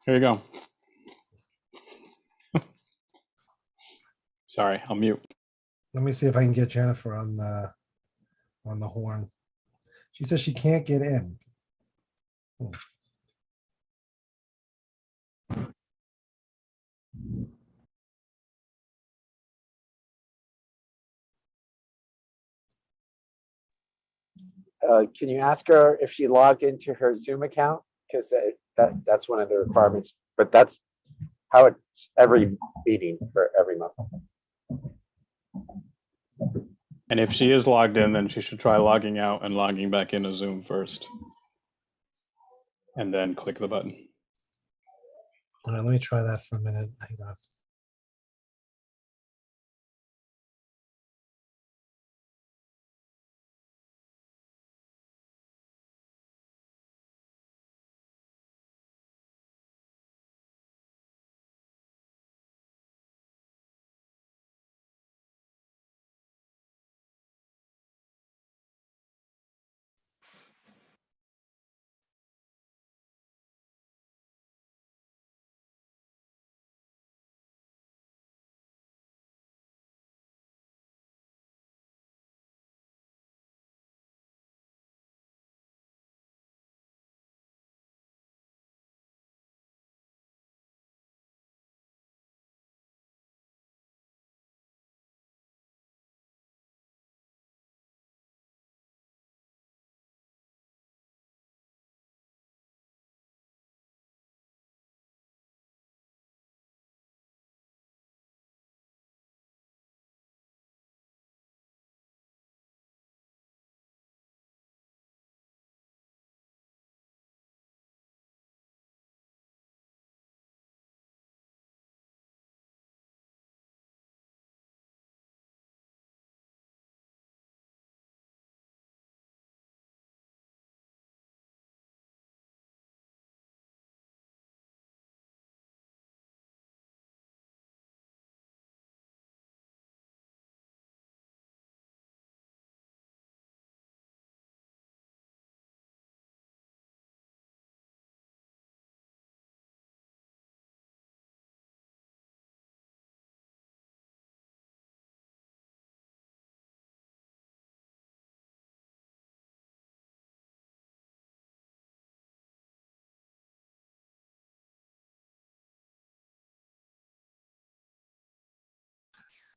Here you go. Sorry, I'll mute. Let me see if I can get Jennifer on the horn. She says she can't get in. Can you ask her if she logged into her Zoom account? Because that's one of the requirements, but that's how it's every meeting for every month. And if she is logged in, then she should try logging out and logging back into Zoom first. And then click the button. All right, let me try that for a minute. Hang on.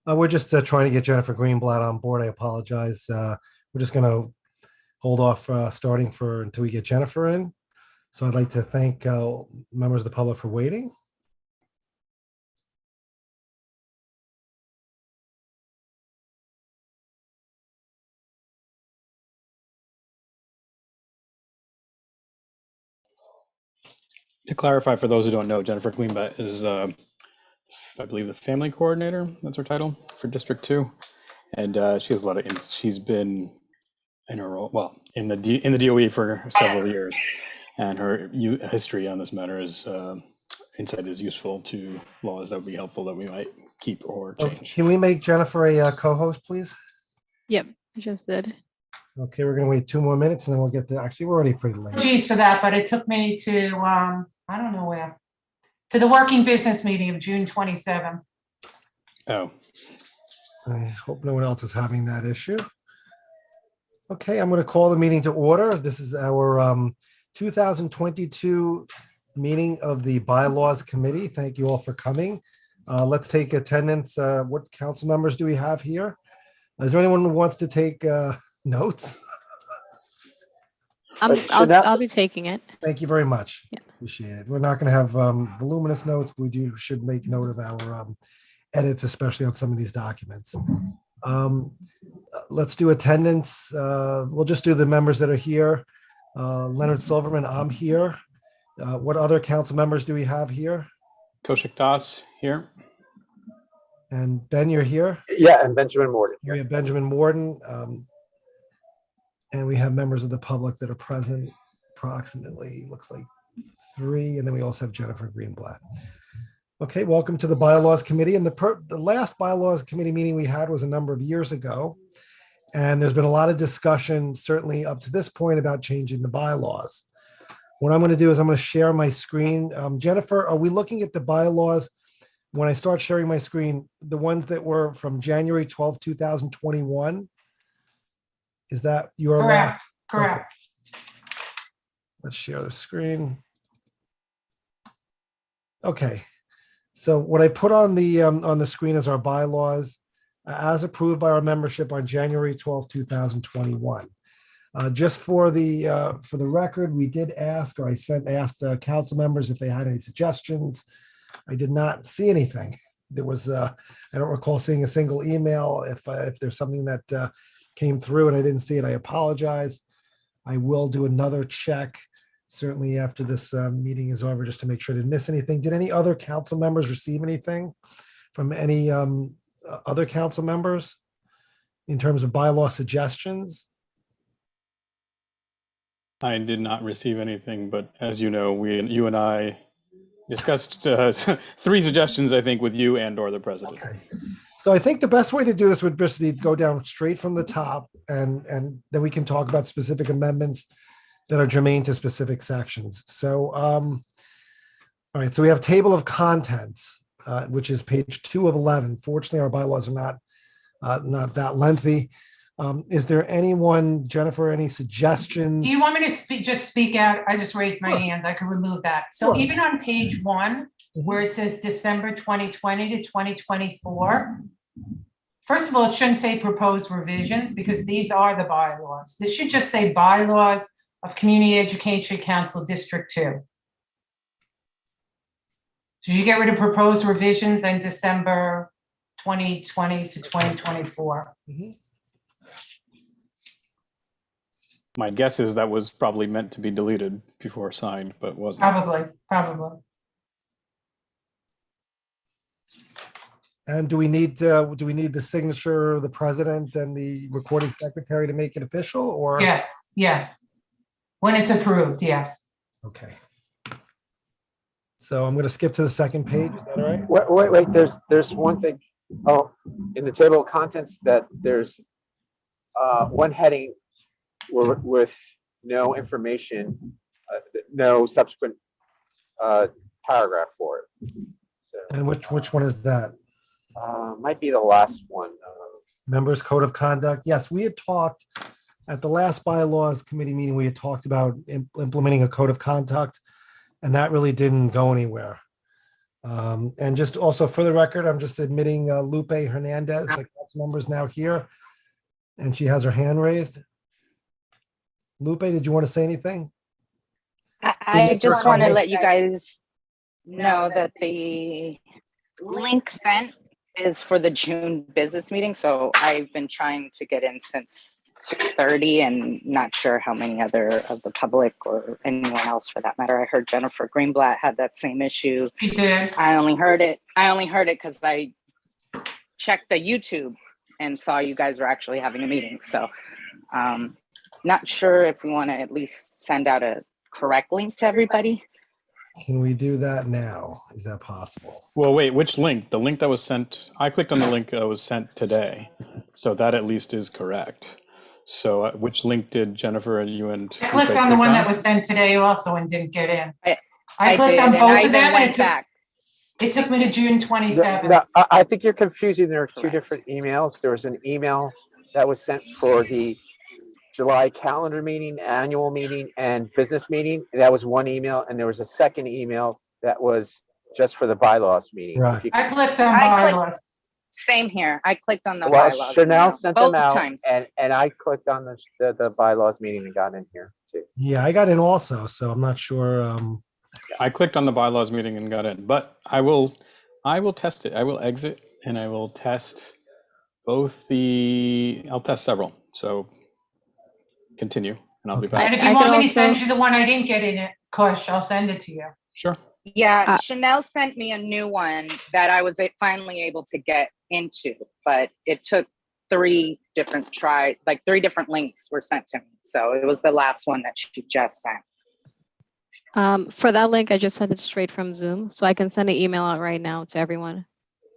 We're just trying to get Jennifer Greenblatt on board. I apologize. We're just going to hold off starting until we get Jennifer in. So I'd like to thank members of the public for waiting. To clarify, for those who don't know, Jennifer Queenbat is, I believe, the family coordinator. That's her title for District 2. And she has a lot of, she's been in her role, well, in the DOE for several years. And her history on this matter is, insight is useful to laws that would be helpful that we might keep or change. Can we make Jennifer a co-host, please? Yep, I just did. Okay, we're going to wait 2 more minutes and then we'll get actually, we're already pretty late. Apologies for that, but it took me to, I don't know where, to the working business meeting of June 27th. Oh. I hope no one else is having that issue. Okay, I'm going to call the meeting to order. This is our 2022 meeting of the Bylaws Committee. Thank you all for coming. Let's take attendance. What council members do we have here? Is there anyone who wants to take notes? I'll be taking it. Thank you very much. Yeah. Appreciate it. We're not going to have voluminous notes. We should make note of our edits, especially on some of these documents. Let's do attendance. We'll just do the members that are here. Leonard Silverman, I'm here. What other council members do we have here? Kaushik Das here. And Ben, you're here? Yeah, and Benjamin Morton. We have Benjamin Morton. And we have members of the public that are present, approximately, looks like 3. And then we also have Jennifer Greenblatt. Okay, welcome to the Bylaws Committee. And the last Bylaws Committee meeting we had was a number of years ago. And there's been a lot of discussion, certainly up to this point, about changing the bylaws. What I'm going to do is I'm going to share my screen. Jennifer, are we looking at the bylaws? When I start sharing my screen, the ones that were from January 12th, 2021? Is that your last? Correct. Let's share the screen. Okay. So what I put on the screen is our bylaws as approved by our membership on January 12th, 2021. Just for the record, we did ask, or I asked council members if they had any suggestions. I did not see anything. There was, I don't recall seeing a single email. If there's something that came through and I didn't see it, I apologize. I will do another check, certainly after this meeting is over, just to make sure I didn't miss anything. Did any other council members receive anything from any other council members in terms of bylaw suggestions? I did not receive anything, but as you know, you and I discussed 3 suggestions, I think, with you and or the president. Okay. So I think the best way to do this would just be to go down straight from the top, and then we can talk about specific amendments that are germane to specific sections. So, all right, so we have table of contents, which is page 2 of 11. Fortunately, our bylaws are not that lengthy. Is there anyone, Jennifer, any suggestions? Do you want me to just speak out? I just raised my Sure. hand. I can remove that. So Sure. even on page 1, where it says December 2020 to 2024, first of all, it shouldn't say proposed revisions because these are the bylaws. This should just say bylaws of Community Education Council District 2. Did you get rid of proposed revisions in December 2020 to 2024? Mhm. My guess is that was probably meant to be deleted before signed, but wasn't. Probably. And do we need the signature of the president and the recording secretary to make it official, or? Yes. When it's approved, yes. Okay. So I'm going to skip to the second page. Is that all right? Wait, there's one thing. Oh, in the table of contents that there's one heading with no information, no subsequent paragraph for it. So, And which one is that? might be the last one. Members Code of Conduct. Yes, we had talked at the last bylaws committee meeting, we had talked about implementing a code of conduct, and that really didn't go anywhere. And just also for the record, I'm just admitting Lupe Hernandez, like council member, is now here, and she has her hand raised. Lupe, did you want to say anything? I just want to let you guys know that the link sent is for the June business meeting. So I've been trying to get in since 6:30 and not sure how many other of the public or anyone else for that matter. I heard Jennifer Greenblatt had that same issue. She did. I only heard it because I checked the YouTube and saw you guys were actually having a meeting. So not sure if we want to at least send out a correct link to everybody. Can we do that now? Is that possible? Well, wait, which link? The link that was sent, I clicked on the link that was sent today. So that at least is correct. So which link did Jennifer and you and I clicked Lupe on the click one that was sent today also and didn't get in. I clicked did, on and both I of even them and went back. it took me to June 27th. No, I think you're confusing. There are two Correct. different emails. There was an email that was sent for the July calendar meeting, annual meeting, and business meeting. That was one email, and there was a second email that was just for the bylaws meeting. Right. If you- I clicked on I clicked- bylaws. Same here. I clicked on the Well, bylaws. Chanel email sent both them out, times. and I clicked on the bylaws meeting and got in here too. Yeah, I got in also, so I'm not sure. I clicked on the bylaws meeting and got in, but I will test it. I will exit and I will test I'll test several. So continue and I'll be Okay. back. And if I you want could me to send also- you the one I didn't get in it, Kush, I'll send it to you. Sure. Yeah, Chanel sent me a new one that I was finally able to get into, but it took three different links were sent to me. So it was the last one that she just sent. For that link, I just sent it straight from Zoom, so I can send an email out right now to everyone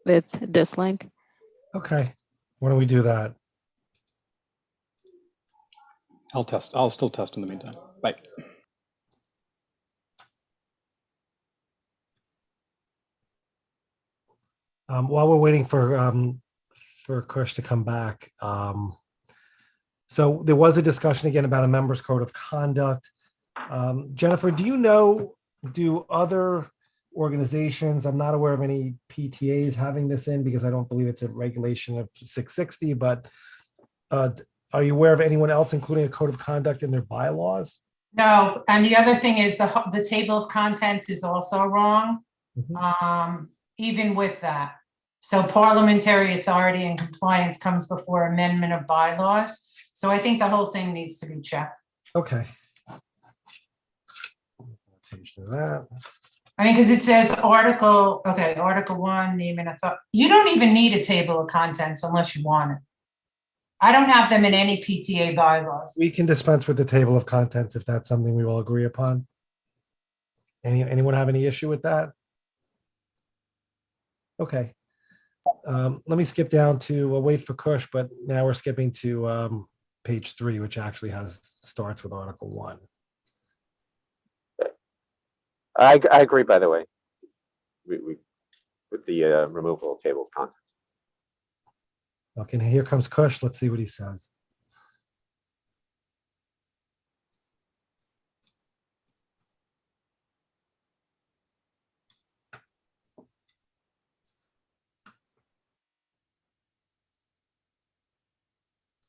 with this link. Okay, why don't we do that? I'll test. I'll still test in the meantime. Bye. While we're waiting for Kush to come back, so there was a discussion again about a member's code of conduct. Jennifer, do other organizations, I'm not aware of any PTAs having this in because I don't believe it's a regulation of 660, but are you aware of anyone else including a code of conduct in their bylaws? No, and the other thing is the table of contents is also wrong, even with that. So parliamentary authority and compliance comes before amendment of bylaws. So I think the whole thing needs to be checked. Okay. Change to that. I mean, because it says Article 1, name and authority. You don't even need a table of contents unless you want it. I don't have them in any PTA bylaws. We can dispense with the table of contents if that's something we all agree upon. Anyone have any issue with that? Okay. Let me skip down to, we'll wait for Kush, but now we're skipping to page 3, which actually starts with Article 1. I agree, by the way. We with the removal of table of contents. Okay, now here comes Kush. Let's see what he says.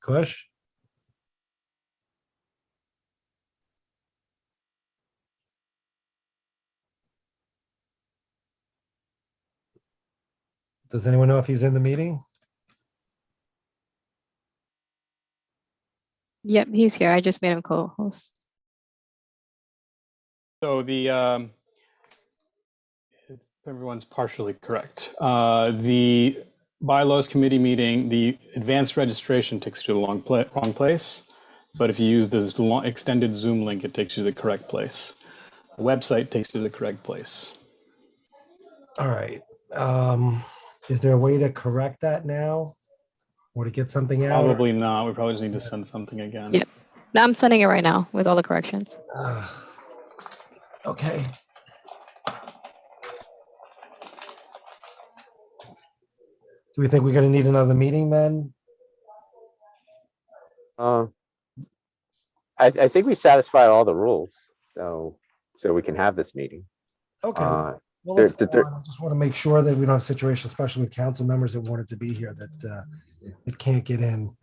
Kush? Does anyone know if he's in the meeting? Yep, he's here. I just made him co-host. So if everyone's partially correct. The bylaws committee meeting, the advanced registration takes you to the wrong place. But if you use this extended Zoom link, it takes you to the correct place. The website takes you to the correct place. All right. Is there a way to correct that now? Or to get something out? Probably not. We probably just need to send something again. Yep. No, I'm sending it right now with all the corrections. Okay. Do we think we're going to need another meeting then? I think we satisfy all the rules, so we can have this meeting. Okay. Uh, Well, let's go there- on. I just want to make sure that we don't have a situation, especially with council members that wanted to be here, that it can't get in.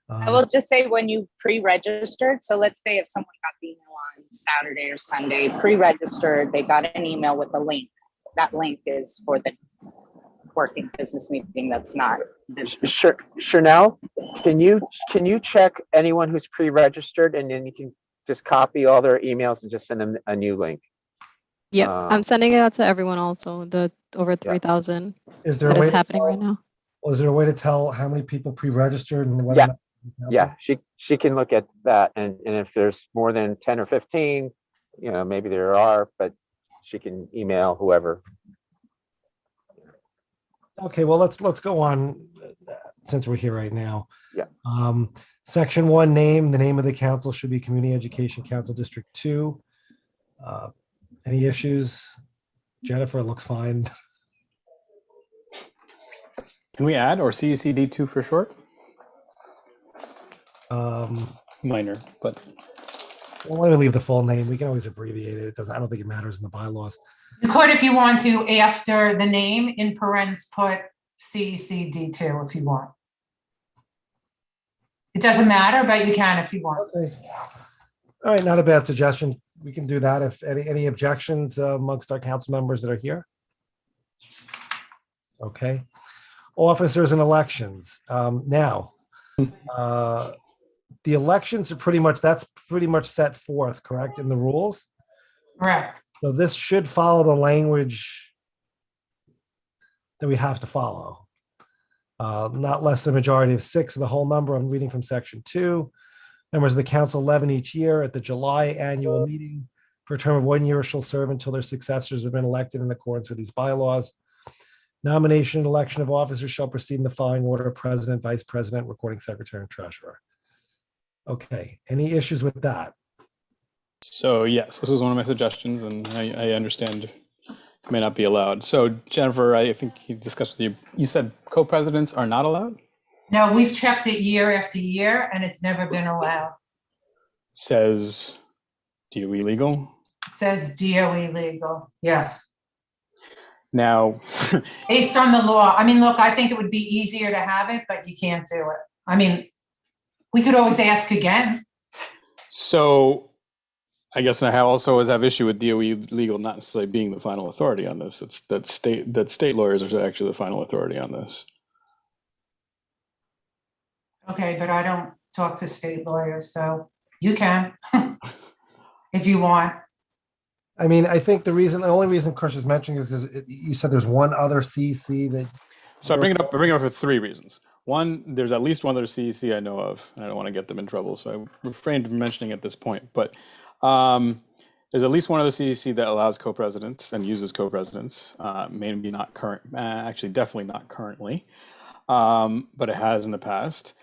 I will just say when you pre-registered, so let's say if someone got the email on Saturday or Sunday, pre-registered, they got an email with a link. That link is for the working business meeting that's not business. Sure, Chanel, can you check anyone who's pre-registered and then you can just copy all their emails and just send them a new link? Yep, I'm sending it out to everyone also, the over 3,000 Is there that a way is to happening right tell, now. is there a way to tell how many people pre-registered and whether? Yeah. or not- Yeah, she can look at that, and if there's more than 10 or 15, maybe there are, but she can email whoever. Okay, well, let's go on since we're here right now. Yeah. Section 1, name. The name of the council should be Community Education Council District 2. Any issues? Jennifer, it looks fine. Can we add or CUCD2 for short? Minor, but Well, why don't we leave the full name? We can always abbreviate it. It doesn't, I don't think it matters in the bylaws. You could, if you want to, after the name in parentheses, put CCD2 if you want. It doesn't matter, but you can if you want. Okay. All right, not a bad suggestion. We can do that. If any objections amongst our council members that are here. Okay. Officers and elections. Now, the elections are that's pretty much set forth, correct, in the rules? Correct. So this should follow the language that we have to follow. Not less than a majority of 6 of the whole number. I'm reading from section 2. Members of the council 11 each year at the July annual meeting for a term of 1 year shall serve until their successors have been elected in accordance with these bylaws. Nomination and election of officers shall proceed in the following order: president, vice president, recording secretary, and treasurer. Okay, any issues with that? so yes, this was one of my suggestions, and I understand may not be allowed. So Jennifer, I think you discussed with you, you said co-presidents are not allowed? No, we've checked it year after year and it's never been allowed. Says DOE legal. Says DOE legal, yes. Now, Based on the law. I mean, look, I think it would be easier to have it, but you can't do it. I mean, we could always ask again. so I guess I also always have issue with DOE legal not necessarily being the final authority on this. It's that state lawyers are actually the final authority on this. Okay, but I don't talk to state lawyers, so you can if you want. I mean, I think the only reason Chris is mentioning is because you said there's one other CC that. So I bring it up for 3 reasons. One, there's at least one other CEC I know of, and I don't want to get them in trouble, so I refrained from mentioning at this point. But there's at least one other CEC that allows co-presidents and uses co-presidents. Maybe not current, actually definitely not currently, but it has in the past.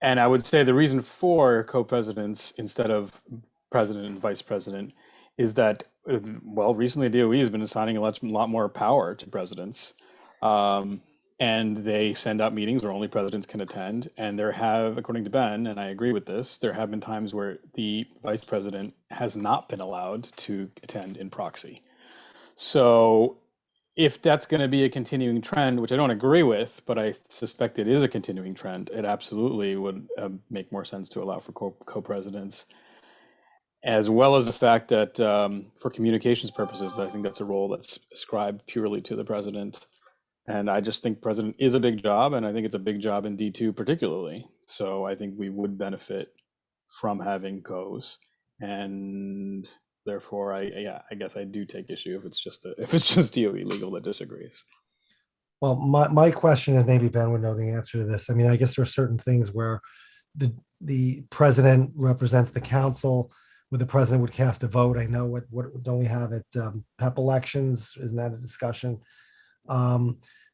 And I would say the reason for co-presidents instead of president and vice president is that, well, recently DOE has been assigning a lot more power to presidents. And they send out meetings where only presidents can attend. And there have, according to Ben, and I agree with this, there have been times where the vice president has not been allowed to attend in proxy. So if that's going to be a continuing trend, which I don't agree with, but I suspect it is a continuing trend, it absolutely would make more sense to allow for co-presidents, as well as the fact that for communications purposes, I think that's a role that's ascribed purely to the president. And I just think president is a big job, and I think it's a big job in D2 particularly. So I think we would benefit from having co's, and therefore, I guess I do take issue if it's just DOE legal that disagrees. Well, my question is, maybe Ben would know the answer to this. I mean, I guess there are certain things where the president represents the council, where the president would cast a vote. I know what don't we have at PEP elections? Isn't that a discussion?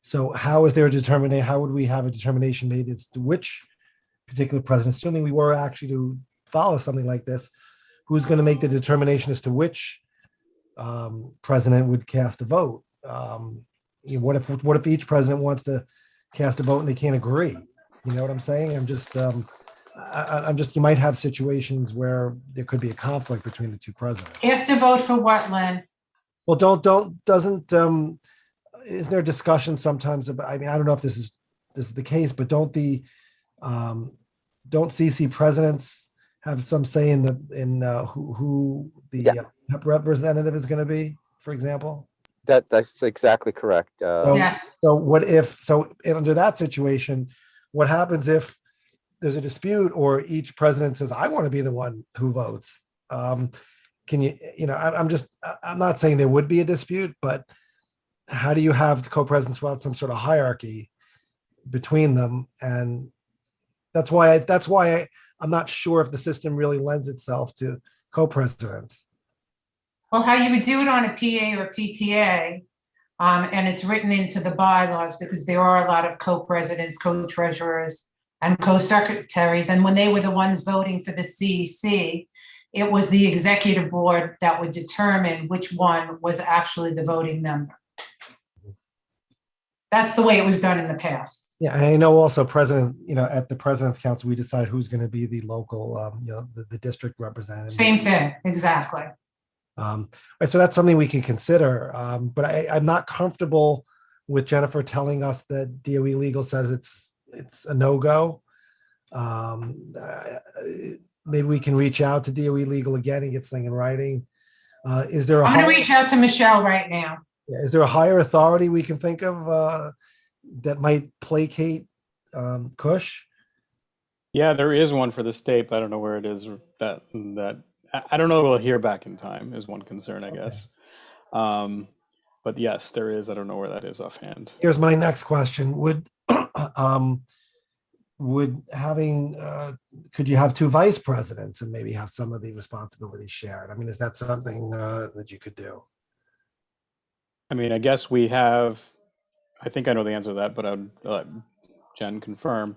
So how is there a determination? How would we have a determination made as to which particular president, assuming we were actually to follow something like this, who's going to make the determination as to which president would cast a vote? What if each president wants to cast a vote and they can't agree? You know what I'm saying? I'm just you might have situations where there could be a conflict between the two presidents. Cast a vote for what, Len? Well, isn't there discussion sometimes about, I mean, I don't know if this is the case, but don't CC presidents have some say in who the representative is going to be, for example? That's exactly correct. Yes. So under that situation, what happens if there's a dispute or each president says, I want to be the one who votes? I'm not saying there would be a dispute, but how do you have the co-presidents without some sort of hierarchy between them? And that's why I'm not sure if the system really lends itself to co-presidents. Well, how you would do it on a PA or PTA, and it's written into the bylaws because there are a lot of co-presidents, co-treasurers, and co-secretaries. And when they were the ones voting for the CEC, it was the executive board that would determine which one was actually the voting member. That's the way it was done in the past. Yeah, I know also at the President's Council, we decide who's going to be the local, the district representative. Same thing, exactly. Right, so that's something we can consider. But I'm not comfortable with Jennifer telling us that DOE legal says it's a no-go. Maybe we can reach out to DOE legal again and get something in writing. I'm going to reach out to Michelle right now. Is there a higher authority we can think of that might placate Cush? Yeah, there is one for the state, but I don't know where it is. That I don't know. We'll hear back in time is one concern, I guess. But yes, there is. I don't know where that is offhand. Here's my next question: could you have two vice presidents and maybe have some of the responsibilities shared? I mean, is that something that you could do? I mean, I guess we have, I think I know the answer to that, but I would let Jen confirm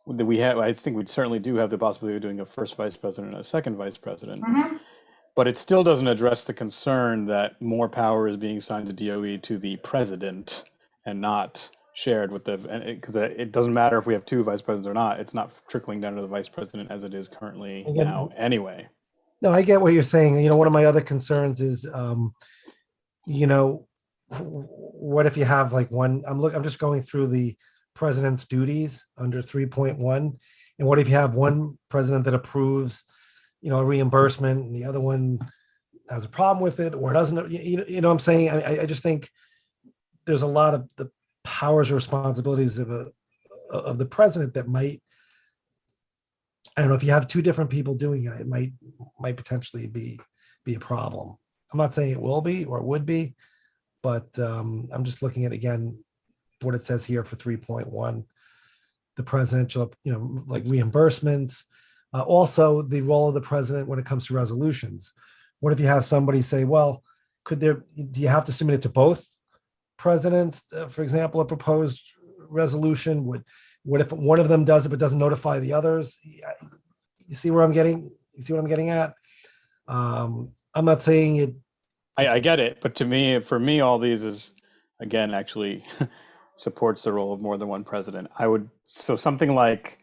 that I think we certainly do have the possibility of doing a first vice president and a second vice president. Mm-hmm. But it still doesn't address the concern that more power is being assigned to DOE to the president and not shared with the, because it doesn't matter if we have two vice presidents or not. It's not trickling down to the vice president as it is currently Again, now anyway. No, I get what you're saying. One of my other concerns is, you know, what if you have like one, I'm just going through the president's duties under 3.1. And what if you have one president that approves, a reimbursement and the other one has a problem with it or doesn't, you know what I'm saying? I just think there's a lot of the powers and responsibilities of the president that might, I don't know, if you have two different people doing it, it might potentially be a problem. I'm not saying it will be or it would be, but I'm just looking at, again, what it says here for 3.1, the presidential, like reimbursements. Also, the role of the president when it comes to resolutions. What if you have somebody say, well, do you have to submit it to both presidents, for example, a proposed resolution? What if one of them does it but doesn't notify the others? You see where I'm getting? You see what I'm getting at? I'm not saying it. I get it, but for me, all these is, again, actually supports the role of more than one president. So something like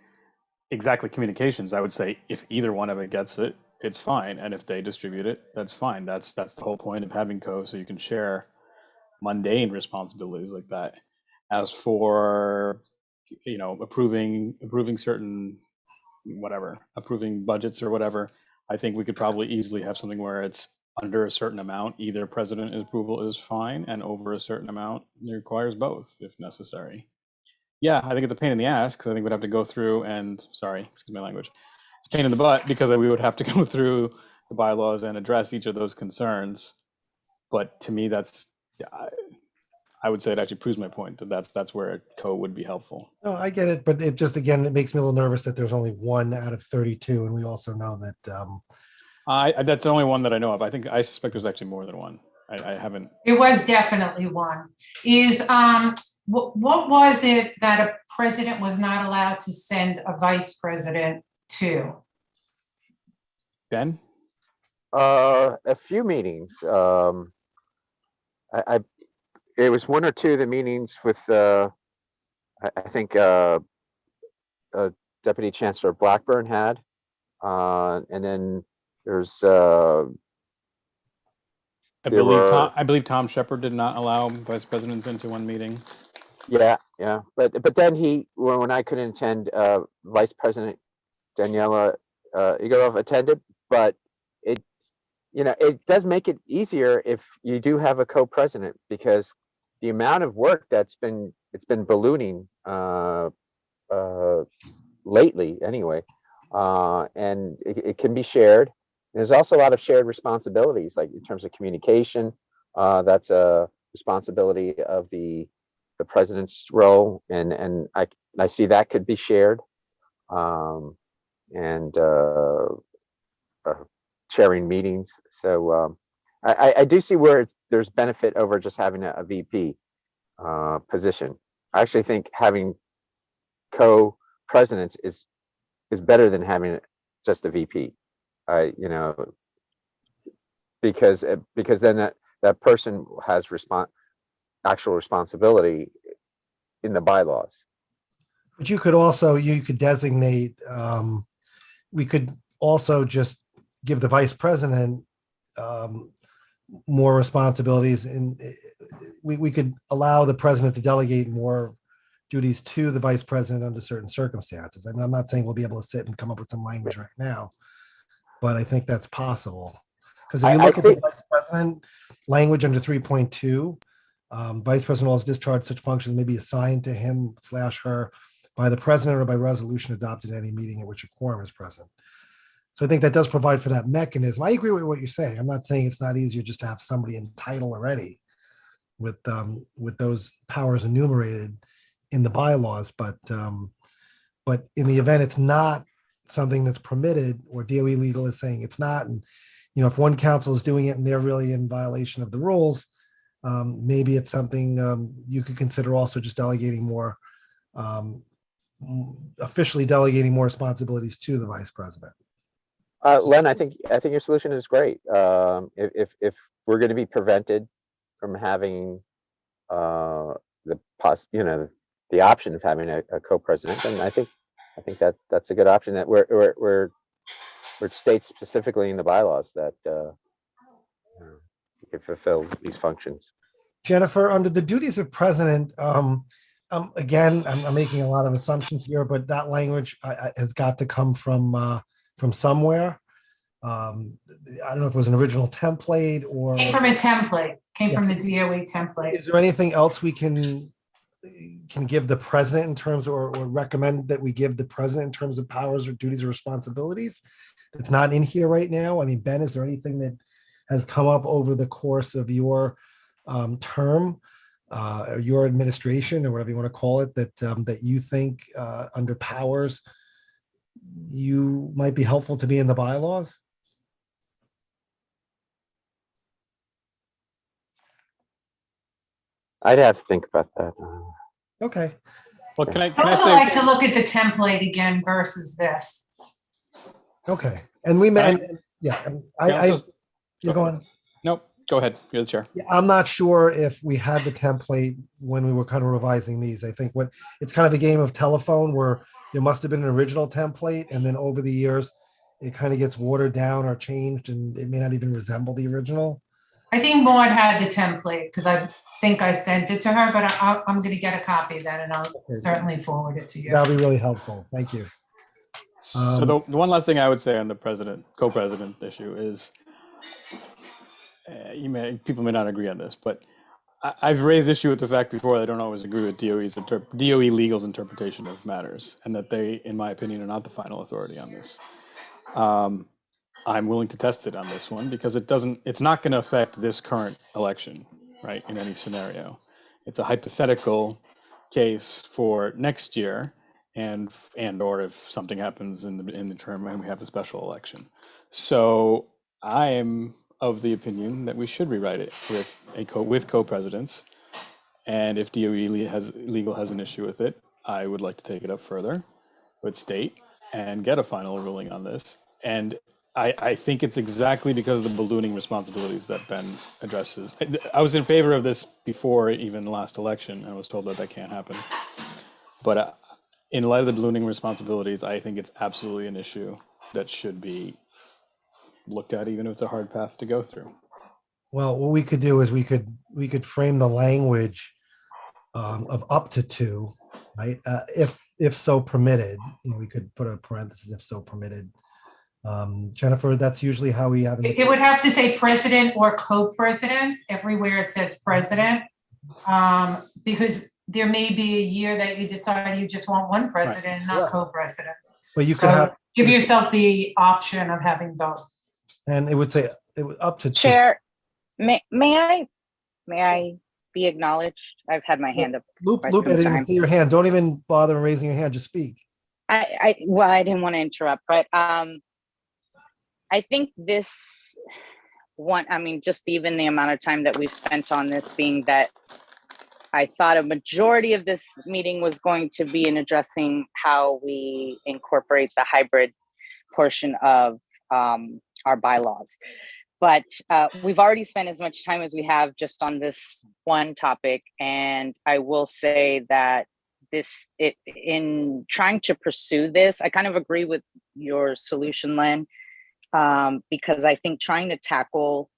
exactly communications, I would say if either one of it gets it, it's fine. And if they distribute it, that's fine. That's the whole point of having so you can share mundane responsibilities like that. As for, approving certain approving budgets or whatever, I think we could probably easily have something where it's under a certain amount, either president approval is fine, and over a certain amount, it requires both if necessary. Yeah, I think it's a pain in the ass because I think we'd have to go through excuse my language. It's a pain in the butt because we would have to go through the bylaws and address each of those concerns. But to me, I would say it actually proves my point that's where a code would be helpful. No, I get it, but it just, again, it makes me a little nervous that there's only one out of 32, and we also know that. That's the only one that I know of. I suspect there's actually more than one. I haven't. It was definitely one. What was it that a president was not allowed to send a vice president to? Ben? A few meetings. It was one or two of the meetings with, I think, Deputy Chancellor Blackburn had, and then there's. I believe Tom Shepard did not allow vice presidents into one meeting. Yeah, but then when I couldn't attend, Vice President Daniela Igorov attended, but it does make it easier if you do have a co-president, because the amount of work it's been ballooning lately anyway, and it can be shared. There's also a lot of shared responsibilities, like in terms of communication. That's a responsibility of the president's role, and I see that could be shared, and chairing meetings. So I do see where there's benefit over just having a VP position. I actually think having co-presidents is better than having just a VP. Because then that person has actual responsibility in the bylaws. But you could designate, we could also just give the vice president more responsibilities, and we could allow the president to delegate more duties to the vice president under certain circumstances. I mean, I'm not saying we'll be able to sit and come up with some language right now, but I think that's possible. Because if you look at the vice president language under 3.2, vice president also discharge such functions may be assigned to him/her by the president or by resolution adopted at any meeting at which a quorum is present. So I think that does provide for that mechanism. I agree with what you're saying. I'm not saying it's not easier just to have somebody in title already with those powers enumerated in the bylaws, but in the event it's not something that's permitted, or DOE legal is saying it's not, and if one council is doing it and they're really in violation of the rules, maybe it's something you could consider also just delegating more, officially delegating more responsibilities to the vice president. Len, I think your solution is great. If we're going to be prevented from having the option of having a co-president, then I think that's a good option. That where it states specifically in the bylaws that you can fulfill these functions. Jennifer, under the duties of president, again, I'm making a lot of assumptions here, but that language has got to come from somewhere. I don't know if it was an original template or Came from a template, came from the DOE template. is there anything else we can give the president in terms or recommend that we give the president in terms of powers or duties or responsibilities? It's not in here right now. I mean, Ben, is there anything that has come up over the course of your term, or your administration, or whatever you want to call it, that you think under powers you might be helpful to be in the bylaws? I'd have to think about that. Okay. Well, can I'd I also say, like to look at the template again versus this. Okay. And we met. You're going. nope, go ahead. You're the chair. Yeah, I'm not sure if we had the template when we were kind of revising these. I think it's kind of the game of telephone where there must have been an original template, and then over the years it kind of gets watered down or changed, and it may not even resemble the original. I think Maud had the template because I think I sent it to her, but I'm going to get a copy of that and I'll certainly forward it to you. That'll be really helpful. Thank you. So the one last thing I would say on the co-president issue is, people may not agree on this, but I've raised issue with the fact before I don't always agree with DOE legal's interpretation of matters, and that they, in my opinion, are not the final authority on this. I'm willing to test it on this one because it's not going to affect this current election, right? In any scenario, it's a hypothetical case for next year, and or if something happens in the term and we have a special election. So I am of the opinion that we should rewrite it with co-presidents, and if DOE has an issue with it, I would like to take it up further with state and get a final ruling on this. And I think it's exactly because of the ballooning responsibilities that Ben addresses. I was in favor of this before even the last election, and I was told that can't happen. But in light of the ballooning responsibilities, I think it's absolutely an issue that should be looked at, even if it's a hard path to go through. Well, what we could do is we could frame the language of up to 2, right? If so permitted, we could put a parenthesis if so permitted. Jennifer, that's usually how we have It would have to say president or co-presidents. Everywhere it says president, because there may be a year that you decide you just want one president, not Yeah. co-presidents. But you So could have, give yourself the option of having both. and it would say it was up to 2. Chair, may I be acknowledged? I've had my hand up. Loop, quite I some didn't time. see your hand. Don't even bother raising your hand. Just speak. I didn't want to interrupt, but I think this one, just even the amount of time that we've spent on this, being that I thought a majority of this meeting was going to be in addressing how we incorporate the hybrid portion of our bylaws. But we've already spent as much time as we have just on this one topic. And I will say that in trying to pursue this, I kind of agree with your solution, Len, because I think trying to tackle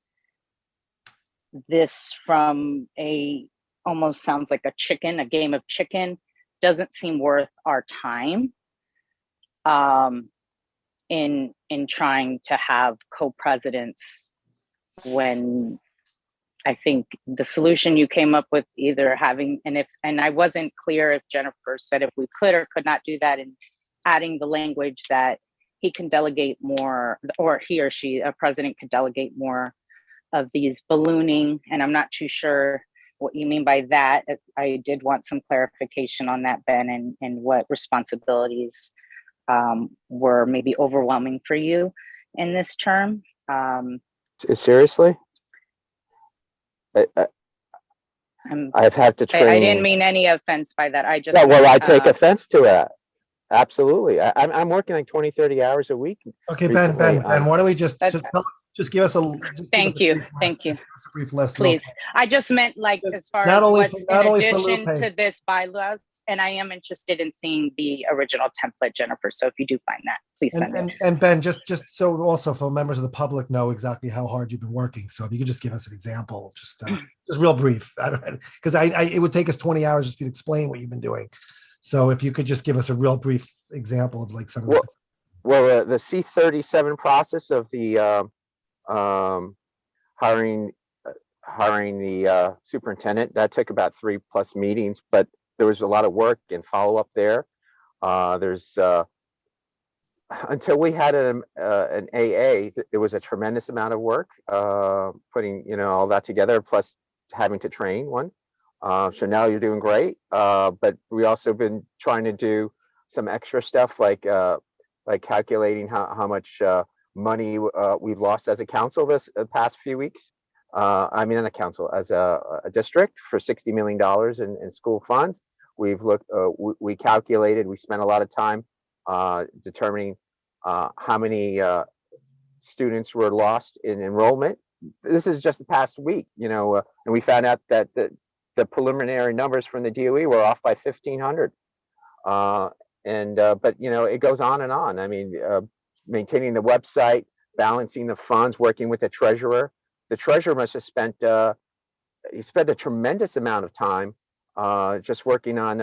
this from almost sounds like a game of chicken, doesn't seem worth our time in trying to have co-presidents, when I think the solution you came up with, either having, and I wasn't clear if Jennifer said if we could or could not do that, and adding the language that he can delegate more, or he or she, a president, could delegate more of these ballooning. And I'm not too sure what you mean by that. I did want some clarification on that, Ben, and what responsibilities were maybe overwhelming for you in this term. Seriously? I've had to train. I didn't mean any offense by that. I just I take offense to that. Absolutely. I'm working like 20, 30 hours a week. Okay, recently, Ben, why don't we just That- just give us a just give us Thank a you, brief list, thank you. just give us a brief list. Please. I just meant like Just as far not as only what's for- in not only for addition Lupe. to this bylaws, and I am interested in seeing the original template, Jennifer. So if you do find that, please send it. And Ben, just so also for members of the public know exactly how hard you've been working. So if you could just give us an example, just real brief, because it would take us 20 hours just to explain what you've been doing. So if you could just give us a real brief example of like some of the. Well, the C-37 process of the hiring the superintendent, that took about 3+ meetings, but there was a lot of work and follow-up there. There's until we had an AA, it was a tremendous amount of work putting all that together, plus having to train one. So now you're doing great, but we also been trying to do some extra stuff like calculating how much money we've lost as a council this past few weeks. I mean, in a council, as a district, for $60 million in school funds. We've looked, we calculated, we spent a lot of time determining how many students were lost in enrollment. This is just the past week, and we found out that the preliminary numbers from the DOE were off by 1,500. But it goes on and on. I mean, maintaining the website, balancing the funds, working with the treasurer. The treasurer must have spent he spent a tremendous amount of time just working on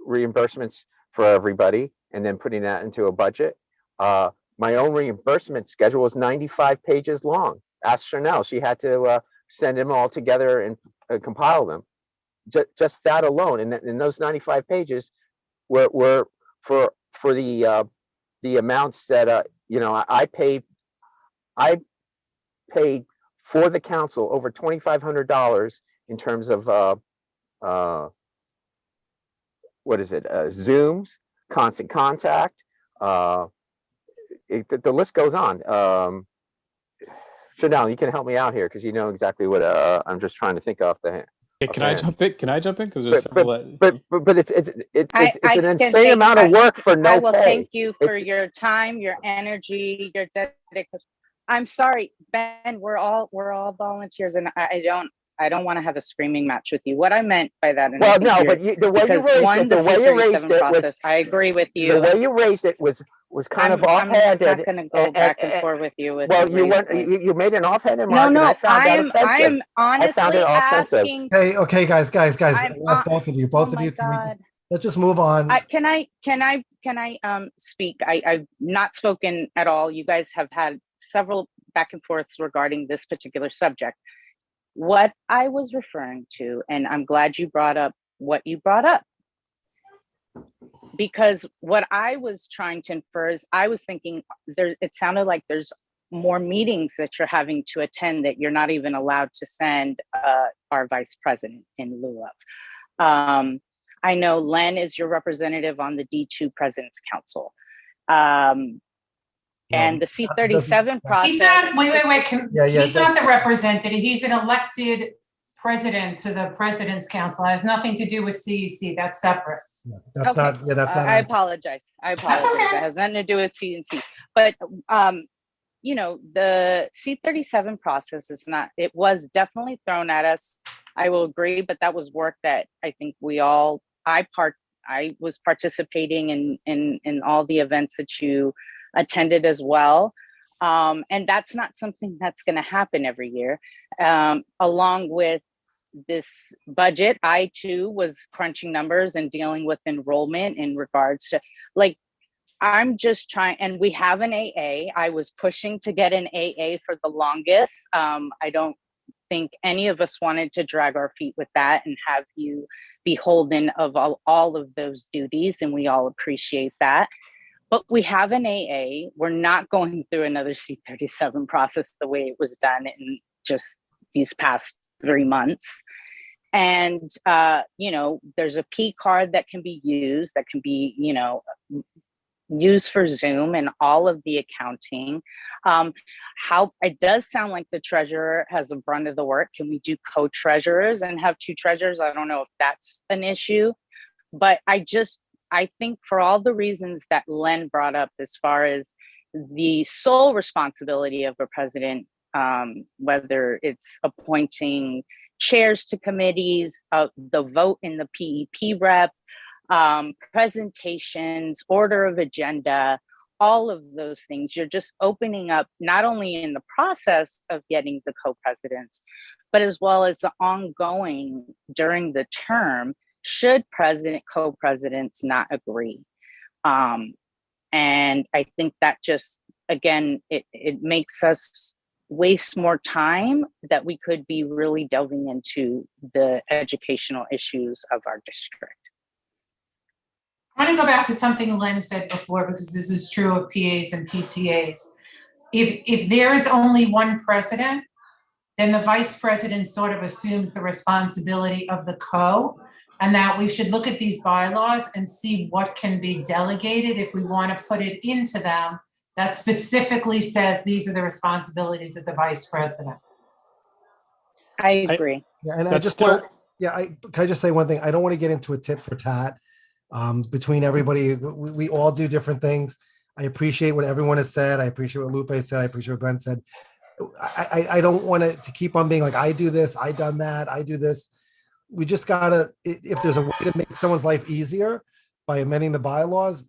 reimbursements for everybody, and then putting that into a budget. My own reimbursement schedule was 95 pages long. Ask Chanel; she had to send them all together and compile them. Just that alone, and those 95 pages were for the amounts that I paid for the council over $2,500 in terms of what is it? Zooms, constant contact. The list goes on. Chanel, you can help me out here because you know exactly what I'm just trying to think off the hand. Can I jump in? Can I jump in? Because there's But several. but it's I an can insane thank- amount of work for no I will pay. thank you for It's- your time, your energy, your dedication. I'm sorry, Ben, we're all volunteers, and I don't want to have a screaming match with you. What I meant by that, and Well, no, but the way you raised it, the way you raised it was, I agree with you. the way you raised it was kind of offhanded. I'm not going to go back and forth with you. With Well, the raised voice. you made an offhanded mark, and I found that offensive. I am honestly offensive. asking. Okay, guys, I'm I ask both of you. Both of you, let's just move on. Can I speak? I've not spoken at all. You guys have had several back and forths regarding this particular subject. What I was referring to, and I'm glad you brought up what you brought up, because what I was trying to infer is I was thinking it sounded like there's more meetings that you're having to attend that you're not even allowed to send our vice president in lieu of. I know Len is your representative on the D2 President's Council. And the C-37 process. He's not, wait. He's Yeah, not the representative. He's an elected president to the President's Council. It has nothing to do with CEC. That's separate. That's Okay. not. Yeah, that's not. I apologize. okay. It has nothing to do with C&C. But the C-37 process is not. It was definitely thrown at us. I will agree, but that was work that I think we all. I was participating in all the events that you attended as well. And that's not something that's going to happen every year. Along with this budget, I too was crunching numbers and dealing with enrollment in regards to I'm just trying, and we have an AA. I was pushing to get an AA for the longest. I don't think any of us wanted to drag our feet with that and have you beholden of all of those duties, and we all appreciate that. But we have an AA. We're not going through another C-37 process the way it was done in just these past 3 months. And, there's a P card that can be used, that can be, used for Zoom and all of the accounting. How it does sound like the treasurer has a brunt of the work. Can we do co-treasurers and have 2 treasurers? I don't know if that's an issue, but I just I think for all the reasons that Len brought up, as far as the sole responsibility of a president, whether it's appointing chairs to committees, the vote in the PEP rep, presentations, order of agenda, all of those things, you're just opening up not only in the process of getting the co-presidents, but as well as the ongoing during the term, should co-presidents not agree. And I think that just, again, it makes us waste more time that we could be really delving into the educational issues of our district. I want to go back to something Len said before, because this is true of PAs and PTAs. If there is only one president, then the vice president sort of assumes the responsibility of the co, and that we should look at these bylaws and see what can be delegated if we want to put it into them that specifically says these are the responsibilities of the vice president. I agree. Yeah, and I That's just still- want to, yeah, can I just say one thing? I don't want to get into a tit for tat between everybody. We all do different things. I appreciate what everyone has said. I appreciate what Lupe said. I appreciate what Brent said. I don't want it to keep on being like, I do this, I done that, I do this. We just gotta, if there's a way to make someone's life easier by amending the bylaws,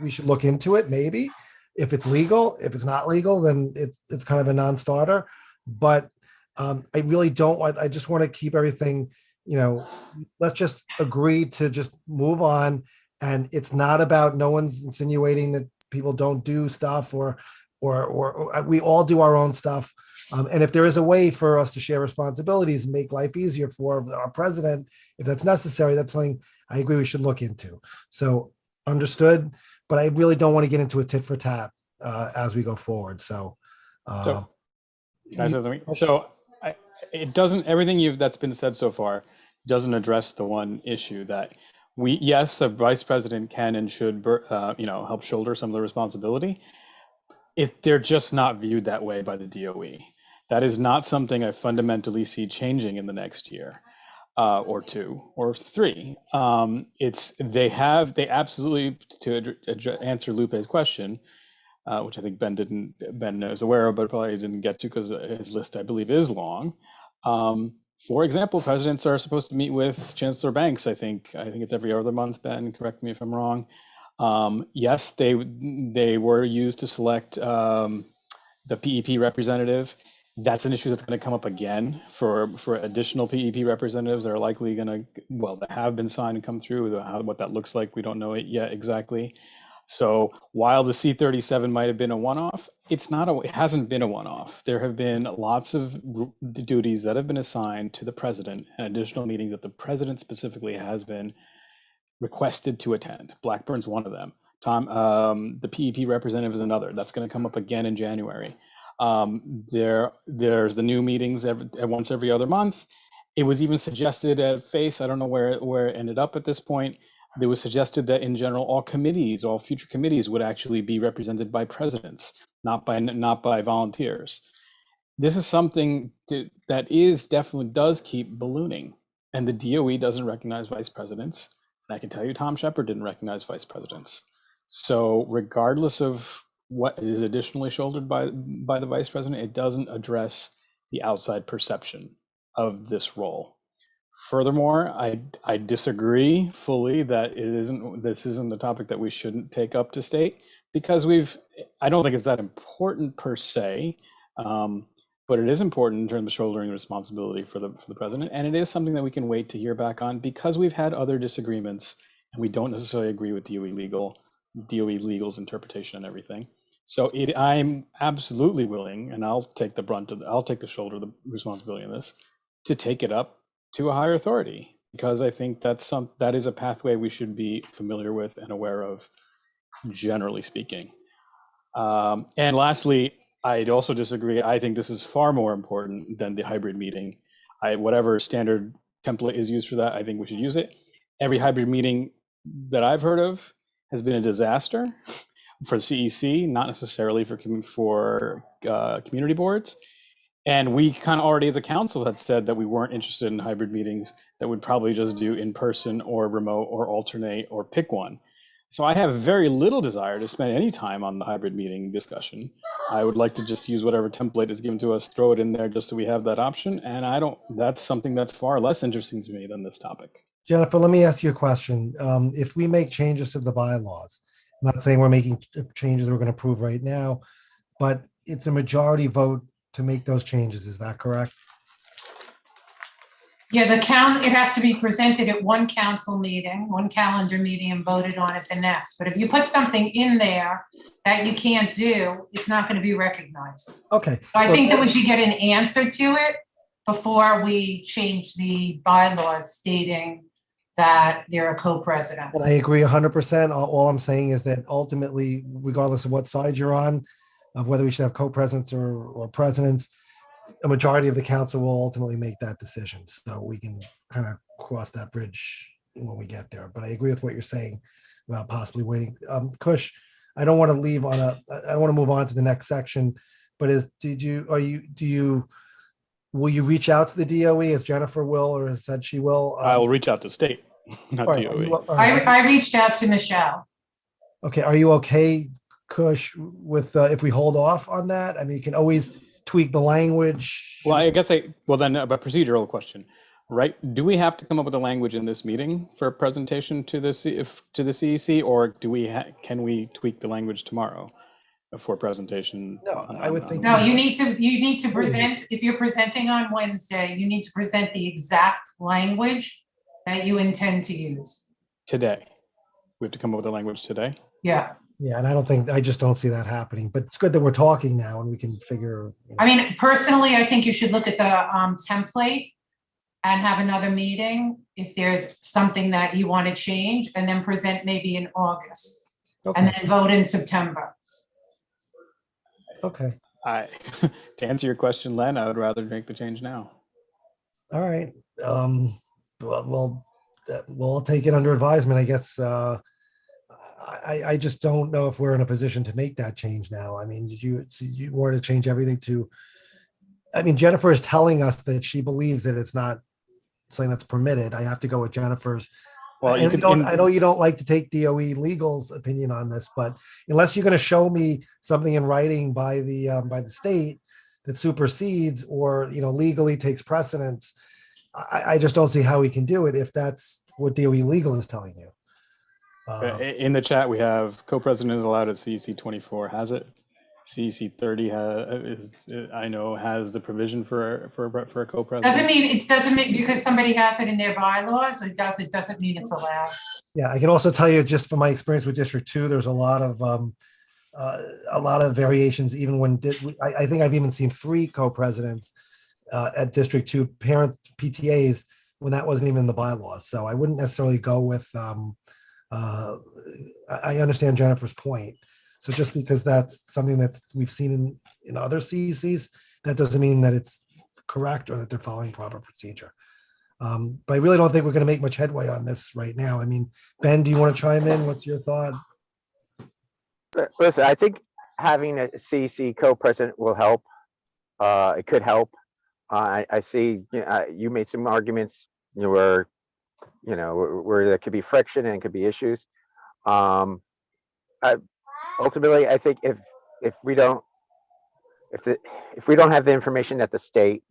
we should look into it, maybe. If it's legal. If it's not legal, then it's kind of a non-starter. But I really don't want, I just want to keep everything, let's just agree to just move on. And it's not about, no one's insinuating that people don't do stuff or we all do our own stuff. And if there is a way for us to share responsibilities and make life easier for our president, if that's necessary, that's something I agree we should look into. So understood, but I really don't want to get into a tit for tat as we go forward. So, Can I say something? So it doesn't, everything that's been said so far doesn't address the one issue that yes, the vice president can and should, help shoulder some of the responsibility. If they're just not viewed that way by the DOE. That is not something I fundamentally see changing in the next year or two or three. They absolutely, to answer Lupe's question, which I think Ben is aware of, but probably didn't get to because his list, I believe, is long. For example, presidents are supposed to meet with Chancellor Banks. I think it's every other month. Ben, correct me if I'm wrong. Yes, they were used to select the PEP representative. That's an issue that's going to come up again for additional PEP representatives that are likely going to, that have been signed and come through. What that looks like, we don't know it yet exactly. So while the C-37 might have been a one-off, it hasn't been a one-off. There have been lots of duties that have been assigned to the president and additional meetings that the president specifically has been requested to attend. Blackburn's one of them. The PEP representative is another. That's going to come up again in January. There's the new meetings once every other month. It was even suggested at FACE, I don't know where it ended up at this point. It was suggested that in general, all future committees would actually be represented by presidents, not by volunteers. This is something that definitely does keep ballooning, and the DOE doesn't recognize vice presidents. And I can tell you, Tom Shepard didn't recognize vice presidents. So regardless of what is additionally shouldered by the vice president, it doesn't address the outside perception of this role. Furthermore, I disagree fully that this isn't a topic that we shouldn't take up to state, because I don't think it's that important per se, but it is important in terms of shouldering responsibility for the president, and it is something that we can wait to hear back on because we've had other disagreements and we don't necessarily agree with DOE legal's interpretation and everything. So I'm absolutely willing, and I'll take the shoulder the responsibility in this, to take it up to a higher authority, because I think that is a pathway we should be familiar with and aware of, generally speaking. And lastly, I'd also disagree. I think this is far more important than the hybrid meeting. Whatever standard template is used for that, I think we should use it. Every hybrid meeting that I've heard of has been a disaster for CEC, not necessarily for community boards. And we kind of already, as a council, had said that we weren't interested in hybrid meetings, that would probably just do in person or remote or alternate or pick one. So I have very little desire to spend any time on the hybrid meeting discussion. I would like to just use whatever template is given to us, throw it in there just so we have that option. And that's something that's far less interesting to me than this topic. Jennifer, let me ask you a question. If we make changes to the bylaws, I'm not saying we're making changes we're going to approve right now, but it's a majority vote to make those changes. Is that correct? Yeah, it has to be presented at one council meeting, one calendar meeting, and voted on at the next. But if you put something in there that you can't do, it's not going to be recognized. Okay. So I think that we should get an answer to it before we change the bylaws stating that they're a co-president. And I agree 100%. All I'm saying is that ultimately, regardless of what side you're on, of whether we should have co-presidents or presidents, a majority of the council will ultimately make that decision. So we can kind of cross that bridge when we get there. But I agree with what you're saying about possibly waiting. Kush, I don't want to move on to the next section, but will you reach out to the DOE as Jennifer will, or has said she will? I will reach out to state, not all right, DOE. I reached out to Michelle. Okay, are you okay, Kush, with if we hold off on that? I mean, you can always tweak the language. Well, I guess then a procedural question, right? Do we have to come up with a language in this meeting for a presentation to the CEC, or can we tweak the language tomorrow for presentation? No, I would think. No, you need to present, if you're presenting on Wednesday, you need to present the exact language that you intend to use. Today. We have to come up with a language today? Yeah. Yeah, and I just don't see that happening, but it's good that we're talking now and we can figure. I mean, personally, I think you should look at the template and have another meeting if there's something that you want to change, and then present maybe in August, and then vote in September. Okay. To answer your question, Len, I would rather make the change now. All right. Well, we'll take it under advisement, I guess. I just don't know if we're in a position to make that change now. I mean, you want to change everything to, I mean, Jennifer is telling us that she believes that it's not something that's permitted. I have to go with Jennifer's. Well, I know you don't like to take DOE legal's opinion on this, but unless you're going to show me something in writing by the state that supersedes or, legally takes precedence, I just don't see how we can do it if that's what DOE legal is telling you. In the chat, we have co-president is allowed at CEC 24. Has it? CEC 30 has the provision for a co-president. Doesn't mean because somebody has it in their bylaws, or doesn't mean it's allowed. Yeah, I can also tell you just from my experience with District 2, there's a lot of variations. Even when I think I've even seen 3 co-presidents at District 2 parents PTAs when that wasn't even in the bylaws. So I wouldn't necessarily go with. I understand Jennifer's point. So just because that's something that we've seen in other CECs, that doesn't mean that it's correct or that they're following proper procedure. But I really don't think we're going to make much headway on this right now. I mean, Ben, do you want to chime in? What's your thought? Listen, I think having a CEC co-president will help. It could help. I see you made some arguments where there could be friction and could be issues. Ultimately, I think if we don't have the information that the state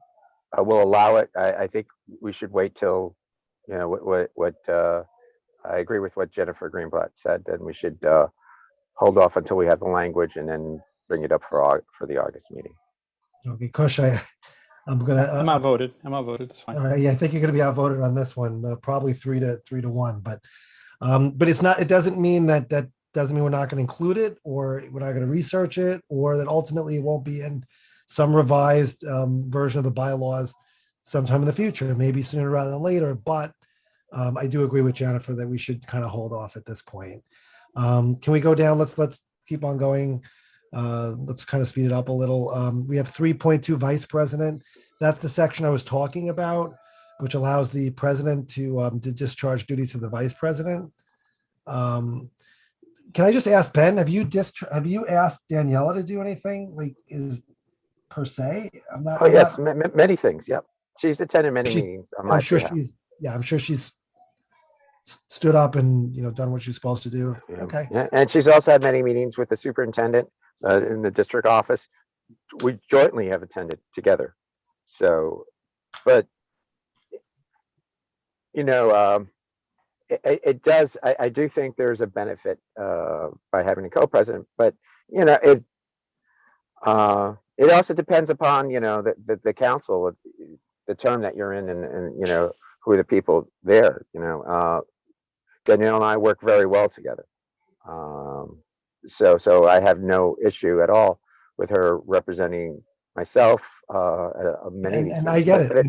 will allow it, I think we should wait till what I agree with what Jennifer Greenblatt said, and we should hold off until we have the language and then bring it up for the August meeting. Okay, Kush, I'm outvoted. It's fine. All right, yeah, I think you're going to be outvoted on this one, probably 3-1. But it's not. It doesn't mean that doesn't mean we're not going to include it, or we're not going to research it, or that ultimately it won't be in some revised version of the bylaws sometime in the future, maybe sooner rather than later. But I do agree with Jennifer that we should kind of hold off at this point. Can we go down? Let's keep on going. Let's kind of speed it up a little. We have 3.2 vice president. That's the section I was talking about, which allows the president to discharge duties to the vice president. Can I just ask Ben, have you asked Daniela to do anything? Like, per se. I'm not. Oh, I'm yes, not- many things. Yep. She's attended many She's- meetings on I'm my sure behalf. I'm sure she's stood up and, done what she's supposed to do. Yeah. Okay. Yeah, and she's also had many meetings with the superintendent in the district office. We jointly have attended together. So, but it does. I do think there's a benefit by having a co-president, but it also depends upon the council, the term that you're in, and who are the people there. Danielle and I work very well together. So I have no issue at all with her representing myself at many of these And I meetings. get But it.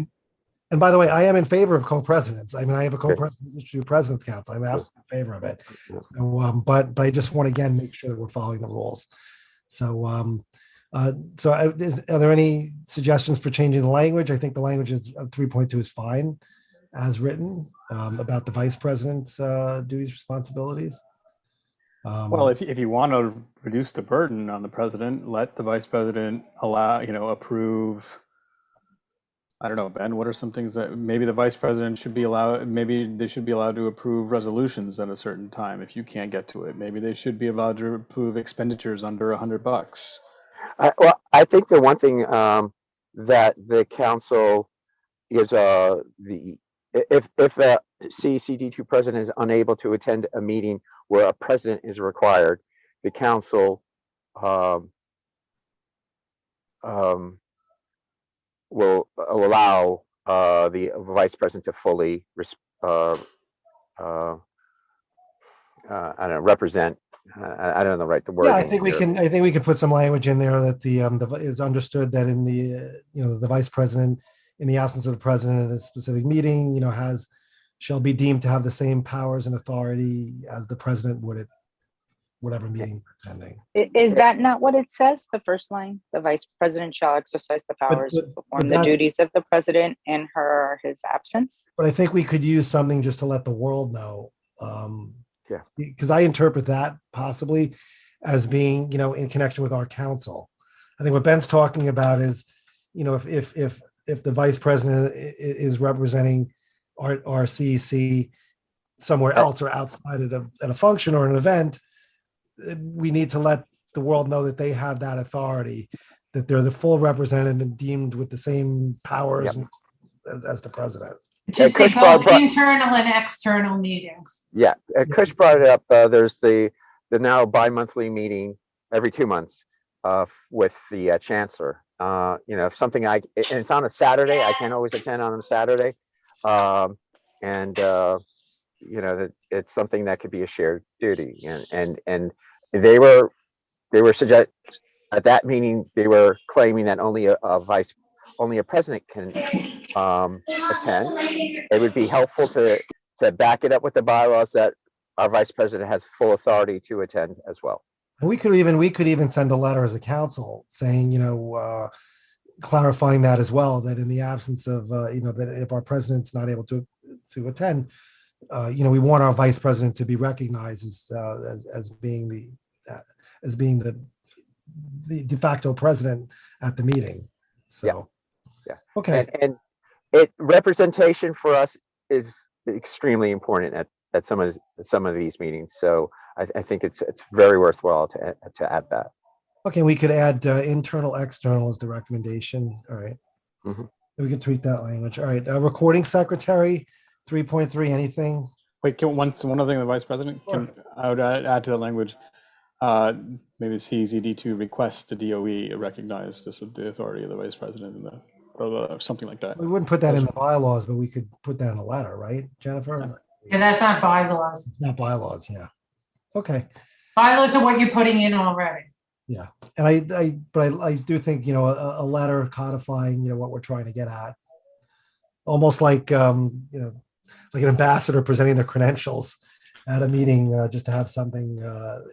And by the way, I am in favor of co-presidents. I mean, I have a Good. co-president issue president's council. I'm absolutely in favor of it. Yeah. So, but I just want to again make sure that we're following the rules. So, are there any suggestions for changing the language? I think the language is 3.2 is fine as written about the vice president's duties, responsibilities. Well, if you want to reduce the burden on the president, let the vice president approve. I don't know, Ben, what are some things that maybe the vice president should be allowed, maybe they should be allowed to approve resolutions at a certain time if you can't get to it. Maybe they should be allowed to approve expenditures under $100. well, I think the one thing that the council is if a CECD2 president is unable to attend a meeting where a president is required, the council will allow the vice president to fully I don't know, represent. I don't know the word. Yeah, I think we can. I think we can put some language in there that is understood that in the the vice president, in the absence of the president at a specific meeting, shall be deemed to have the same powers and authority as the president would at whatever meeting they're attending. Is that not what it says? The first line, the vice president shall exercise the powers to perform the duties of the president in her or his absence. But I think we could use something just to let the world know. Because I interpret that possibly as being, in connection with our council. I think what Ben's talking about is, if the vice president is representing our CEC somewhere else or outside at a function or an event, we need to let the world know that they have that authority, that they're the full representative and deemed with the same powers as the president. It should say both internal and external meetings. Yeah, Kush brought it up. There's the now bi-monthly meeting every 2 months with the chancellor. If something and it's on a Saturday, I can't always attend on a Saturday, that it's something that could be a shared duty. And they were suggest at that meeting they were claiming that only a president can attend. It would be helpful to back it up with the bylaws that our vice president has full authority to attend as well. And we could even send a letter as a council saying, clarifying that as well, that in the absence of, that if our president's not able to attend, we want our vice president to be recognized as being the de facto president at the meeting. So, yeah. Okay. And representation for us is extremely important at some of these meetings. So I think it's very worthwhile to add that. Okay, we could add internal, external as the recommendation. All right. Mm-hmm. We could tweak that language. All right. Recording secretary, 3.3, anything? Wait, one other thing, the vice president, I would add to that language, maybe CZD2 request the DOE recognize the authority of the vice president or something like that. We wouldn't put that in the bylaws, but we could put that in a letter, right, Jennifer? Yeah, that's not bylaws. Not bylaws, yeah. Okay. Bylaws are what you're putting in already. Yeah, and I do think, a letter codifying, what we're trying to get at, almost like, like an ambassador presenting their credentials at a meeting, just to have something,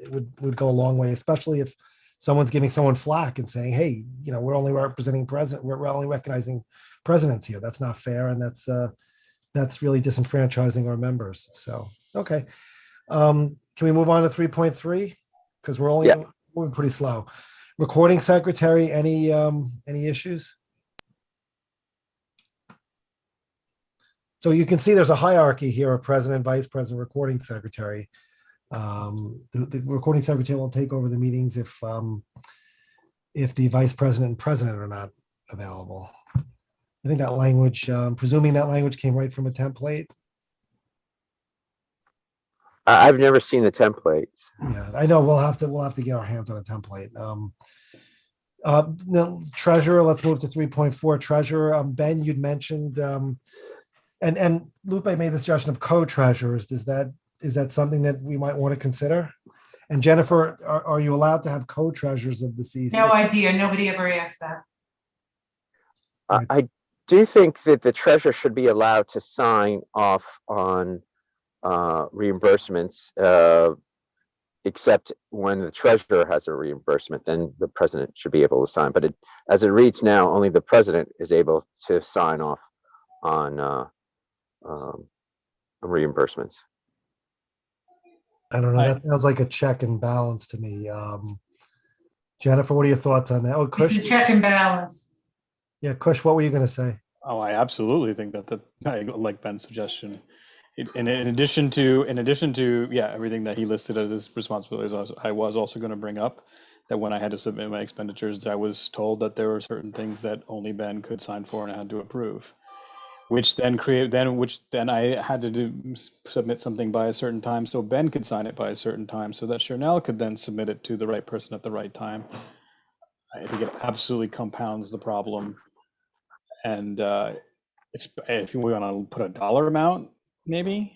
it would go a long way, especially if someone's giving someone flack and saying, hey, we're only representing we're only recognizing presidents here. That's not fair. And that's really disenfranchising our members. So, okay. Can we move on to 3.3? Because we're only moving pretty slow. Recording secretary, any issues? So you can see there's a hierarchy here of president, vice president, recording secretary. The recording secretary will take over the meetings if the vice president and president are not available. I think that language, presuming that language came right from a template. I've never seen the templates. Yeah, I know we'll have to get our hands on a template. No, treasurer, let's move to 3.4 treasurer. Ben, you'd mentioned, and Lupe made the suggestion of co-treasurers. Is that something that we might want to consider? And Jennifer, are you allowed to have co-treasurers of the CC? No idea. Nobody ever asked that. I do think that the treasurer should be allowed to sign off on reimbursements, except when the treasurer has a reimbursement, then the president should be able to sign. But as it reads now, only the president is able to sign off on reimbursements. I don't know. That sounds like a check and balance to me. Jennifer, what are your thoughts on that? Oh, It's Kush. a check and balance. Yeah, Kush, what were you going to say? Oh, I absolutely think that I like Ben's suggestion. In addition to everything that he listed as his responsibilities, I was also going to bring up that when I had to submit my expenditures, I was told that there were certain things that only Ben could sign for and I had to approve, which then I had to submit something by a certain time so Ben could sign it by a certain time so that Chanel could then submit it to the right person at the right time. I think it absolutely compounds the problem. And if we want to put a dollar amount, maybe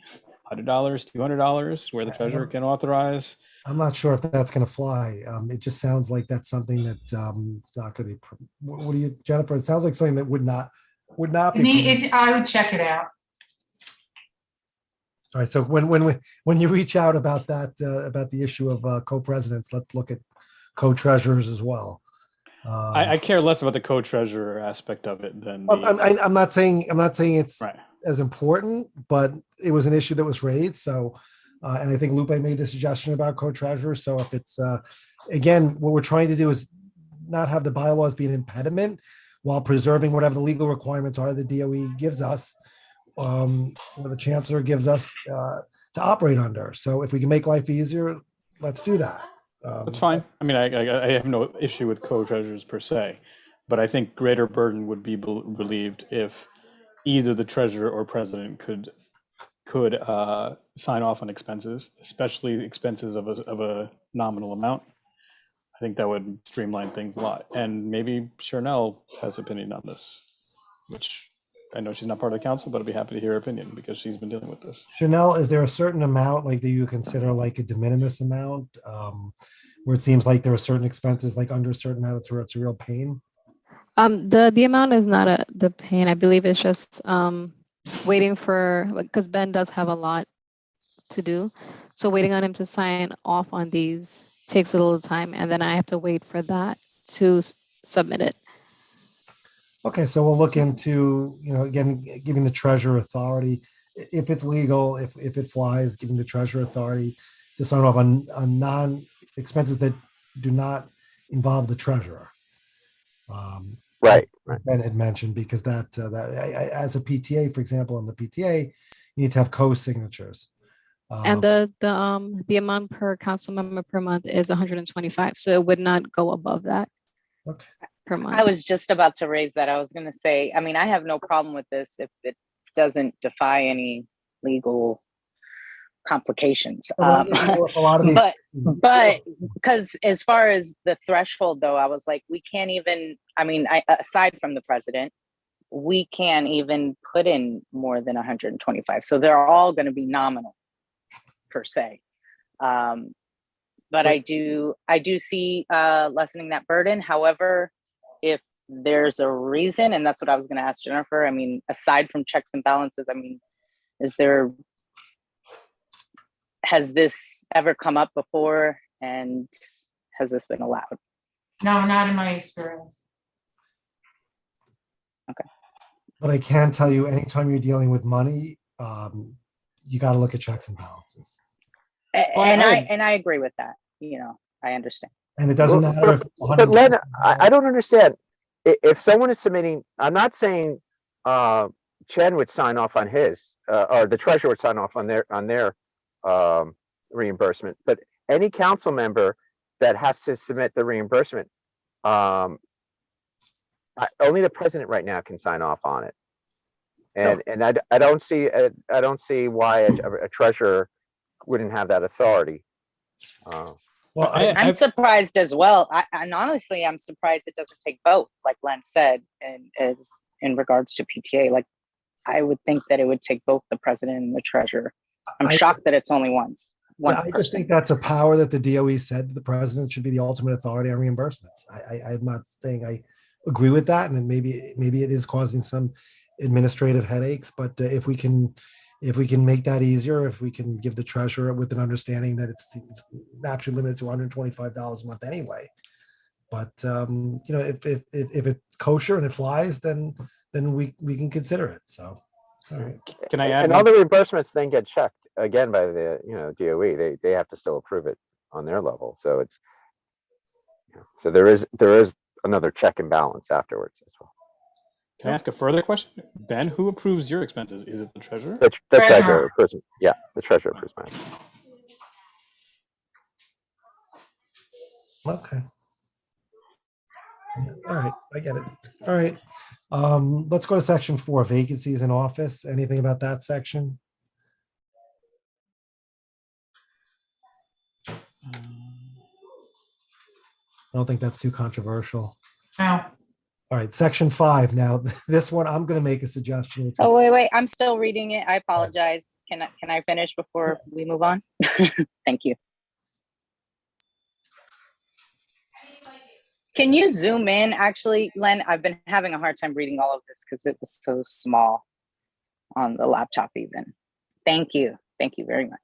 $100, $200, where the treasurer can authorize. I'm not sure if that's going to fly. It just sounds like that's something that it's not going to be. What do you, Jennifer? It sounds like something that would not be. I would check it out. All right. So when you reach out about that about the issue of co-presidents, let's look at co-treasurers as well. I care less about the co-treasurer aspect of it than. I'm not saying it's right. as important, but it was an issue that was raised. So, and I think Lupe made a suggestion about co-treasurers. So if it's, again, what we're trying to do is not have the bylaws be an impediment while preserving whatever the legal requirements are the DOE gives us, or the chancellor gives us to operate under. So if we can make life easier, let's do that. That's fine. I mean, I have no issue with co-treasurers per se, but I think greater burden would be relieved if either the treasurer or president could sign off on expenses, especially expenses of a nominal amount. I think that would streamline things a lot. And maybe Chanel has opinion on this, which I know she's not part of the council, but I'd be happy to hear her opinion because she's been dealing with this. Chanel, is there a certain amount like that you consider like a de minimis amount, where it seems like there are certain expenses like under a certain amount where it's a real pain? The amount is not the pain. I believe it's just waiting for, because Ben does have a lot to do. So waiting on him to sign off on these takes a little time, and then I have to wait for that to submit it. Okay, so we'll look into, again, giving the treasurer authority, if it's legal, if it flies, giving the treasurer authority to sign off on non-expenses that do not involve the treasurer. Right. Ben had mentioned, because that as a PTA, for example, on the PTA, you need to have co-signatures. And the amount per council member per month is 125, so it would not go above that. Okay. Per month. I was just about to raise that. I was going to say, I mean, I have no problem with this if it doesn't defy any legal complications. A lot of these, but because as far as the threshold, though, I was like, we can't even, I mean, aside from the president, we can't even put in more than 125. So they're all going to be nominal per se. But I do see lessening that burden. However, if there's a reason, and that's what I was going to ask Jennifer, I mean, aside from checks and balances, I mean, has this ever come up before, and has this been allowed? No, not in my experience. Okay. but I can tell you, anytime you're dealing with money, you got to look at checks and balances. And I agree with that. I understand. And it doesn't Well, matter if. But Len, I don't understand. If someone is submitting, I'm not saying Chen would sign off on his, or the treasurer would sign off on their reimbursement, but any council member that has to submit the reimbursement, only the president right now can sign off on it. And I don't see why a treasurer wouldn't have that authority. Well, I'm surprised as well. And honestly, I'm surprised it doesn't take both, like Len said, and as in regards to PTA. Like, I would think that it would take both the president and the treasurer. I'm shocked that it's only one I just think that's a power that the DOE said the president should be the ultimate authority on reimbursements. I'm not saying I agree with that, and then maybe it is causing some administrative headaches. But if we can make that easier, if we can give the treasurer with an understanding that it's naturally limited to $125 a month anyway. But if it's kosher and it flies, then we can consider it. So, all right. Can I add? And all the reimbursements then get checked again by the DOE. They have to still approve it on their level. So it's so there is another check and balance afterwards as well. Can I ask a further question? Ben, who approves your expenses? Is it the treasurer? The treasurer approves. Yeah, the treasurer approves mine. Okay. All right, I get it. All right. Let's go to section 4, vacancies in office. Anything about that section? I don't think that's too controversial. No. All right, section 5. Now, this one, I'm going to make a suggestion. Oh, wait, I'm still reading it. I apologize. Can I finish before we move on? Thank you. Can you zoom in? Actually, Len, I've been having a hard time reading all of this because it was so small on the laptop even. Thank you. Thank you very much.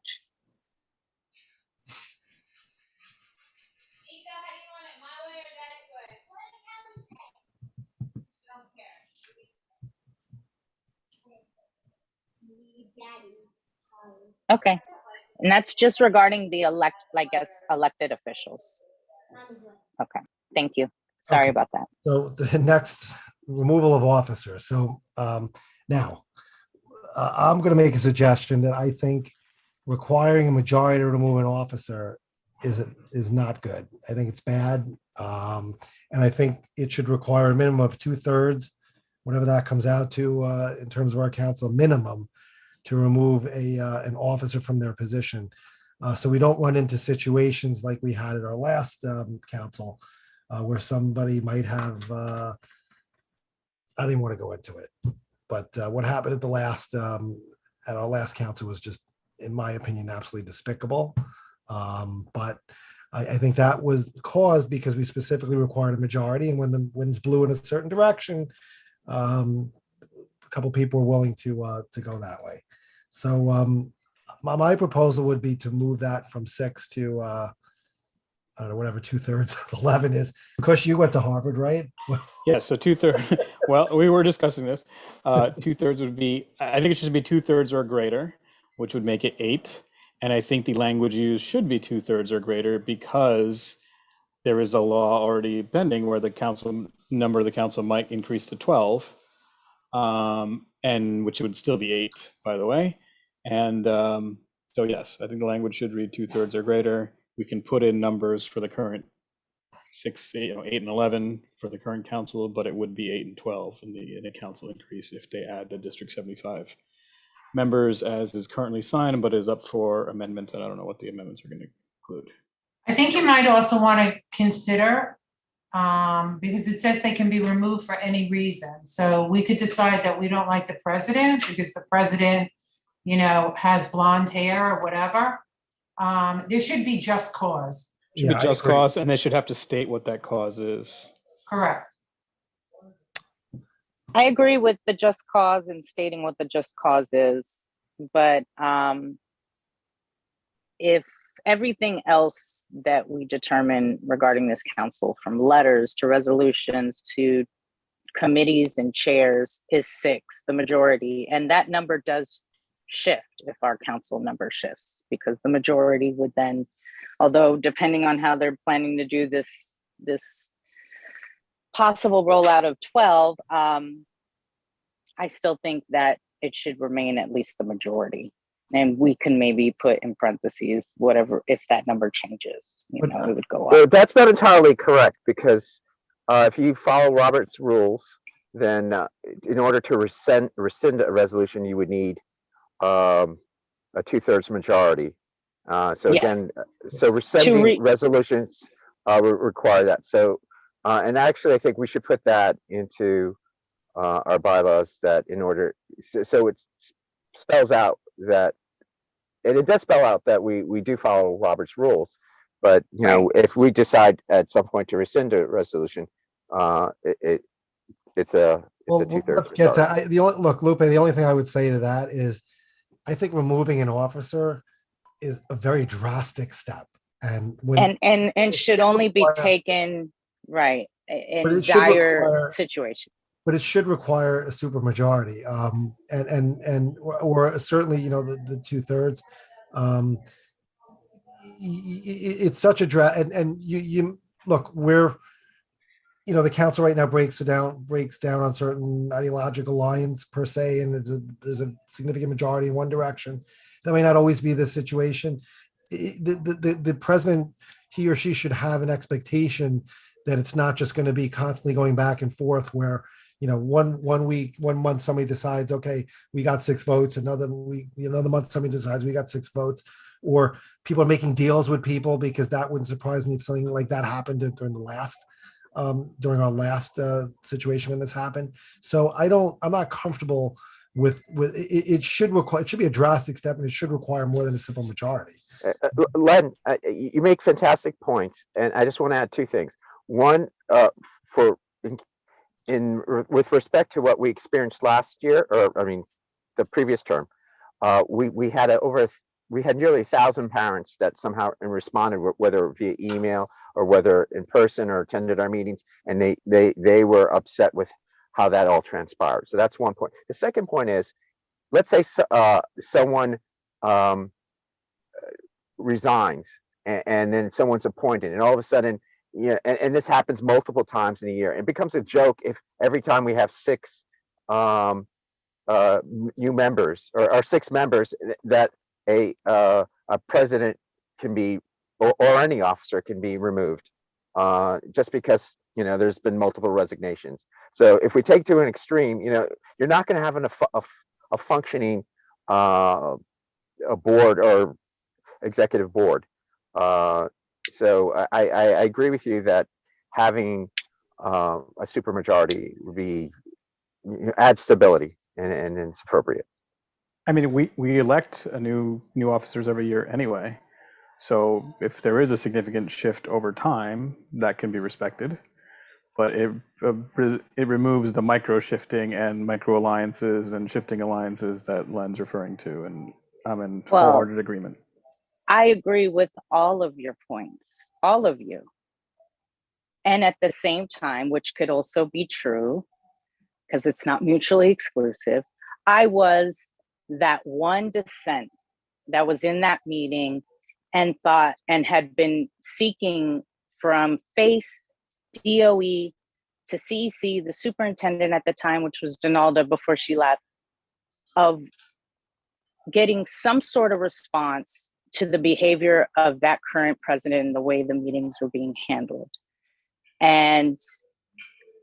Okay. And that's just regarding the elected officials. Okay. Thank you. Sorry Okay. about that. So the next, removal of officers. So now I'm going to make a suggestion that I think requiring a majority to remove an officer is not good. I think it's bad. And I think it should require a minimum of 2/3, whatever that comes out to in terms of our council minimum, to remove an officer from their position. So we don't run into situations like we had at our last council, where somebody might have, I don't even want to go into it, but what happened at our last council was just, in my opinion, absolutely despicable. But I think that was caused because we specifically required a majority, and when the winds blew in a certain direction, a couple people were willing to go that way. So my proposal would be to move that from 6 to I don't know, whatever 2/3 of 11 is. Because you went to Harvard, right? Yeah, so 2/3. Well, we were discussing this. 2/3 would be, I think it should be 2/3 or greater, which would make it 8. And I think the language used should be 2/3 or greater because there is a law already pending where the number of the council might increase to 12, and which would still be 8, by the way. And so yes, I think the language should read 2/3 or greater. We can put in numbers for the current 6, 8 and 11 for the current council, but it would be 8 and 12 in the council increase if they add the District 75 members as is currently signed, but is up for amendment. And I don't know what the amendments are going to include. I think you might also want to consider, because it says they can be removed for any reason. So we could decide that we don't like the president because the president, has blonde hair or whatever. There should be just cause. Should be just cause, and they should have to state what that cause is. Correct. I agree with the just cause and stating what the just cause is, but if everything else that we determine regarding this council, from letters to resolutions to committees and chairs, is 6, the majority, and that number does shift if our council number shifts, because the majority would then Although depending on how they're planning to do this possible rollout of 12, I still think that it should remain at least the majority. And we can maybe put in parentheses, whatever, if that number changes, But, it would go Well, up. that's not entirely correct because if you follow Robert's rules, then in order to rescind a resolution, you would need a 2/3 majority. So again, Yes. so rescinding re- resolutions require that. So, and actually, I think we should put that into our bylaws that in order, so it spells out that, and it does spell out that we do follow Robert's rules. But you know, if we decide at some point to rescind a resolution, it's a Well, 2/3 let's get majority. to, look, Lupe, the only thing I would say to that is, I think removing an officer is a very drastic step. And when, and should only be require- taken right But in it should dire require- situation. but it should require a supermajority, or certainly, the 2/3. It's such a and you look, the council right now breaks down on certain ideological lines per se, and there's a significant majority in one direction. That may not always be the situation. The president, he or she should have an expectation that it's not just going to be constantly going back and forth where, one month somebody decides, okay, we got 6 votes, another month somebody decides we got 6 votes, or people are making deals with people, because that wouldn't surprise me if something like that happened during our last situation when this happened. So I'm not comfortable with it. Should be a drastic step, and it should require more than a simple majority. Len, you make fantastic points, and I just want to add 2 things. One, with respect to what we experienced last year, or I mean, the previous term, we had nearly 1,000 parents that somehow responded, whether via email or whether in person or attended our meetings, and they were upset with how that all transpired. So that's one point. The second point is, let's say someone resigns, and then someone's appointed, and all of a sudden, and this happens multiple times in a year. It becomes a joke if every time we have 6 new members or 6 members that a president can be, or any officer can be removed, just because there's been multiple resignations. So if we take to an extreme, you're not going to have a functioning a board or executive board. So I agree with you that having a supermajority would be add stability, and it's appropriate. I mean, we elect new officers every year anyway. So if there is a significant shift over time, that can be respected. But it removes the micro shifting and micro alliances and shifting alliances that Len's referring to, and I'm in wholehearted agreement. I agree with all of your points, all of you. And at the same time, which could also be true, because it's not mutually exclusive, I was that one dissent that was in that meeting and thought, and had been seeking from FACE, DOE, to CEC, the superintendent at the time, which was Donalda before she left, of getting some sort of response to the behavior of that current president and the way the meetings were being handled. And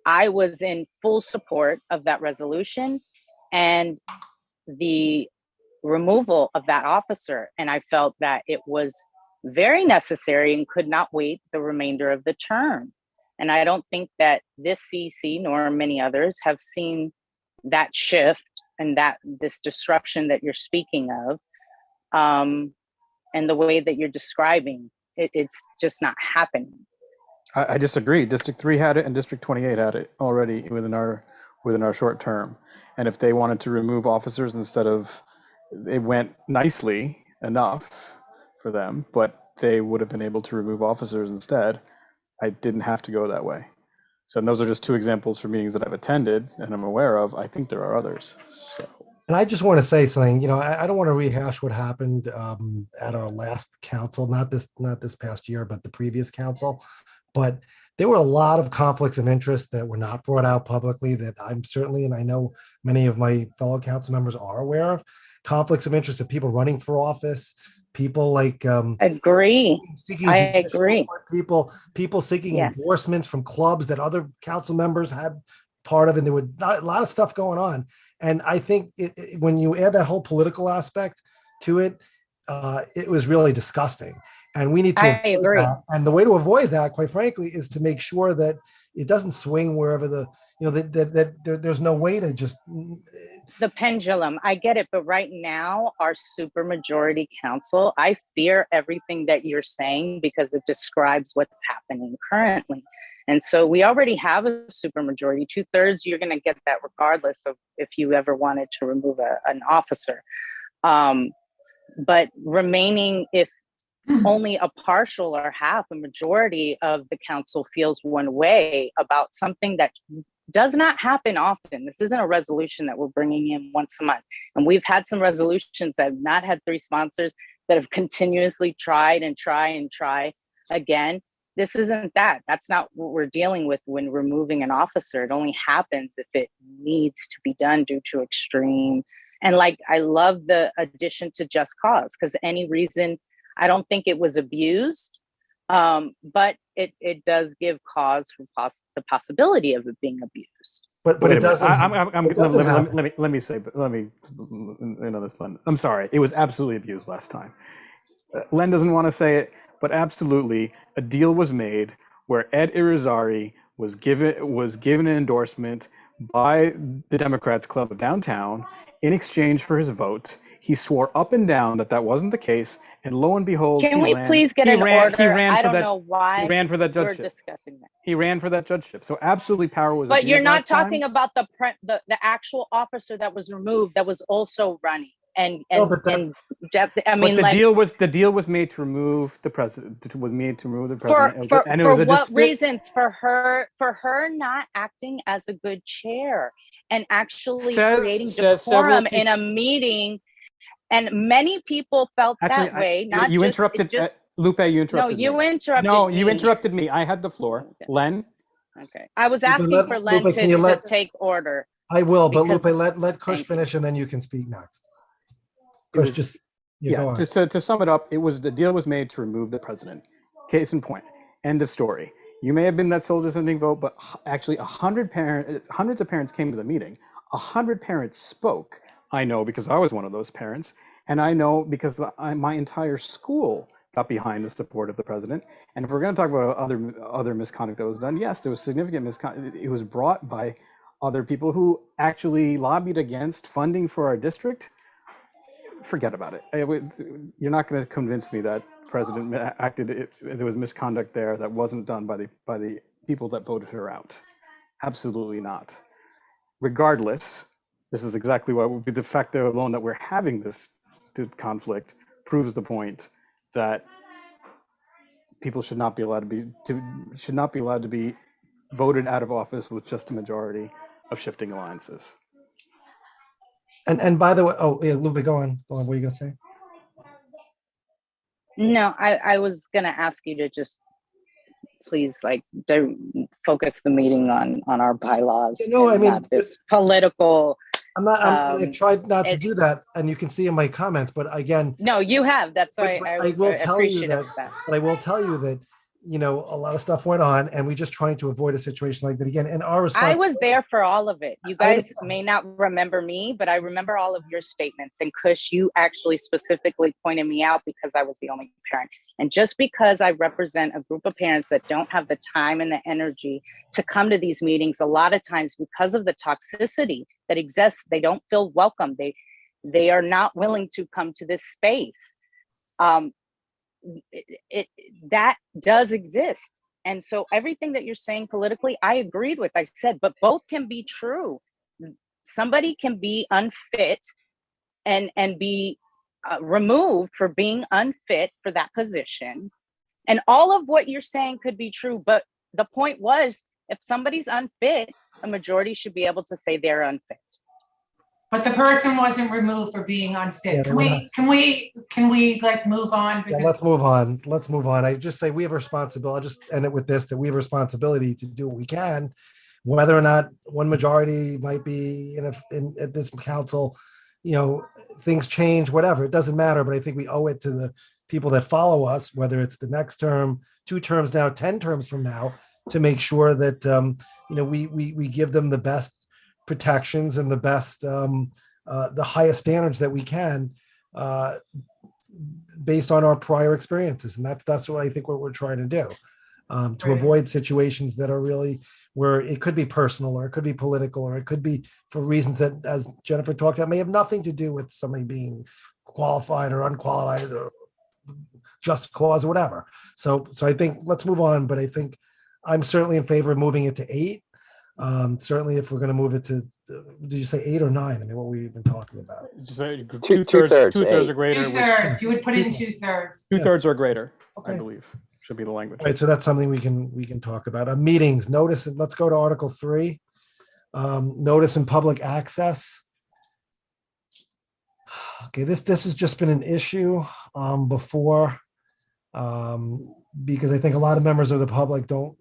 I was in full support of that resolution and the removal of that officer. And I felt that it was very necessary and could not wait the remainder of the term. And I don't think that this CC nor many others have seen that shift and this disruption that you're speaking of, and the way that you're describing it's just not happening. I disagree. District 3 had it, and District 28 had it already within our short term. And if they wanted to remove officers instead of, it went nicely enough for them, but they would have been able to remove officers instead. I didn't have to go that way. So, and those are just 2 examples for meetings that I've attended and I'm aware of. I think there are others. So And I just want to say something, I don't want to rehash what happened at our last council, not this past year, but the previous council. But there were a lot of conflicts of interest that were not brought out publicly that I'm certainly, and I know many of my fellow council members are aware of, conflicts of interest of people running for office, people like Agree. seeking I judicial agree. appointment, people seeking Yes. endorsements from clubs that other council members had part of, and there were a lot of stuff going on. And I think when you add that whole political aspect to it, it was really disgusting. And we need to I avoid agree. that. And the way to avoid that, quite frankly, is to make sure that it doesn't swing wherever there's no way to just. The pendulum, I get it, but right now, our supermajority council, I fear everything that you're saying because it describes what's happening currently. And so we already have a supermajority, 2/3, you're going to get that regardless of if you ever wanted to remove an officer. But remaining, if only a partial or half, a majority of the council feels one way about something that does not happen often. This isn't a resolution that we're bringing in once a month. And we've had some resolutions that have not had 3 sponsors that have continuously tried and try again. This isn't that. That's not what we're dealing with when removing an officer. It only happens if it needs to be done due to extreme. And like, I love the addition to just cause, because any reason, I don't think it was abused. But it does give cause for the possibility of it being abused. But Wait it a minute. doesn't. It doesn't happen. Let me say, let me, this, Len. I'm sorry. It was absolutely abused last time. Len doesn't want to say it, but absolutely, a deal was made where Ed Irizarry was given an endorsement by the Democrats Club of downtown in exchange for his vote. He swore up and down that wasn't the case, and lo and behold, Can we please get an order? I don't know why he ran for that we're judgeship. discussing that. He ran for that judgeship. So absolutely, power was But abused you're not last time. talking about the actual officer that was removed that was also running. And No, but that- and I But mean, the like, deal was made to remove the president. Was made to remove the for president. And it for was a what dispute. reasons? For her not acting as a good chair and actually creating several decorum in a meeting. And many people felt Actually, that way. Not you just, interrupted. just Lupe, you interrupted. No, you me. interrupted. No, me. you interrupted me. I had the floor. Okay. Len. Okay. I was asking for Len Lupe, to take order. I will, but because- Lupe, let Kush Thank finish, and then you can speak next. It was- Kush, just go Yeah. on. To sum it up, the deal was made to remove the president. Case in point. End of story. You may have been that soldier sending vote, but actually, hundreds of parents came to the meeting. 100 parents spoke. I know because I was one of those parents, and I know because my entire school got behind the support of the president. And if we're going to talk about other misconduct that was done, yes, there was significant misconduct. It was brought by other people who actually lobbied against funding for our district. Forget about it. You're not going to convince me that president acted. There was misconduct there that wasn't done by the people that voted her out. Absolutely not. Regardless, this is exactly what would be the fact that alone that we're having this conflict proves the point that people should not be allowed to be voted out of office with just a majority of shifting alliances. And by the way, oh yeah, Lupe, go on. What are you gonna say? No, I was gonna ask you to just please focus the meeting on our bylaws. No, I mean, not this political. I tried not to do that, and you can see in my comments. But again, no, you have. That's why I will tell you that. But I will tell you that a lot of stuff went on, and we're just trying to avoid a situation like that again. And our response. I was there for all of it. You guys may not remember me, but I remember all of your statements. And Kush, you actually specifically pointed me out because I was the only parent. And just because I represent a group of parents that don't have the time and the energy to come to these meetings, a lot of times because of the toxicity that exists, they don't feel welcome. They are not willing to come to this space. That does exist. And so everything that you're saying politically, I agreed with, I said, but both can be true. Somebody can be unfit and be removed for being unfit for that position. And all of what you're saying could be true. But the point was, if somebody's unfit, a majority should be able to say they're unfit. But the person wasn't removed for being Yeah, unfit. they Can were we, not- can we like move on? Yeah, Because let's move on. Let's move on. I just say we have responsibility. I'll just end it with this, that we have responsibility to do what we can, whether or not one majority might be at this council, things change, whatever, it doesn't matter. But I think we owe it to the people that follow us, whether it's the next term, 2 terms now, 10 terms from now, to make sure that, we give them the best protections and the best, the highest standards that we can, based on our prior experiences. And that's what I think what we're trying to do, to Right. avoid situations that are really where it could be personal, or it could be political, or it could be for reasons that, as Jennifer talked about, may have nothing to do with somebody being qualified or unqualified or just cause or whatever. So I think let's move on. But I think I'm certainly in favor of moving it to 8. Certainly, if we're going to move it to, did you say 8 or 9? I mean, what were we even talking about? Just say Two-thirds, two-thirds or eight. greater, which 2/3, you would put in 2/3. two-thirds or greater, I Okay. believe, should be the language. All right, so that's something we can talk about. Meetings, notice, let's go to Article 3. Notice and public access. Okay, this has just been an issue before, because I think a lot of members of the public don't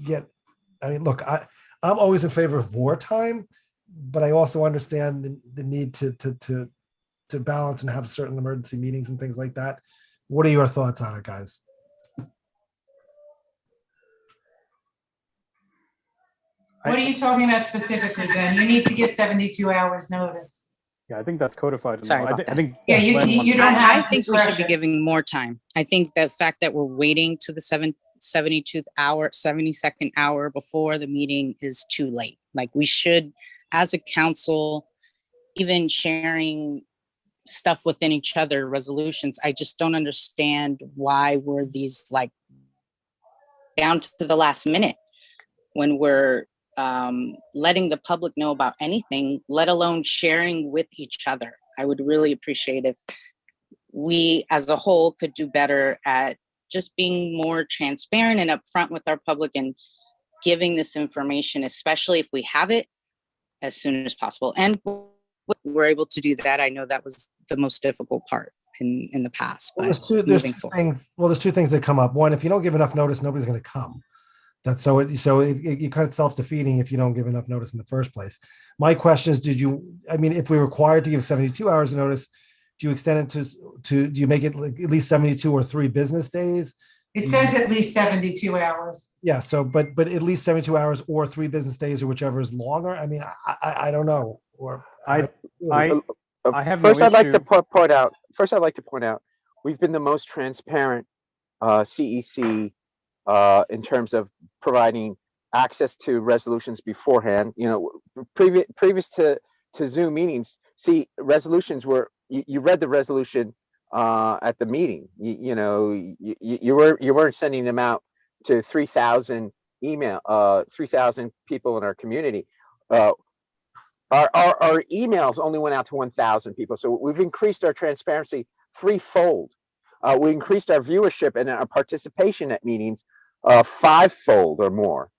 get, I mean, look, I'm always in favor of more time, but I also understand the need to balance and have certain emergency meetings and things like that. What are your thoughts on it, guys? What are you talking about specifically, Ben? You need to give 72 hours notice. Yeah, I think that's codified in Sorry law. about I think Yeah, you- Glenn you wants to- don't have I think we should be discretion. giving more time. I think the fact that we're waiting to the 72th hour, 72nd hour before the meeting is too late. Like, we should, as a council, even sharing stuff within each other, resolutions, I just don't understand why we're these like down to the last minute when we're letting the public know about anything, let alone sharing with each other. I would really appreciate if we as a whole could do better at just being more transparent and upfront with our public and giving this information, especially if we have it, as soon as possible. And we're able to do that. I know that was the most difficult part in the past, Well, but there's moving two forward. things. Well, there's 2 things that come up. One, if you don't give enough notice, nobody's going to come. That's you kind of self-defeating if you don't give enough notice in the first place. My question is, if we're required to give 72 hours of notice, do you extend it do you make it like at least 72 or 3 business days? It says at least 72 hours. Yeah. So, but at least 72 hours or 3 business days or whichever is longer. I mean, I don't know. Or I have First, no I'd like to issue. point out. First, I'd like to point out we've been the most transparent CEC in terms of providing access to resolutions beforehand. Previous to Zoom meetings, resolutions were you read the resolution at the meeting. You weren't sending them out to 3,000 3,000 people in our community. Our emails only went out to 1,000 people. So we've increased our transparency threefold. We increased our viewership and our participation at meetings 5-fold or more.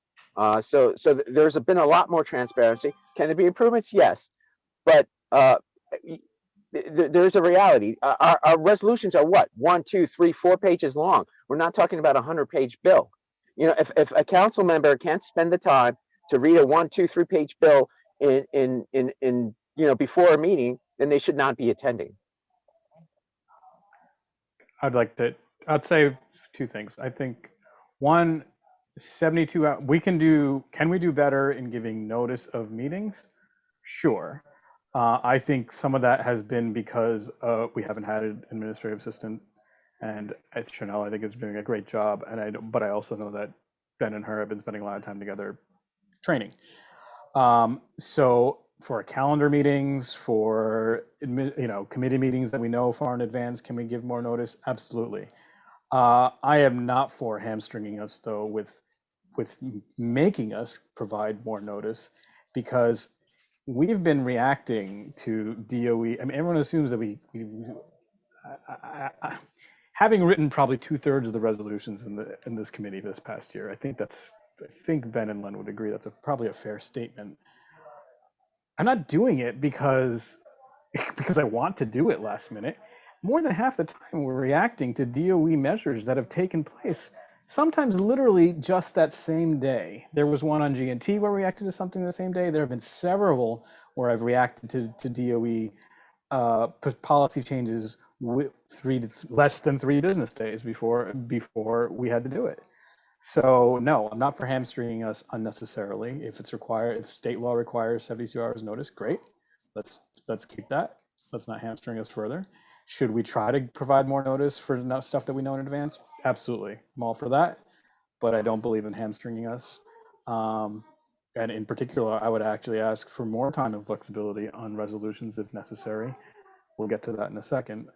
So there's been a lot more transparency. Can there be improvements? Yes. But there's a reality. Our resolutions are what? 1, 2, 3, 4 pages long. We're not talking about a 100-page bill. If a council member can't spend the time to read a 1, 2, 3 page bill in before a meeting, then they should not be attending. I'd say 2 things. I think one, 72 hours, can we do better in giving notice of meetings? Sure. I think some of that has been because we haven't had an administrative assistant, and Chanel, I think, is doing a great job. But I also know that Ben and her have been spending a lot of time together training. So for calendar meetings, for committee meetings that we know far in advance, can we give more notice? Absolutely. I am not for hamstringing us though with making us provide more notice, because we've been reacting to DOE. I mean, everyone assumes that having written probably 2/3 of the resolutions in this committee this past year, I think Ben and Len would agree that's probably a fair statement. I'm not doing it because because I want to do it last minute. More than half the time, we're reacting to DOE measures that have taken place, sometimes literally just that same day. There was one on G&T where we reacted to something the same day. There have been several where I've reacted to DOE policy changes with less than 3 business days before we had to do it. So no, I'm not for hamstringing us unnecessarily. If it's required, if state law requires 72 hours notice, great. Let's keep that. Let's not hamstring us further. Should we try to provide more notice for stuff that we know in advance? Absolutely, I'm all for that. But I don't believe in hamstringing us. And in particular, I would actually ask for more time and flexibility on resolutions if necessary. We'll get to that in a second.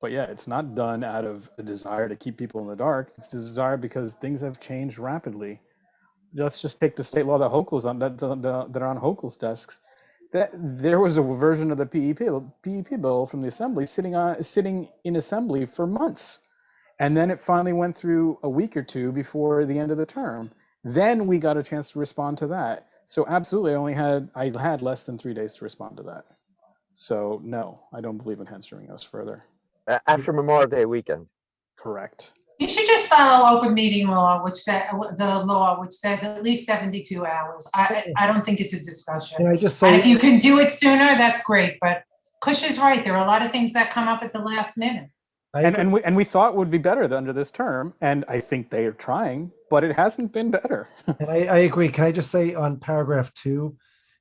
But yeah, it's not done out of a desire to keep people in the dark. It's a desire because things have changed rapidly. Let's just take the state law that Hochul's on that are on Hochul's desks. That there was a version of the PEP bill from the assembly sitting in assembly for months, and then it finally went through a week or two before the end of the term. Then we got a chance to respond to that. So absolutely, I had less than 3 days to respond to that. So no, I don't believe in hamstringing us further. After Memorial Day weekend. Correct. You should just follow open meeting law, which the law, which says at least 72 hours. I don't think it's a discussion. Can I just And say, if you can do it sooner, that's great, but Kush is right. There are a lot of things that come up at the last minute. And we thought it would be better under this term, and I think they are trying, but it hasn't been better. and I agree. Can I just say on paragraph 2, it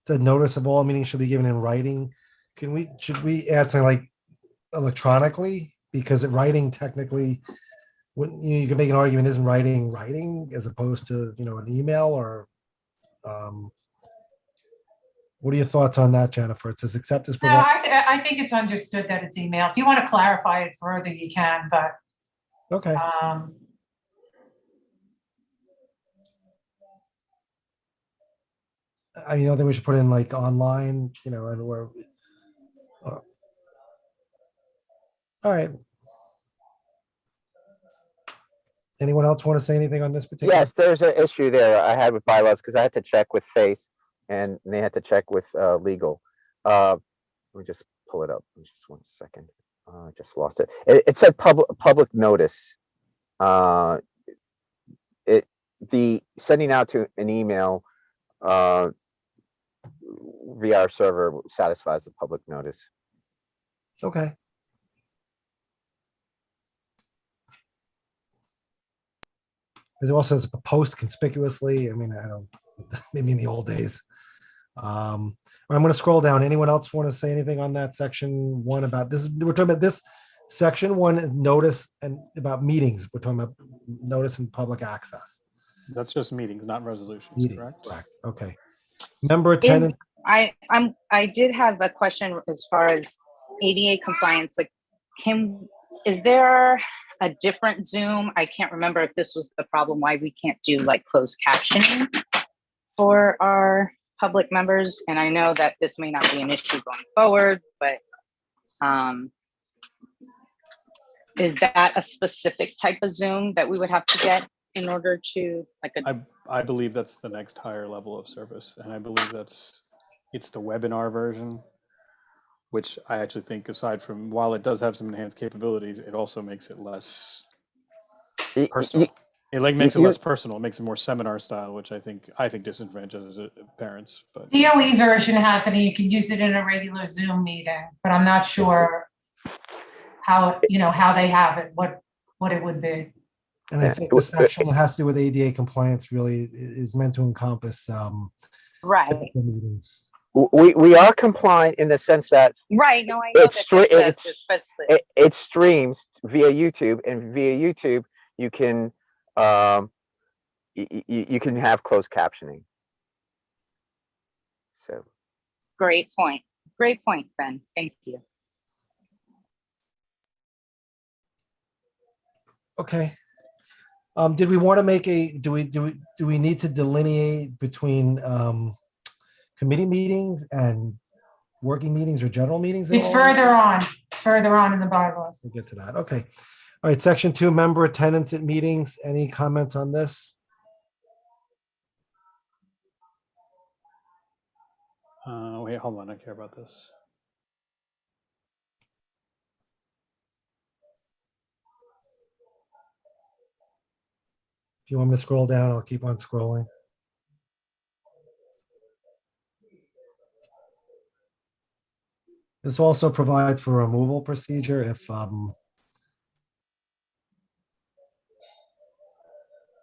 said notice of all meetings should be given in writing. Should we add something like electronically? Because in writing, technically, you can make an argument, isn't writing as opposed to, an email or, what are your thoughts on that, Jennifer? It says accept this. No, I think it's understood that it's email. If you want to clarify it further, you can, but Okay. I mean, I think we should put in like online, and where. All right. Anyone else want to say anything on this particular? Yes, there's an issue there I had with bylaws because I had to check with Face and they had to check with legal. Let me just pull it up. Just 1 second. I just lost it. It said public notice. The sending out to an email via our server satisfies the public notice. Okay. Because it also says post conspicuously. I mean, I don't, maybe in the old days. I'm going to scroll down. Anyone else want to say anything on that section 1 about this? We're talking about this section 1 is notice and about meetings. We're talking about notice and public access. That's just meetings, not resolutions, Meetings, correct? correct. Okay. Member attendance. I did have a question as far as ADA compliance. Like, is there a different Zoom? I can't remember if this was the problem why we can't do like closed captioning for our public members. And I know that this may not be an issue going forward, but is that a specific type of Zoom that we would have to get in order to I believe that's the next higher level of service, and I believe it's the webinar version, which I actually think, aside from, while it does have some enhanced capabilities, it also makes it less personal. It makes it less personal. It makes it more seminar style, which I think disenfranchises parents. But DOE version has it, and you can use it in a regular Zoom meeting, but I'm not sure how they have it, what it would be. And I think the section that has to do with ADA compliance really is meant to encompass right meetings. We are compliant in the sense that right. No, I know it streams via YouTube, and via YouTube you can you can have closed captioning. So great point, Ben. Thank you. Okay. Did we want to make do we need to delineate between committee meetings and working meetings or general meetings? It's further on. It's further on in the bylaws. We'll get to that. Okay. All right. Section 2, member attendance at meetings. Any comments on this? Wait, hold on. I care about this. If you want me to scroll down, I'll keep on scrolling. This also provides for removal procedure if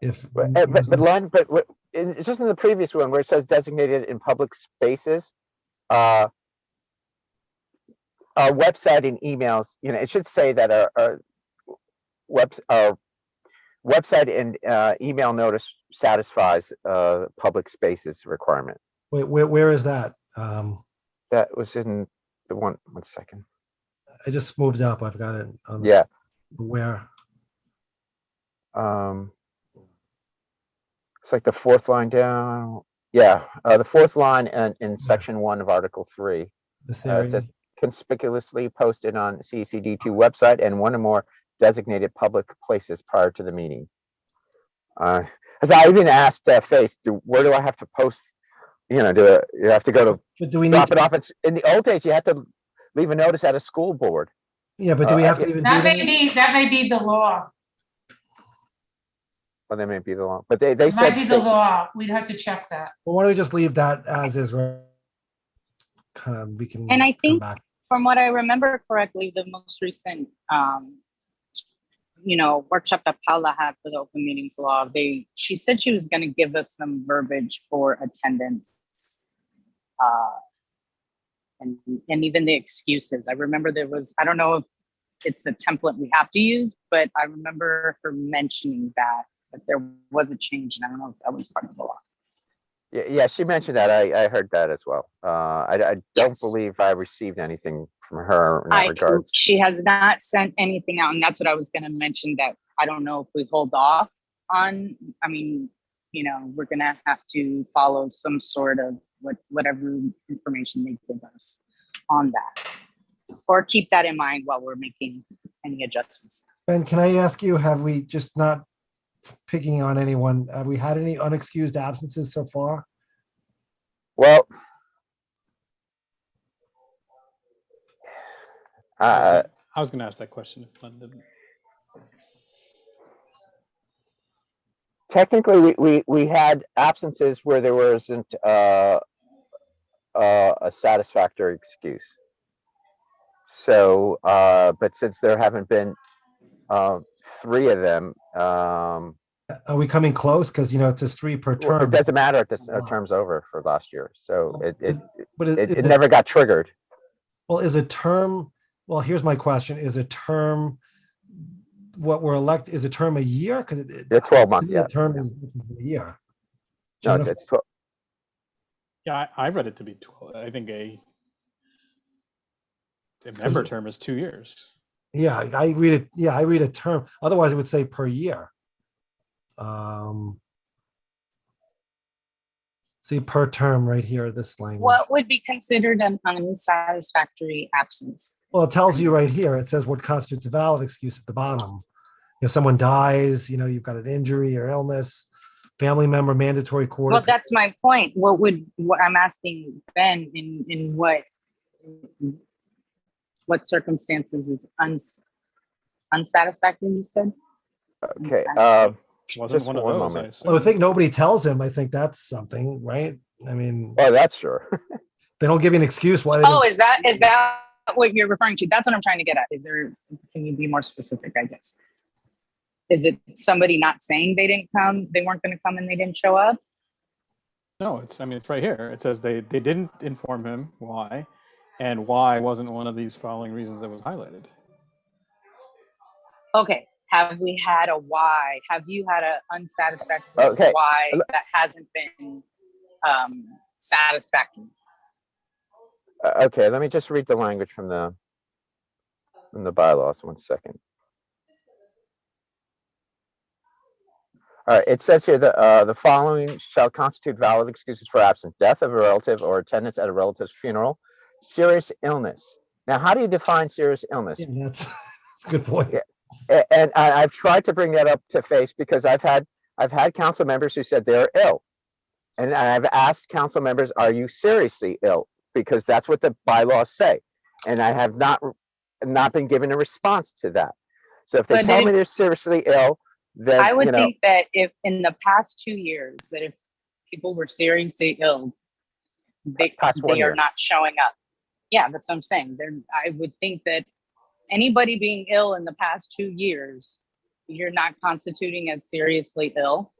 it's just in the previous one where it says designated in public spaces. Our website and emails, it should say that our website and email notice satisfies public spaces requirement. wait, where is that? That was in the one second. I just moved up. I've got it on the Yeah. where. It's like the fourth line down. Yeah, the fourth line in section 1 of Article 3. This It area. says conspicuously posted on CECD2 website and one or more designated public places prior to the meeting. As I even asked Face, where do I have to post? Do you have to go to But do we need drop it off? It's in the old days you had to leave a notice at a school board. Yeah, but do we have to even do That that? that may be the law. Well, they may be the law, but they It said might be the law. We'd have to check that. Well, why don't we just leave that as is? Kind of, we can. And I come think back. from what I remember correctly, the most recent, workshop that Paula had for the open meetings law, she said she was going to give us some verbiage for attendance, and even the excuses. I remember I don't know if it's a template we have to use, but I remember her mentioning that there was a change, and I don't know if that was part of the law. Yeah, she mentioned that. I heard that as well. I don't Yes. believe I received anything from her in that regard. She has not sent anything out, and that's what I was going to mention, that I don't know if we hold off on, we're going to have to follow some sort of whatever information they give us on that, or keep that in mind while we're making any adjustments. Ben, can I ask you, have we, just not picking on anyone, have we had any unexcused absences so far? Well, I was going to ask that question if Glenn didn't. technically, we had absences where there wasn't a satisfactory excuse. So, but since there haven't been 3 of them, Are we coming close? Because, it says 3 per term. it doesn't matter if this term's over for last year. So But it never got triggered. Well, is a term, well, here's my question. Is a term, what we're elected, is a term a year? Because The 12 month, yeah. The term is a year. No, Jennifer? it's 12. Yeah, I read it to be 12. I think a member term is 2 years. Yeah, I read it. Yeah, I read a term. Otherwise, it would say per year. See, per term right here, this language. What would be considered an unsatisfactory absence? Well, it tells you right here. It says what constitutes a valid excuse at the bottom. If someone dies, you've got an injury or illness, family member, mandatory court. Well, that's my point. What I'm asking Ben, in what circumstances is unsatisfactory, you said? Okay. Wasn't Just one of one those. moment. Well, I think nobody tells him. I think that's something, right? I mean, Oh, that's sure. they don't give you an excuse why they Oh, didn't. is that what you're referring to? That's what I'm trying to get at. Can you be more specific, I guess? Is it somebody not saying they weren't going to come and they didn't show up? No, it's right here. It says they didn't inform him why, and why wasn't one of these following reasons that was highlighted. Okay. Have we had a why? Have you had an unsatisfactory why that hasn't been satisfactory? Okay, let me just read the language from the bylaws. 1 second. All right, it says here that the following shall constitute valid excuses for absence: death of a relative or attendance at a relative's funeral, serious illness. Now, how do you define serious illness? Yeah, that's a good point. Yeah. And I've tried to bring that up to Face because I've had council members who said they're ill, and I've asked council members, "Are you seriously ill?" because that's what the bylaws say. And I have not been given a response to that. So if they But tell if- me they're seriously ill, then, I would you know, think that if in the past 2 years, that if people were seriously ill, Past 1 they are year. not showing up. Yeah, that's what I'm saying. I would think that anybody being ill in the past 2 years, you're not constituting as seriously ill.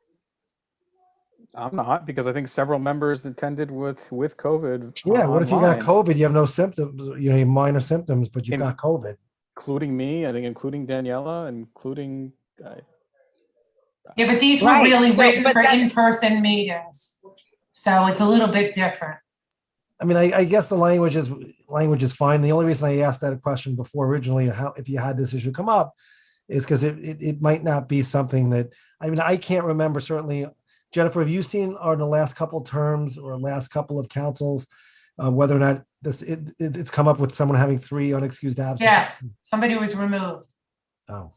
I'm not, because I think several members attended with COVID. Yeah, what if you got online, COVID? You have no symptoms, you know, minor symptoms, but you In- got COVID. including me, I think, including Daniela, including. Yeah, but these were Right, really so- written but for that's- in-person meetings. So it's a little bit different. I mean, I guess the language is fine. The only reason I asked that question before originally, how if you had this issue come up, is because it might not be something that, I mean, I can't remember certainly. Jennifer, have you seen in the last couple terms or last couple of councils, whether or not it's come up with someone having 3 unexcused absences? Yes, somebody was removed. Oh.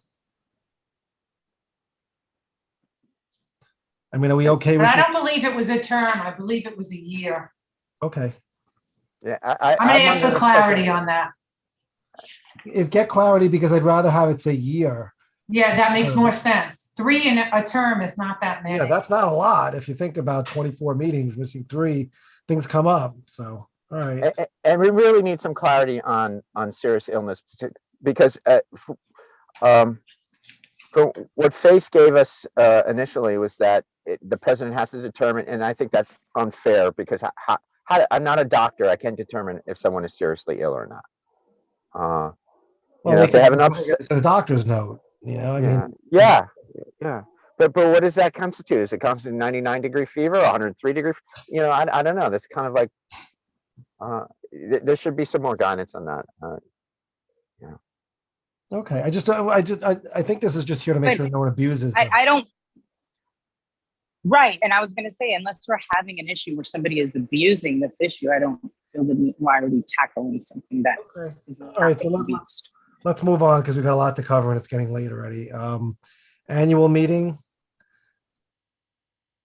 I mean, are we okay But with I it? don't believe it was a term. I believe it was a year. Okay. yeah, I'm gonna ask for clarity on that. Get clarity, because I'd rather have it say year. Yeah, that makes more sense. 3 in a term is not that many. Yeah, that's not a lot. If you think about 24 meetings, missing 3, things come up. So, all right. And we really need some clarity on serious illness, because for what FACE gave us initially was that the president has to determine, and I think that's unfair, because I'm not a doctor. I can't determine if someone is seriously ill or not. You know, if they have an upset, It's a doctor's note. You know, I mean, yeah. But what does that constitute? Does it constitute 99-degree fever, 103-degree? You know, I don't know. That's kind of like there should be some more guidance on that. okay. I think this is just here to make But sure no one abuses. I don't. Right, and I was going to say, unless we're having an issue where somebody is abusing this issue, I don't feel the need. Why are we tackling something that Okay. is All right, so not abused? let's move on, because we've got a lot to cover and it's getting late already. Annual meeting,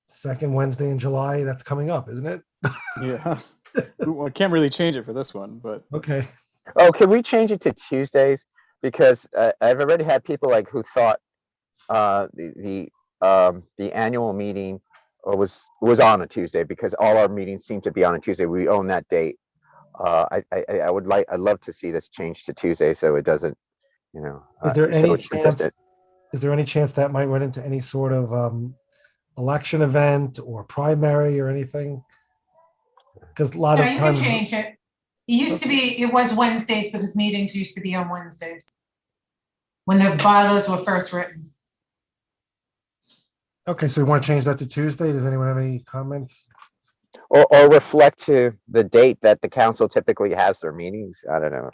second Wednesday in July. That's coming up, isn't it? Yeah. Well, I can't really change it for this one, but Okay. Oh, can we change it to Tuesdays? Because I've already had people like who thought the annual meeting was on a Tuesday, because all our meetings seem to be on a Tuesday. We own that date. I'd love to see this change to Tuesday, so it doesn't, you know. Is there so any it's chance? consistent. Is there any chance that might run into any sort of election event or primary or anything? Because a lot No, of you can times, change it. It used to be, it was Wednesdays because meetings used to be on Wednesdays. When the bylaws were first written. okay, so we want to change that to Tuesday. Does anyone have any comments? Or reflect to the date that the council typically has their meetings. I don't know,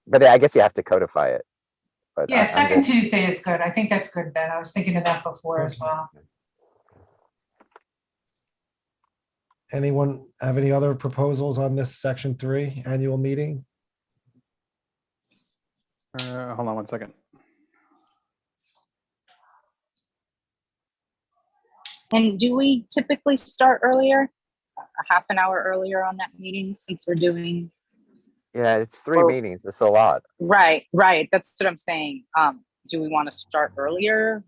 but I guess you have to codify it. But Yeah, I'm second good. Tuesday is good. I think that's good, Ben. I was thinking of that before as well. Anyone have any other proposals on this section 3 annual meeting? hold on one second. And do we typically start earlier, a half an hour earlier on that meeting, since we're doing? Yeah, it's 3 Or- meetings. It's a lot. Right. That's what I'm saying. Do we want to start earlier?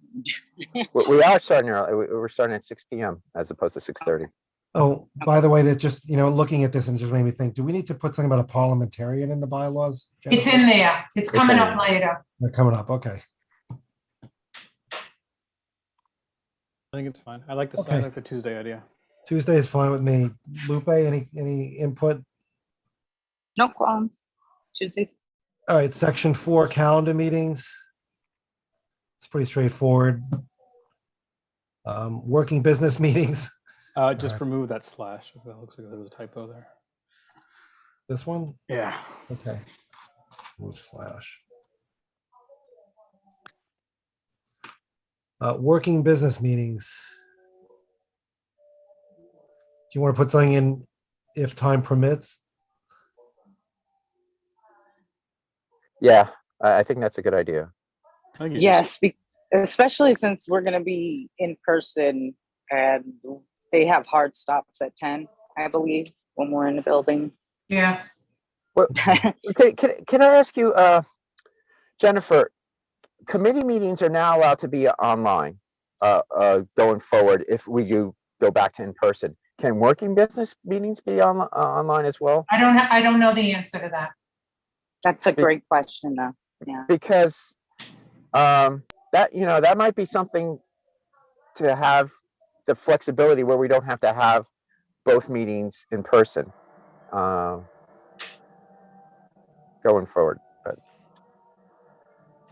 We are starting early. We're starting at 6 p.m. as opposed to 6:30. Oh, by the way, that just, you know, looking at this and just made me think, do we need to put something about a parliamentarian in the bylaws? It's Jennifer? in there. It's coming in up there. later. They're coming up, okay. I think it's fine. I like the Okay. Tuesday idea. Tuesday is fine with me. Lupe, any input? No qualms. Tuesdays. All right, section 4, calendar meetings. It's pretty straightforward. Working business meetings. Just remove that slash. That looks like there was a typo there. This one? Yeah. Okay. Move slash. Working business meetings. Do you want to put something in if time permits? Yeah, I think that's a good idea. I think you just- Yes, especially since we're going to be in person and they have hard stops at 10, I believe, when we're in the building. Yes. Well, can I ask you, Jennifer, committee meetings are now allowed to be online, going forward if we do go back to in person. Can working business meetings be online as well? I don't know the answer to that. That's a great question, though. Yeah. Because that might be something to have the flexibility where we don't have to have both meetings in person going forward. But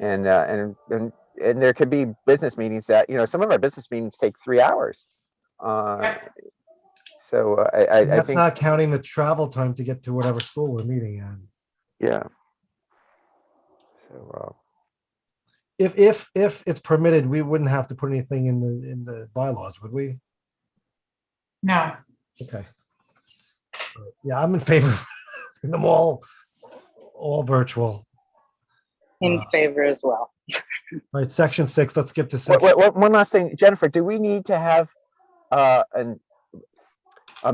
and there could be business meetings that some of our business meetings take 3 hours. So I That's think not counting the travel time to get to whatever school we're meeting at. yeah. So If it's permitted, we wouldn't have to put anything in the bylaws, would we? No. Okay. Yeah, I'm in favor of them all virtual. In favor as well. All right, section 6. Let's skip to section. one last thing, Jennifer. Do we need to have a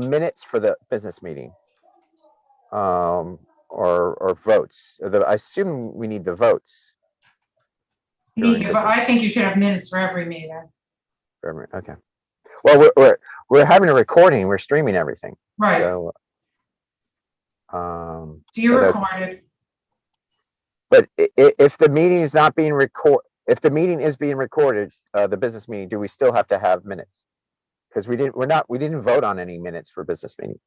minutes for the business meeting, or votes? I assume we need the votes. I think you should have minutes for every meeting. Okay. Well, we're having a recording. We're streaming everything. Right. So, So you're recorded. But if the meeting is not being if the meeting is being recorded, the business meeting, do we still have to have minutes? Because we didn't vote on any minutes for business meetings.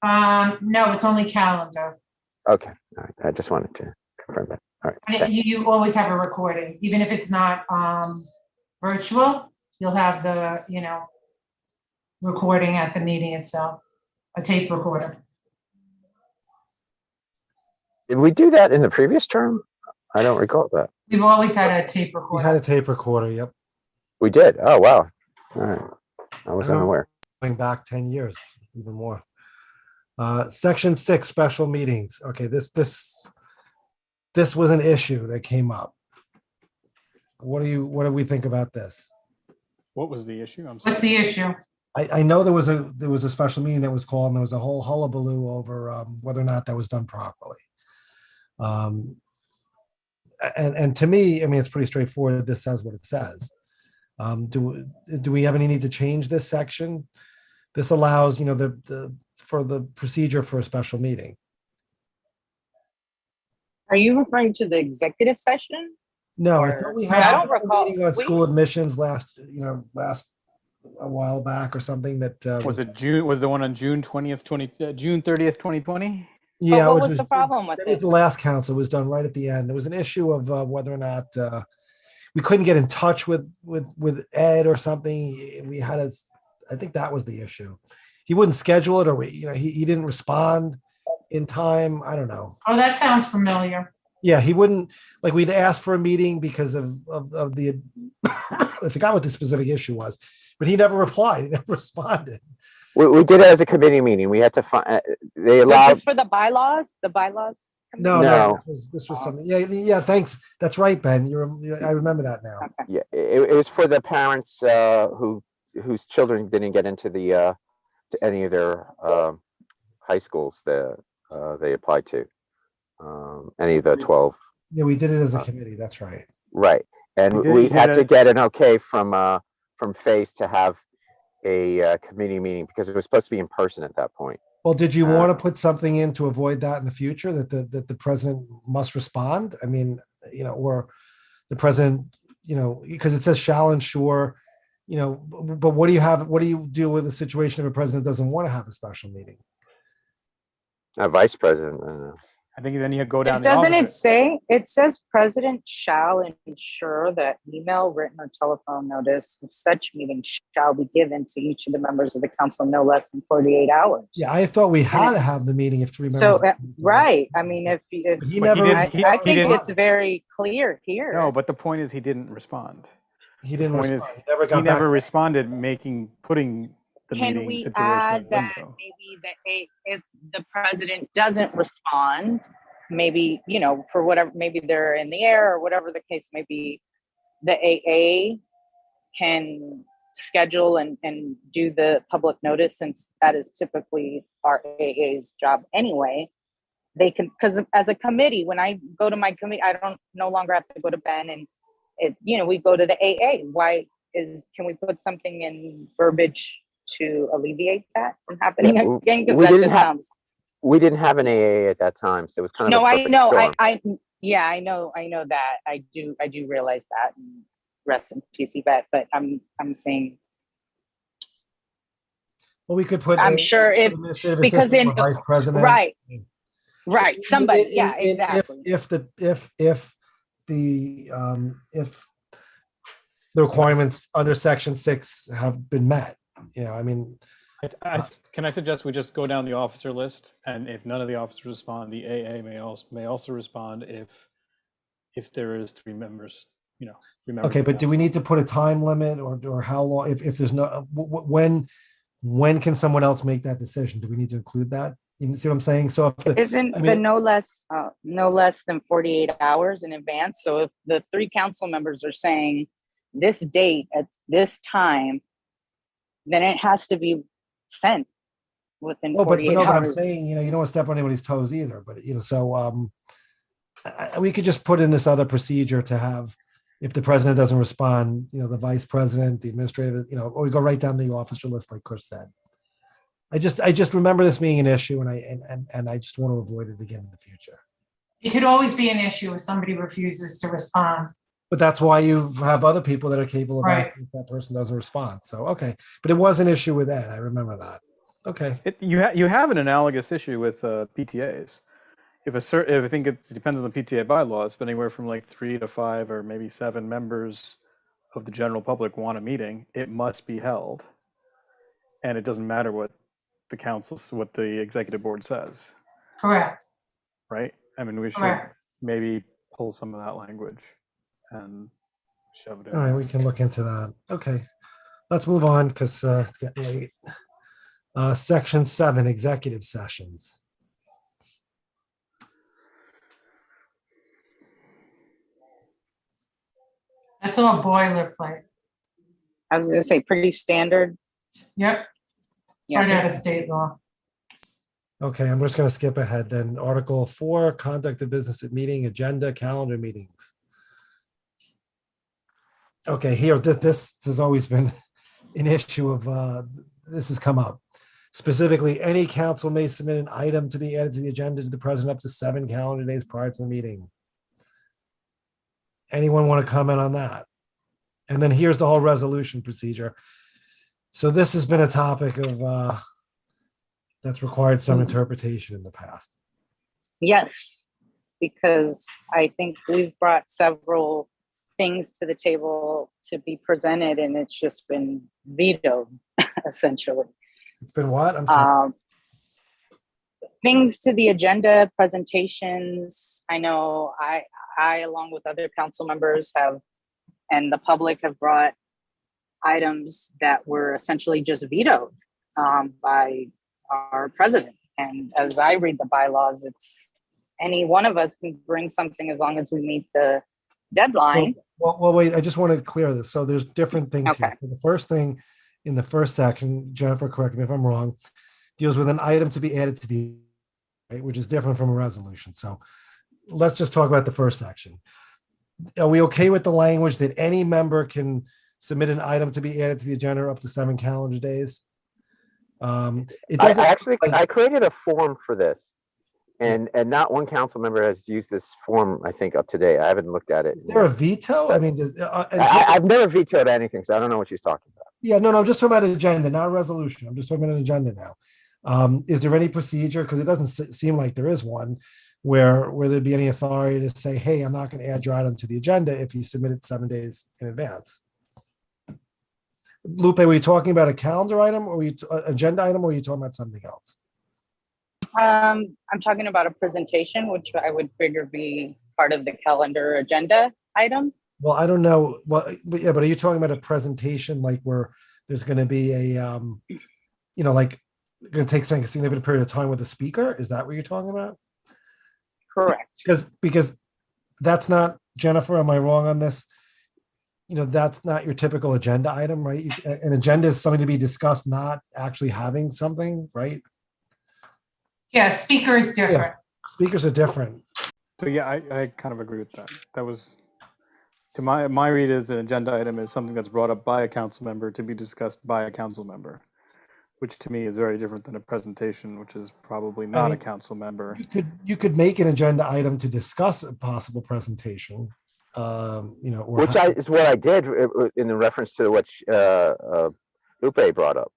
No, it's only calendar. Okay. All right. I just wanted to confirm that. All right. And you always have a recording, even if it's not virtual, you'll have the, recording at the meeting itself, a tape recorder. Did we do that in the previous term? I don't recall that. We've always had a tape We recorder. had a tape recorder, yep. We did. Oh, wow. All right. I was unaware. Going back 10 years, even more. Section 6, special meetings. Okay, this was an issue that came up. What do we think about this? What was the issue? I'm sorry. What's the issue? I know there was a special meeting that was called, and there was a whole hullabaloo over whether or not that was done properly. And to me, I mean, it's pretty straightforward. This says what it says. Do we have any need to change this section? This allows, for the procedure for a special meeting. Are you referring to the executive session? No, I Or- thought we I had don't a recall. meeting on school admissions last a while back or something that Was it June? Was the one on June 20th, June 30th, 2020? yeah, But what which was the problem with that was it? the last council. It was done right at the end. There was an issue of whether or not we couldn't get in touch with Ed or something. We had I think that was the issue. He wouldn't schedule it, or he didn't respond in time. I don't know. Oh, that sounds familiar. Yeah, he wouldn't, like, we'd ask for a meeting because of the I forgot what the specific issue was, but he never replied. He never responded. We did it as a committee meeting. We had to find, they Was allowed, this for the bylaws? The bylaws? No, No. this was something. Yeah. Thanks. That's right, Ben. I remember that now. yeah, it was for the parents whose children didn't get into to any of their high schools that they applied to. Any of the 12. Yeah, we did it as a committee. That's right. Right. And we had to get an okay from FACE to have a committee meeting because it was supposed to be in person at that point. Well, did you want to put something in to avoid that in the future, that the president must respond? I mean, or the president, because it says shall ensure, but what do you do with a situation if a president doesn't want to have a special meeting? A vice president. I don't know. I think then you go down. Doesn't it say, it says president shall ensure that email, written or telephone notice of such meeting shall be given to each of the members of the council no less than 48 hours. Yeah, I thought we had to have the meeting if 3 members. So, right. I mean, if But he But never. I think didn't- it's very clear here. No, but the point is he didn't respond. He didn't point respond. is, He never got He back. never responded, putting the Can meeting we situation add in that limbo. maybe if the president doesn't respond, maybe, for whatever, maybe they're in the air or whatever the case may be, the AA can schedule and do the public notice, since that is typically our AA's job anyway. They can, because as a committee, when I go to my committee, I don't no longer have to go to Ben, and we go to the AA. Can we put something in verbiage to alleviate that from happening again? Because that just sounds. We didn't have an AA at that time, so it was kind of No, a I perfect know. storm. I know that. I do realize that. And rest in peace, Yvette. But I'm saying. Well, we could put. I'm sure if administrative because assistant in or vice president. Right. Somebody. Yeah. Exactly. If the requirements under Section 6 have been met, I mean. Can I suggest we just go down the officer list, and if none of the officers respond, the AA may also respond if there is three members. Okay, but do we need to put a time limit or how long? If there's no, when can someone else make that decision? Do we need to include that? You see what I'm saying? So the no less than 48 hours in advance. So if the three council members are saying this date at this time, then it has to be sent within 48 hours. But I'm saying, you don't want to step on anybody's toes either. But so we could just put in this other procedure to have, if the president doesn't respond, the vice president, the administrative, or we go right down the officer list, like Chris said. I just remember this being an issue, and I just want to avoid it again in the future. It could always be an issue if somebody refuses to respond. But that's why you have other people that are capable of Right. acting if that person doesn't respond. So, okay. But it was an issue with Ed. I remember that. Okay. You have an analogous issue with PTAs. If I think it depends on the PTA bylaws, but anywhere from like 3 to 5 or maybe 7 members of the general public want a meeting, it must be held. And it doesn't matter what the executive board says. Correct. Right? I mean, we should Correct. maybe pull some of that language and shove it in. All right. We can look into that. Okay. Let's move on because it's getting late. Section 7, executive sessions. That's all boilerplate. I was going to say pretty standard. Yep. It's right out of state law. Okay, I'm just going to skip ahead then. Article 4, conduct of business at meeting, agenda, calendar meetings. Okay, here, this has always been an issue of, this has come up. Specifically, any council may submit an item to be added to the agenda to the president up to 7 calendar days prior to the meeting. Anyone want to comment on that? And then here's the whole resolution procedure. So this has been a topic of, that's required some interpretation in the past. Yes, because I think we've brought several things to the table to be presented, and it's just been vetoed, essentially. It's been what? I'm sorry. Things to the agenda, presentations. I know I, along with other council members and the public have brought items that were essentially just vetoed by our president. And as I read the bylaws, it's any one of us can bring something as long as we meet the deadline. Well, wait, I just want to clear this. So there's different things Okay. here. So the first thing in the first section, Jennifer, correct me if I'm wrong, deals with an item to be added to the, right, which is different from a resolution. So let's just talk about the first section. Are we okay with the language that any member can submit an item to be added to the agenda up to 7 calendar days? It doesn't. I created a form for this, and not one council member has used this form, I think, up to date. I haven't looked at it. Is there a veto? I mean, I've never vetoed anything, so I don't know what she's talking about. yeah, no, I'm just talking about an agenda, not a resolution. I'm just talking about an agenda now. Is there any procedure? Because it doesn't seem like there is one where there'd be any authority to say, hey, I'm not going to add your item to the agenda if you submit it 7 days in advance. Lupe, were you talking about a calendar item or agenda item, or were you talking about something else? I'm talking about a presentation, which I would figure be part of the calendar agenda item. Well, I don't know. Well, but yeah, but are you talking about a presentation like where there's going to be a, like going to take a significant period of time with the speaker? Is that what you're talking about? Correct. Because that's not, Jennifer, am I wrong on this? that's not your typical agenda item, right? An agenda is something to be discussed, not actually having something, right? Yeah, speaker is different. Speakers are different. So yeah, I kind of agree with that. That was, to my read, is an agenda item is something that's brought up by a council member to be discussed by a council member, which to me is very different than a presentation, which is probably not a mean, council member. You could make an agenda item to discuss a possible presentation, or Which is what I did in the reference to what Lupe brought up.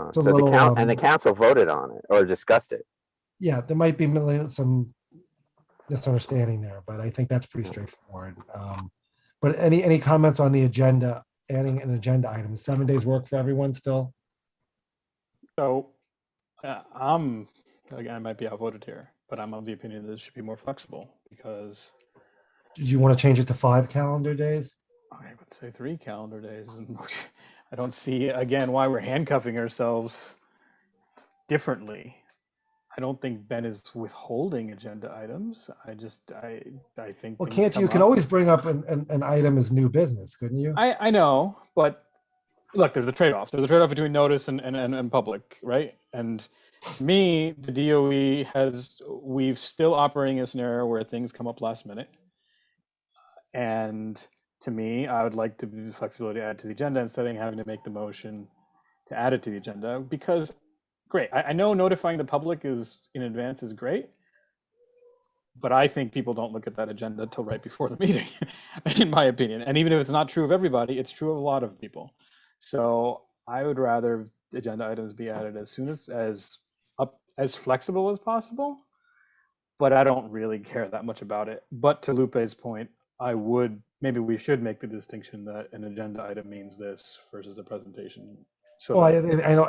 It's a So little, the council voted on it or discussed it. yeah, there might be some misunderstanding there, but I think that's pretty straightforward. But any comments on the agenda, adding an agenda item? 7 days work for everyone still? So again, I might be outvoted here, but I'm of the opinion that it should be more flexible, because Did you want to change it to 5 calendar days? I would say 3 calendar days. And I don't see, again, why we're handcuffing ourselves differently. I don't think Ben is withholding agenda items. I think. Well, things can't you? You come can up. always bring up an item as new business, couldn't you? I know, but look, there's a trade-off. There's a trade-off between notice and public, right? And to me, the DOE we've still operating a scenario where things come up last minute. And to me, I would like to be flexibility to add to the agenda instead of having to make the motion to add it to the agenda, because great. I know notifying the public in advance is great, but I think people don't look at that agenda until right before the meeting, in my opinion. And even if it's not true of everybody, it's true of a lot of people. So I would rather agenda items be added as soon as flexible as possible, but I don't really care that much about it. But to Lupe's point, maybe we should make the distinction that an agenda item means this versus a presentation. So Well, I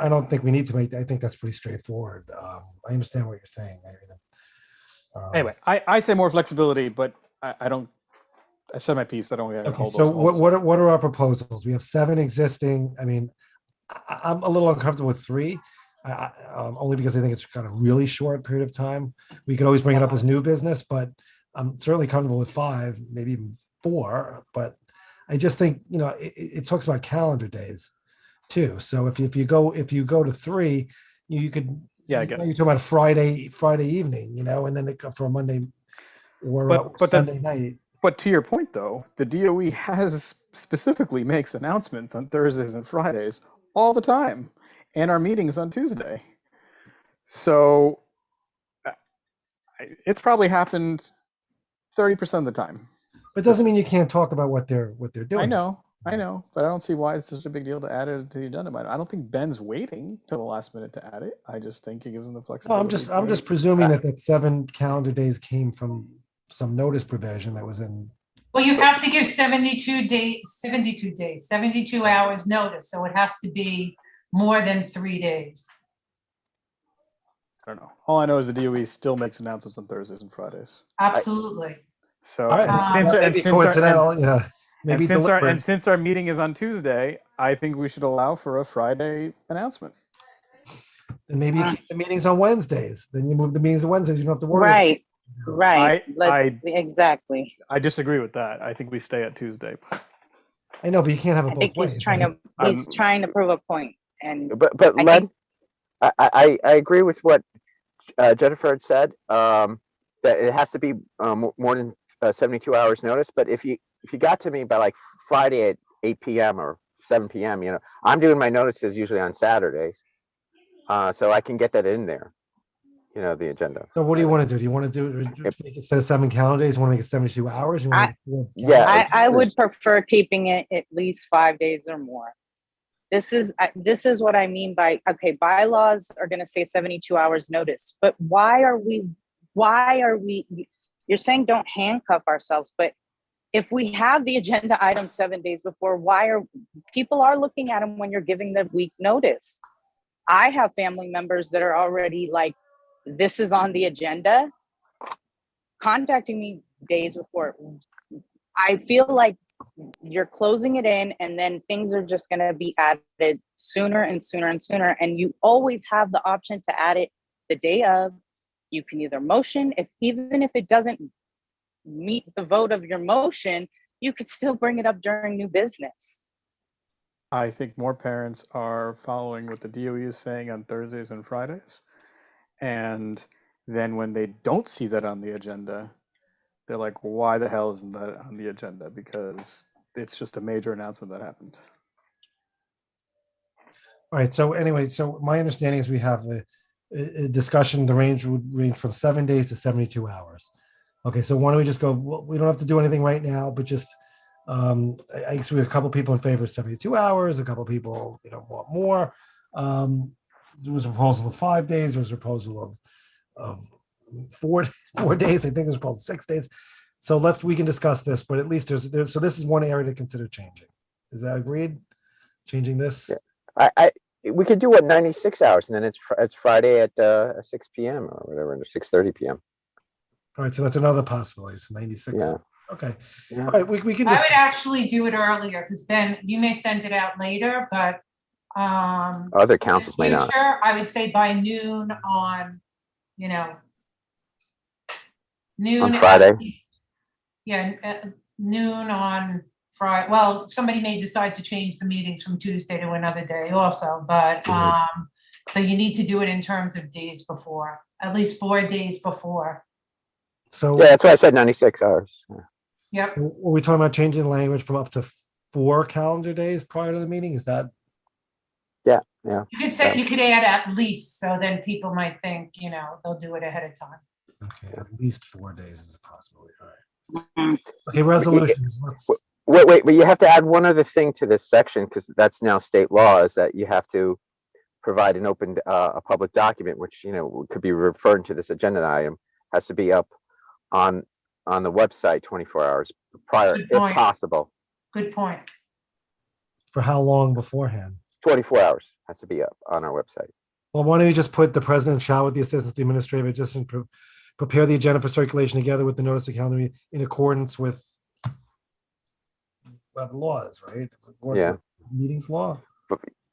don't think we need to make. I think that's pretty straightforward. I understand what you're saying. anyway, I say more flexibility, but I don't. I've said my piece. I don't want to Okay, hold so those. what are our proposals? We have 7 existing. I mean, I'm a little uncomfortable with 3, only because I think it's kind of really short period of time. We could always bring it up as new business, but I'm certainly comfortable with 5, maybe even 4. But I just think it talks about calendar days too. So if you go to 3, you could Yeah, I you're get it. talking about Friday evening, and then it for a Monday or But Sunday night. But to your point, though, the DOE specifically makes announcements on Thursdays and Fridays all the time, and our meetings on Tuesday. So it's probably happened 30% of the time. But it doesn't mean you can't talk about what they're doing. I know, but I don't see why it's such a big deal to add it to the agenda. I don't think Ben's waiting till the last minute to add it. I just think it gives him the No, flexibility. I'm just presuming that 7 calendar days came from some notice provision that was in. Well, you have to give 72 hours notice, so it has to be more than 3 days. I don't know. All I know is the DOE still makes announcements on Thursdays and Fridays. Absolutely. So All right. since our meeting is on Tuesday, I think we should allow for a Friday announcement. And maybe you keep the meetings on Wednesdays. Then you move the meetings to Wednesdays. You don't have to worry. Right. Exactly. I disagree with that. I think we stay at Tuesday. I know, but you can't have it I both think ways. he's trying to prove a point. And But Len, I agree with what Jennifer had said, that it has to be more than 72 hours notice. But if you got to me by like Friday at 8 p.m. or 7 p.m., I'm doing my notices usually on Saturdays, so I can get that in there, the agenda. So what do you want to do? Do you want to make it instead of 7 calendar days? You want to make it 72 hours? I would prefer keeping it at least 5 days or more. This is what I mean by, okay, bylaws are going to say 72 hours notice, but why are we, you're saying don't handcuff ourselves, but if we have the agenda item 7 days before, people are looking at them when you're giving the week notice. I have family members that are already like, this is on the agenda, contacting me days before. I feel like you're closing it in, and then things are just going to be added sooner and sooner and sooner. And you always have the option to add it the day of. You can either motion, even if it doesn't meet the vote of your motion, you could still bring it up during new business. I think more parents are following what the DOE is saying on Thursdays and Fridays. And then when they don't see that on the agenda, they're like, why the hell isn't that on the agenda? Because it's just a major announcement that happened. All right, so anyway, so my understanding is we have a discussion, the range would range from 7 days to 72 hours. Okay, so why don't we just go, well, we don't have to do anything right now, but just, I guess we have a couple people in favor of 72 hours, a couple people, want more. There was a proposal of 5 days, there was a proposal of 4 days, I think there's a proposal of 6 days. So we can discuss this, but at least so this is one area to consider changing. Is that agreed? Changing this? Yeah. We could do 96 hours, and then it's Friday at 6 p.m. or whatever, or 6:30 p.m. All right, so that's another possibility. So 96. Yeah. Okay. Yeah. All right, we can I discuss. would actually do it earlier, because Ben, you may send it out later, but Other in the councils may not. future, I would say by noon on, noon. On at Friday? least. Yeah, noon on Friday. Well, somebody may decide to change the meetings from Tuesday to another day also, but so you need to do it in terms of days before, at least 4 days before. So Yeah, that's why I said 96 hours. Yep. were we talking about changing the language from up to 4 calendar days prior to the meeting? Is that? Yeah. You could say, you could add at least, so then people might think, they'll do it ahead of time. Okay, at least 4 days is a possibility. All right. Mhm. Okay, resolutions. Let's. Wait, but you have to add one other thing to this section, because that's now state law, is that you have to provide an open, a public document, which, could be referring to this agenda item, has to be up on the website 24 hours prior, Good if point. possible. Good point. For how long beforehand? 24 hours has to be up on our website. Well, why don't you just put the president shall, with the assistance of the administrative assistant, prepare the agenda for circulation together with the notice of calendar meeting in accordance with the laws, right? According Yeah. to meetings law.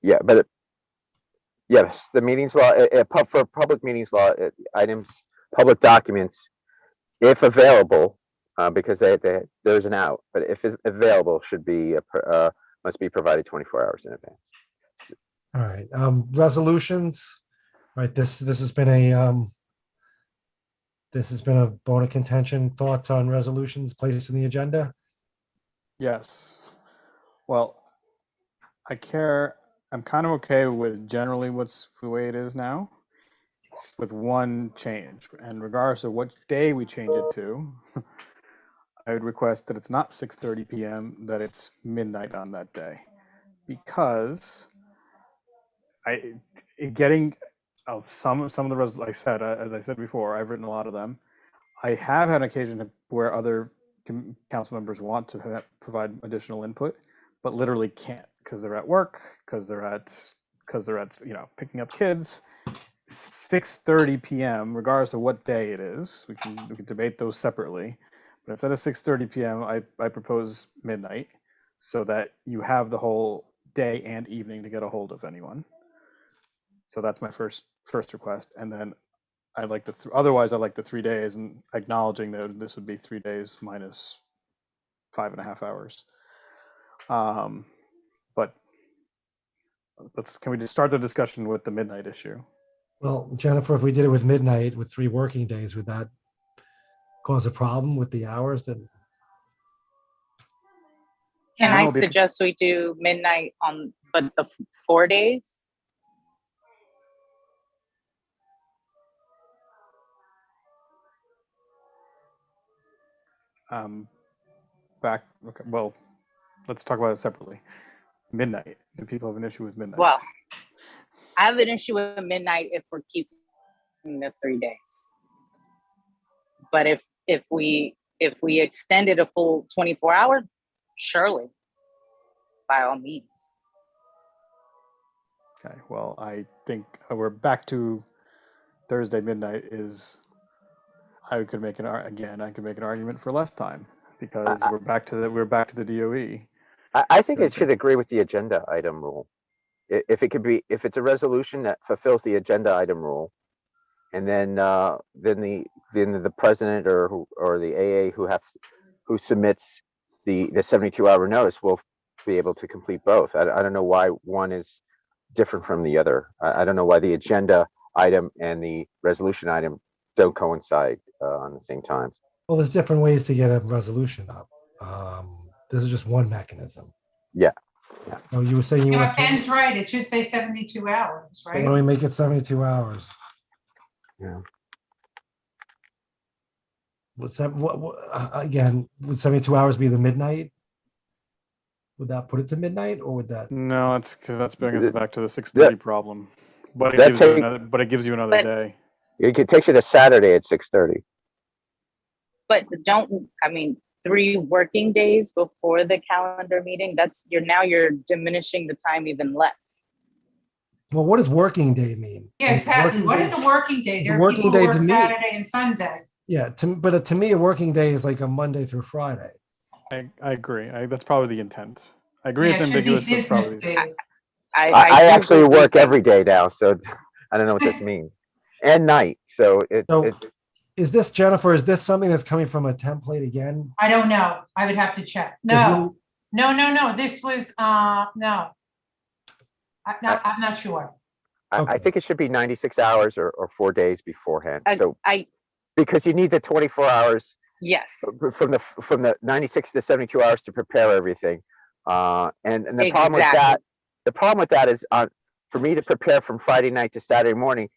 Yeah, but yes, the meetings law, for public meetings law, items, public documents, if available, because there's an out, but if it's available, must be provided 24 hours in advance. All right, resolutions. Right, this has been a bone of contention. Thoughts on resolutions placed in the agenda? Yes. Well, I'm kind of okay with generally what's the way it is now, with one change. And regardless of what day we change it to, I would request that it's not 6:30 p.m., that it's midnight on that day. Because getting some of the like I said, as I said before, I've written a lot of them. I have had occasion where other council members want to provide additional input, but literally can't, because they're at work, because they're at picking up kids. 6:30 p.m., regardless of what day it is, we can debate those separately. But instead of 6:30 p.m., I propose midnight, so that you have the whole day and evening to get a hold of anyone. So that's my first request, and then otherwise I like the 3 days, and acknowledging that this would be 3 days minus 5.5 hours. But can we just start the discussion with the midnight issue? Well, Jennifer, if we did it with midnight with 3 working days, would that cause a problem with the hours that? Can I No, suggest we do midnight but the 4 days? Okay, well, let's talk about it separately. Midnight. Do people have an issue with midnight? Well, I have an issue with midnight if we're keeping the 3 days. But if we extended a full 24 hours, surely, by all means. Okay, well, I think we're back to Thursday midnight I could make an argument for less time, because we're back to the DOE. I think it should agree with the agenda item rule. If it's a resolution that fulfills the agenda item rule, and then the president or the AA who submits the 72-hour notice, we'll be able to complete both. I don't know why one is different from the other. I don't know why the agenda item and the resolution item don't coincide on the same time. Well, there's different ways to get a resolution up. This is just one mechanism. Yeah. Oh, you were saying you Yeah, want to, Ben's right. It should say 72 hours, why don't right? we make it 72 hours? Yeah. What's that? Again, would 72 hours be the midnight? Would that put it to midnight, or would that? No, that's bringing us back to the 6:30 problem. But it gives you another But- day. It takes you to Saturday at 6:30. But I mean, 3 working days before the calendar meeting, you're diminishing the time even less. Well, what does working day mean? Yeah, exactly. Working What day- is a working day? It's a There are working people who day to work me. Saturday and Sunday. Yeah, but to me, a working day is like a Monday through Friday. I agree. That's probably the intent. I agree Yeah, it's it should be ambiguous. That's business probably days. I do actually believe work that- every day now, so I don't know what this means. And night, so So is this, Jennifer, is this something that's coming from a template again? I don't know. I would have to check. Is No, no. This was, no. I'm not sure. I Okay. think it should be 96 hours or 4 days beforehand. So I because you need the 24 hours yes. from the 96 to 72 hours to prepare everything. And the Exactly. problem with that is for me to prepare from Friday night to Saturday morning,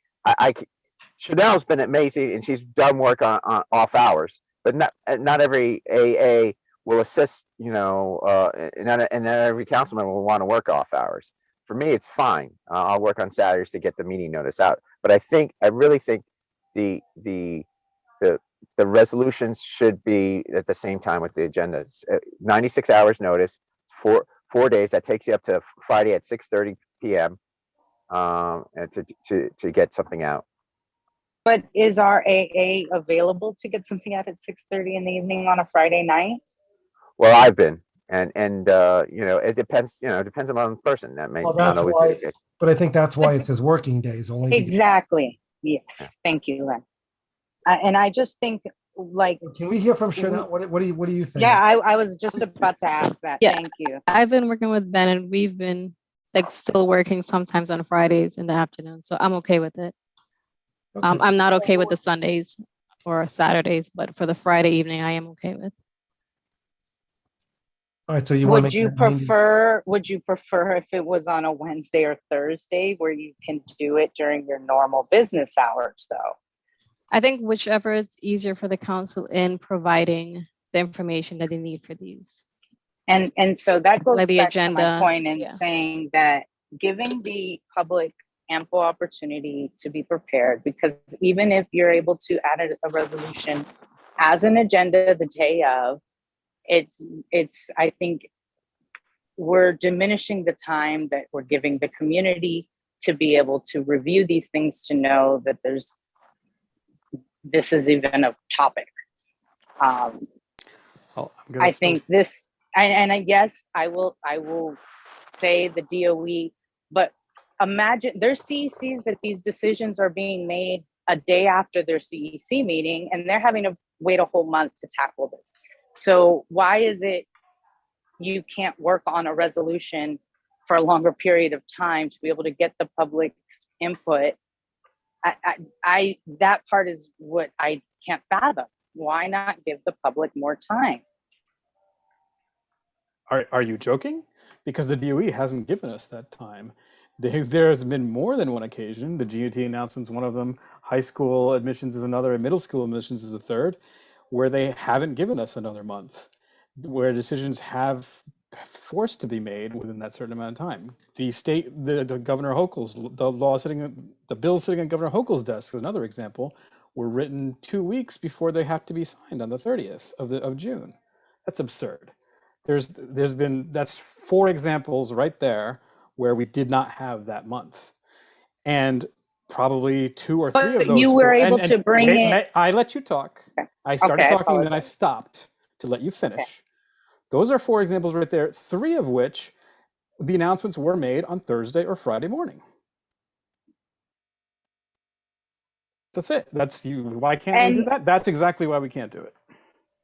Chanel's been amazing and she's done work on off hours, but not every AA will assist, and not every councilman will want to work off hours. For me, it's fine. I'll work on Saturdays to get the meeting notice out. But I really think the resolutions should be at the same time with the agenda. 96 hours notice, 4 days. That takes you up to Friday at 6:30 p.m. And to get something out. But is our AA available to get something out at 6:30 in the evening on a Friday night? Well, I've been, and it depends. It depends on the person. That may Well, not that's always why, be the case. but I think that's why it says working days only. because- Exactly. Yes. Thank you, Len. And I just think, like, Can we hear from Chanel? What do you think? yeah, I was just about to ask that. Yeah. Thank you. I've been working with Ben and we've been like still working sometimes on Fridays in the afternoon. So I'm okay with it. Okay. I'm not okay with the Sundays or Saturdays, but for the Friday evening, I am okay with. All right, so you want to Would you prefer if it was on a Wednesday or Thursday where you can do it during your normal business hours though? I think whichever is easier for the council in providing the information that they need for these. And so that goes Like the back to agenda, my point in yeah. saying that giving the public ample opportunity to be prepared, because even if you're able to add a resolution as an agenda the day of, it's I think we're diminishing the time that we're giving the community to be able to review these things, to know that this is even a topic. I'm gonna I still- think this, and yes, I will say the DOE, but imagine there's CECs that these decisions are being made a day after their CEC meeting, and they're having to wait a whole month to tackle this. So why is it you can't work on a resolution for a longer period of time to be able to get the public's input? That part is what I can't fathom. Why not give the public more time? Are you joking? Because the DOE hasn't given us that time. There's been more than one occasion. The GUT announcement's one of them. High school admissions is another, and middle school admissions is a third, where they haven't given us another month, where decisions have forced to be made within that certain amount of time. The Governor Hochul's, the bill sitting on Governor Hochul's desk is another example, were written 2 weeks before they have to be signed on the 30th of June. That's absurd. That's 4 examples right there where we did not have that month, and probably 2 or 3 of But those. you were able to bring it. I let you talk. Okay. I started Okay, I talking, then I apologize. stopped to let you finish. Okay. Those are 4 examples right there. 3 of which the announcements were made on Thursday or Friday morning. That's it. That's you. Why can't we do that? That's exactly why we can't do it.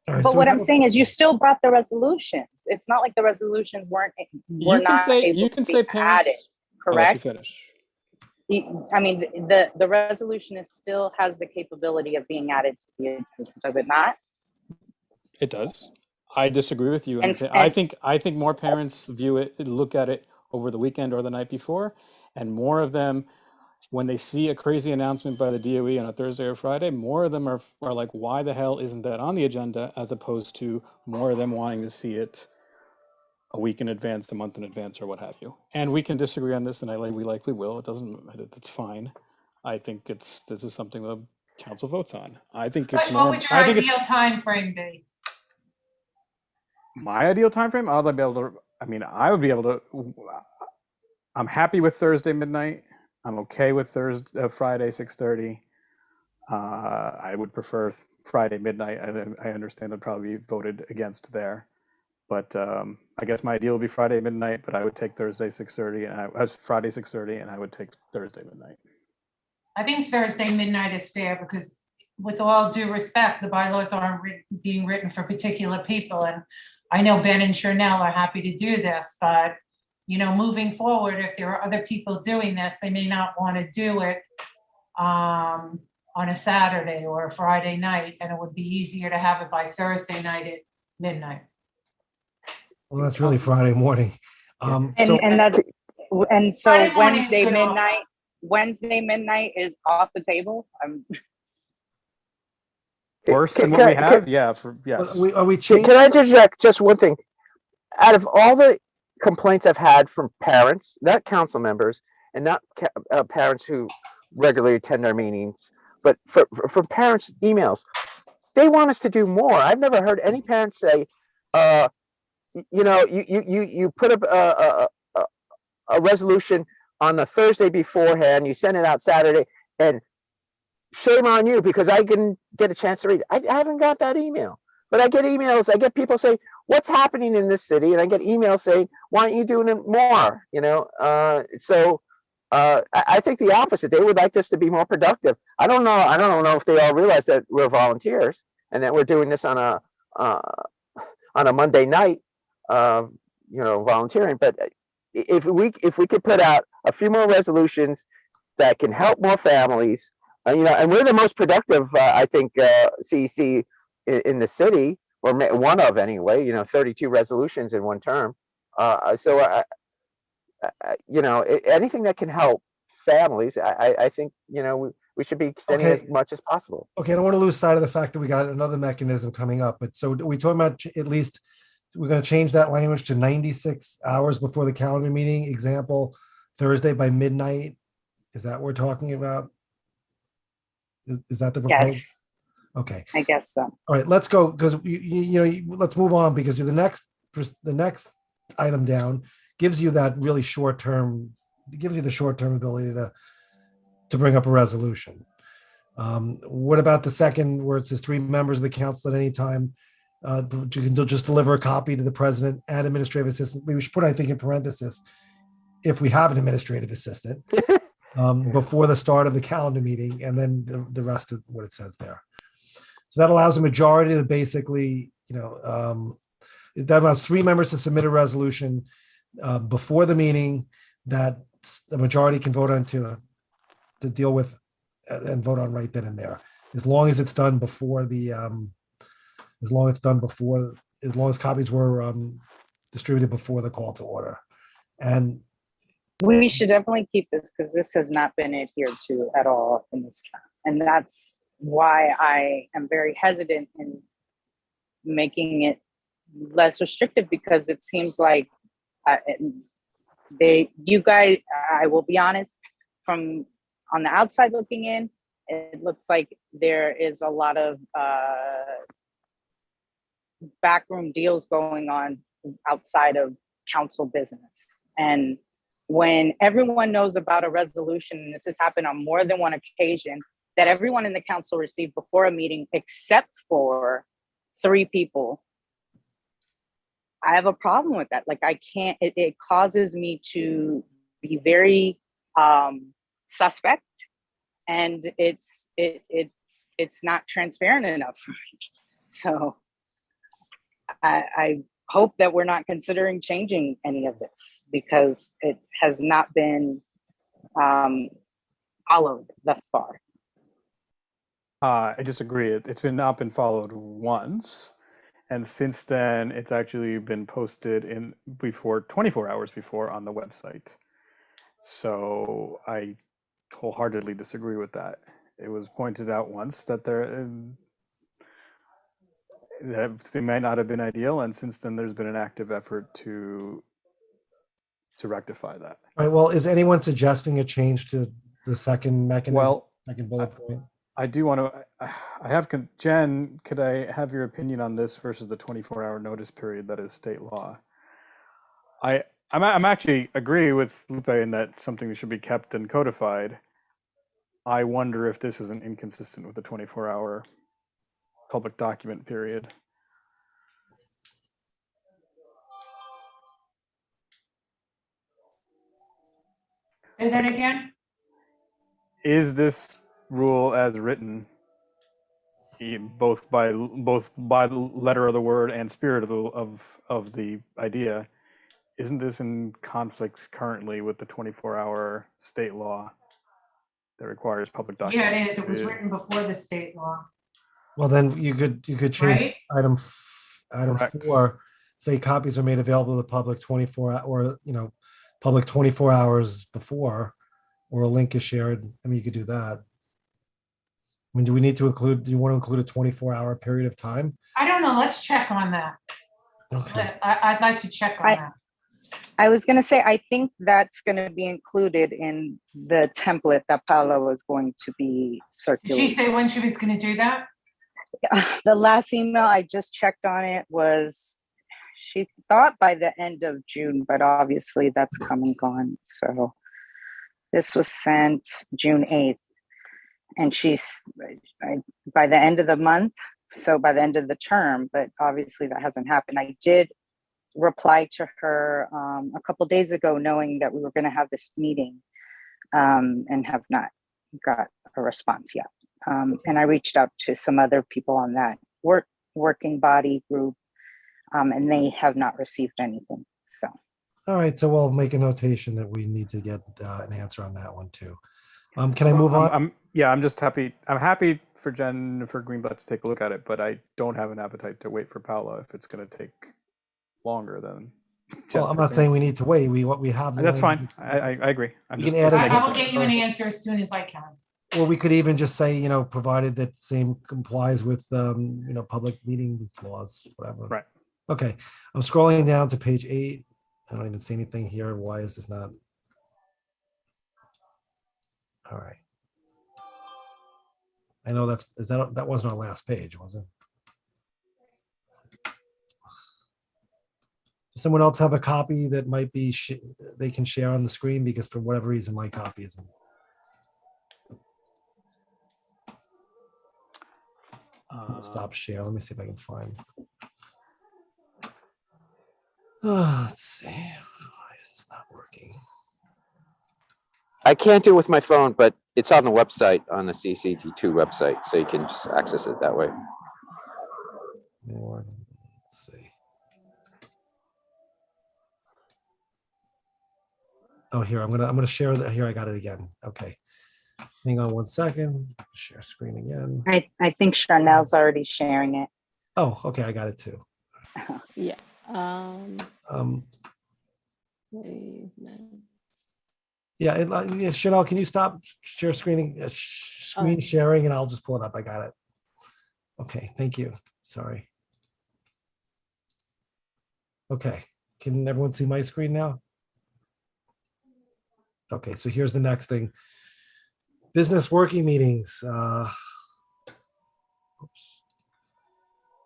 All right, But so what we I'm have a- saying is you still brought the resolutions. It's not like the resolutions were You can not say, able you to can be say parents. added, I'll let you correct? finish. I mean, the resolution is still has the capability of being added to the agenda, does it not? It does. I disagree with you. And, I think more parents view it, look at it over the weekend or the night before, and more of them, when they see a crazy announcement by the DOE on a Thursday or Friday, more of them are like, why the hell isn't that on the agenda? As opposed to more of them wanting to see it a week in advance, a month in advance, or what have you. And we can disagree on this, and we likely will. It doesn't. It's fine. I think this is something the council votes on. I think it's Bush, what more. would your I think it's ideal time frame be? my ideal time frame. I'll be able to. I mean, I would be able to. I'm happy with Thursday midnight. I'm okay with Friday 6:30. I would prefer Friday midnight. I understand I'd probably be voted against there. But I guess my ideal would be Friday midnight, but I would take Thursday 6:30, and Friday 6:30, and I would take Thursday midnight. I think Thursday midnight is fair because with all due respect, the bylaws aren't being written for particular people. And I know Ben and Chanel are happy to do this, but you know, moving forward, if there are other people doing this, they may not want to do it on a Saturday or a Friday night, and it would be easier to have it by Thursday night at midnight. well, that's really Friday morning. and So and so Friday morning is Wednesday good also. midnight. Wednesday midnight is off the table. Worse than Can- what can we I- have? Yeah, yes. are we Can changing? I interject just one thing? Out of all the complaints I've had from parents, not council members, and not parents who regularly attend our meetings, but from parents' emails, they want us to do more. I've never heard any parent say, you put up a resolution on the Thursday beforehand, you send it out Saturday, and shame on you because I didn't get a chance to read it. I haven't got that email, but I get emails. I get people saying, "What's happening in this city?" And I get emails saying, "Why aren't you doing it more?" I think the opposite. They would like this to be more productive. I don't know. I don't know if they all realize that we're volunteers and that we're doing this on a Monday night, volunteering. But if we could put out a few more resolutions that can help more families, and we're the most productive, I think, CEC in the city, or one of anyway. 32 resolutions in one term. Anything that can help families, I think we should be extending Okay. as much as possible. Okay, I don't want to lose sight of the fact that we got another mechanism coming up. But so we talking about at least we're going to change that language to 96 hours before the calendar meeting. Example, Thursday by midnight. Is that what we're talking about? Is that the proposal? Yes, Okay. I guess so. All right, let's go because let's move on because the next item down gives you that really short term. It gives you the short term ability to bring up a resolution. What about the second where it says 3 members of the council at any time? You can just deliver a copy to the president and administrative assistant. We should put, I think, in parenthesis, if we have an administrative assistant, before the start of the calendar meeting, and then the rest of what it says there. So that allows a majority to basically, that allows 3 members to submit a resolution before the meeting that the majority can vote on to deal with and vote on right then and there, as long as it's done before as long as copies were distributed before the call to order. And We should definitely keep this because this has not been adhered to at all in this term. And that's why I am very hesitant in making it less restrictive, because it seems like you guys, I will be honest, from on the outside looking in, it looks like there is a lot of backroom deals going on outside of council business. And when everyone knows about a resolution, and this has happened on more than one occasion, that everyone in the council received before a meeting except for 3 people, I have a problem with that. Like, I can't, it causes me to be very suspect, and it's not transparent enough for me. So I hope that we're not considering changing any of this because it has not been followed thus far. I disagree. It's been not been followed once, and since then, it's actually been posted in before 24 hours before on the website. So I wholeheartedly disagree with that. It was pointed out once that that they might not have been ideal, and since then, there's been an active effort to rectify that. All right, well, is anyone suggesting a change to the second mechanism, Well, second bullet point? I do want to. I have Jen. Could I have your opinion on this versus the 24-hour notice period that is state law? I'm actually agree with Lupe in that something should be kept and codified. I wonder if this isn't inconsistent with the 24-hour public document period. Say that again? Is this rule as written, both by the letter of the word and spirit of the idea, isn't this in conflict currently with the 24-hour state law that requires public Yeah, documents? it is. It was written before the state law. Well, then you could change Right? item Correct. 4, say copies are made available to the public 24 or public 24 hours before, or a link is shared. I mean, you could do that. I mean, do you want to include a 24-hour period of time? I don't know. Let's check on that. Okay. I'd like to check on that. I was going to say, I think that's going to be included in the template that Paula was going to be Did she circulating. say when she was going to do that? The last email I just checked on it was, she thought by the end of June, but obviously that's come and gone. So this was sent June 8th. And by the end of the month, so by the end of the term, but obviously that hasn't happened. I did reply to her a couple days ago, knowing that we were going to have this meeting, and have not got a response yet. And I reached out to some other people on that working body group, and they have not received anything. So. All right, so we'll make a notation that we need to get an answer on that one too. Can I move on? I'm just happy. I'm happy for Jennifer Greenblatt to take a look at it, but I don't have an appetite to wait for Paula if it's going to take longer than. Well, I'm not saying we need to wait. We have. That's fine. I agree. You can add it to I will get you an answer as soon as I can. Or we could even just say, provided that same complies with, public meeting laws, whatever. Right. Okay, I'm scrolling down to page 8. I don't even see anything here. Why is this not? All right. I know that wasn't our last page, was it? Does someone else have a copy that might be they can share on the screen, because for whatever reason my copy isn't. Stop share. Let me see if I can find. Let's see. Why is this not working? I can't do it with my phone, but it's on the website, on the CCT2 website, so you can just access it that way. Let's see. Oh, here, I'm gonna share that. Here, I got it again. Okay. Hang on one second. Share screen again. I think Charnel's already sharing it. Oh, okay, I got it too. Yeah. 3 minutes. Yeah, Chanel, can you stop share screen sharing, and I'll just pull it up. I got it. Okay, thank you. Sorry. Okay, can everyone see my screen now? Okay, so here's the next thing. Business working meetings. The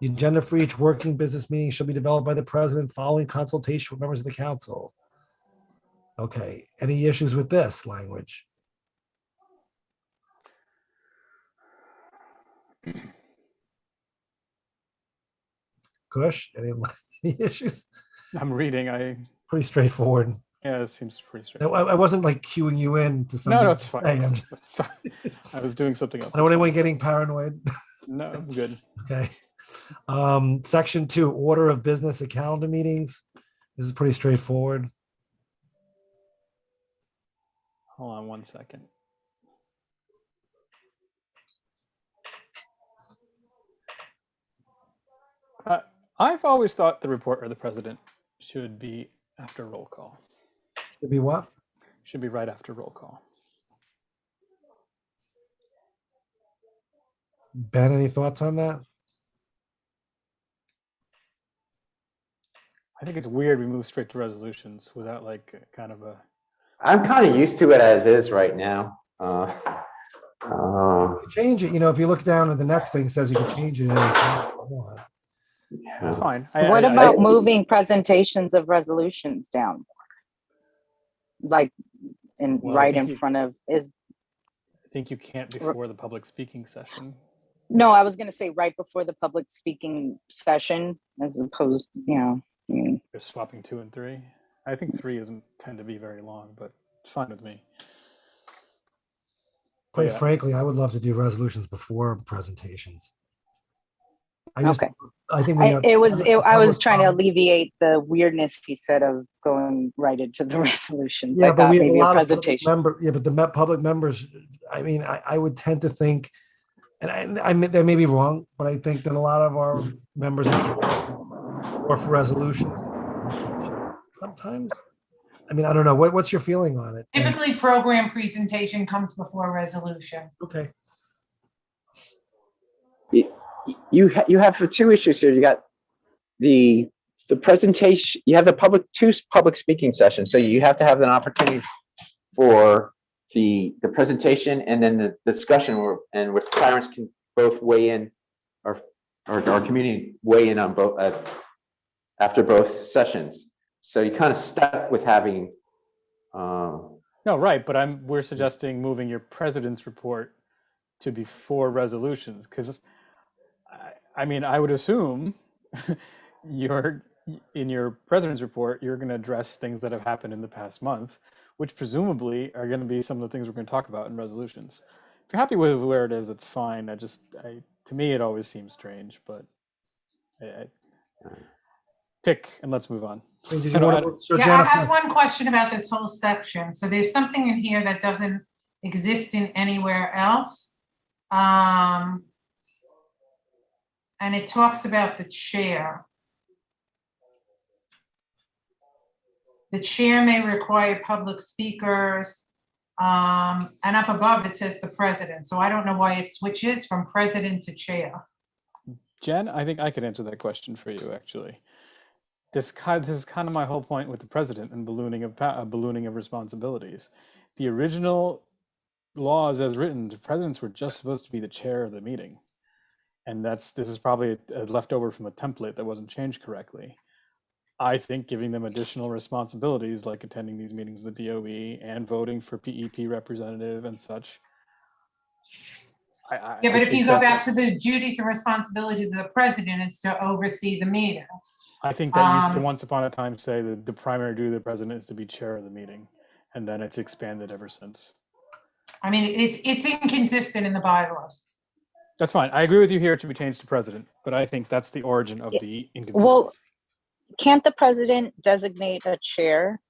agenda for each working business meeting shall be developed by the president following consultation with members of the council. Okay, any issues with this language? Kush, any issues? I'm reading. Pretty straightforward. Yeah, it seems pretty straightforward. I wasn't like queuing you in to something. No, it's fine. Hey, Sorry. I was doing something else. I don't want anyone getting paranoid. No, I'm good. Okay. Section 2, order of business and calendar meetings. This is pretty straightforward. Hold on one second. I've always thought the report of the president should be after roll call. Should be what? Should be right after roll call. Ben, any thoughts on that? I think it's weird we move straight to resolutions without like kind of a. I'm kind of used to it as is right now. Change it. If you look down at the next thing, it says you can change it at any time you want. That's fine. What about moving presentations of resolutions down? Like Well, right in front of I think you can't before the public speaking session. No, I was going to say right before the public speaking session, as opposed, You're swapping 2 and 3. I think 3 doesn't tend to be very long, but it's fine with me. Quite Yeah. frankly, I would love to do resolutions before presentations. I think I was trying to alleviate the weirdness he said of going right into the resolutions. Yeah, I but thought we have a maybe lot a of public presentation. but the public members, I would tend to think, and I that may be wrong, but I think that a lot of our members are for resolutions. Sometimes, I don't know. What's your feeling on it? Typically, program presentation comes before resolution. Okay. You have 2 issues here. You got the presentation. You have the 2 public speaking sessions. So you have to have an opportunity for the presentation and then the discussion, and where parents can both weigh in, or our community weigh in on both after both sessions. So you kind of stuck with having. No, right, but we're suggesting moving your president's report to before resolutions, because I would assume in your president's report, you're going to address things that have happened in the past month, which presumably are going to be some of the things we're going to talk about in resolutions. If you're happy with where it is, it's fine. To me, it always seems strange, but pick and let's move on. I have one question about this whole section. So there's something in here that doesn't exist in anywhere else. And it talks about the chair. The chair may require public speakers, and up above it says the president. So I don't know why it switches from president to chair. Jen, I think I could answer that question for you, actually. This is kind of my whole point with the president and ballooning of responsibilities. The original laws as written, the presidents were just supposed to be the chair of the meeting. And this is probably a leftover from a template that wasn't changed correctly. I think giving them additional responsibilities like attending these meetings with the DOE and voting for PEP representative and such. But if you go back to the duties and responsibilities of the president, it's to oversee the meetings. I think that used to once upon a time say that the primary duty of the president is to be chair of the meeting, and then it's expanded ever since. It's inconsistent in the bylaws. That's fine. I agree with you here. It should be changed to president, but I think that's the origin of the inconsistency. Well, can't the president designate a chair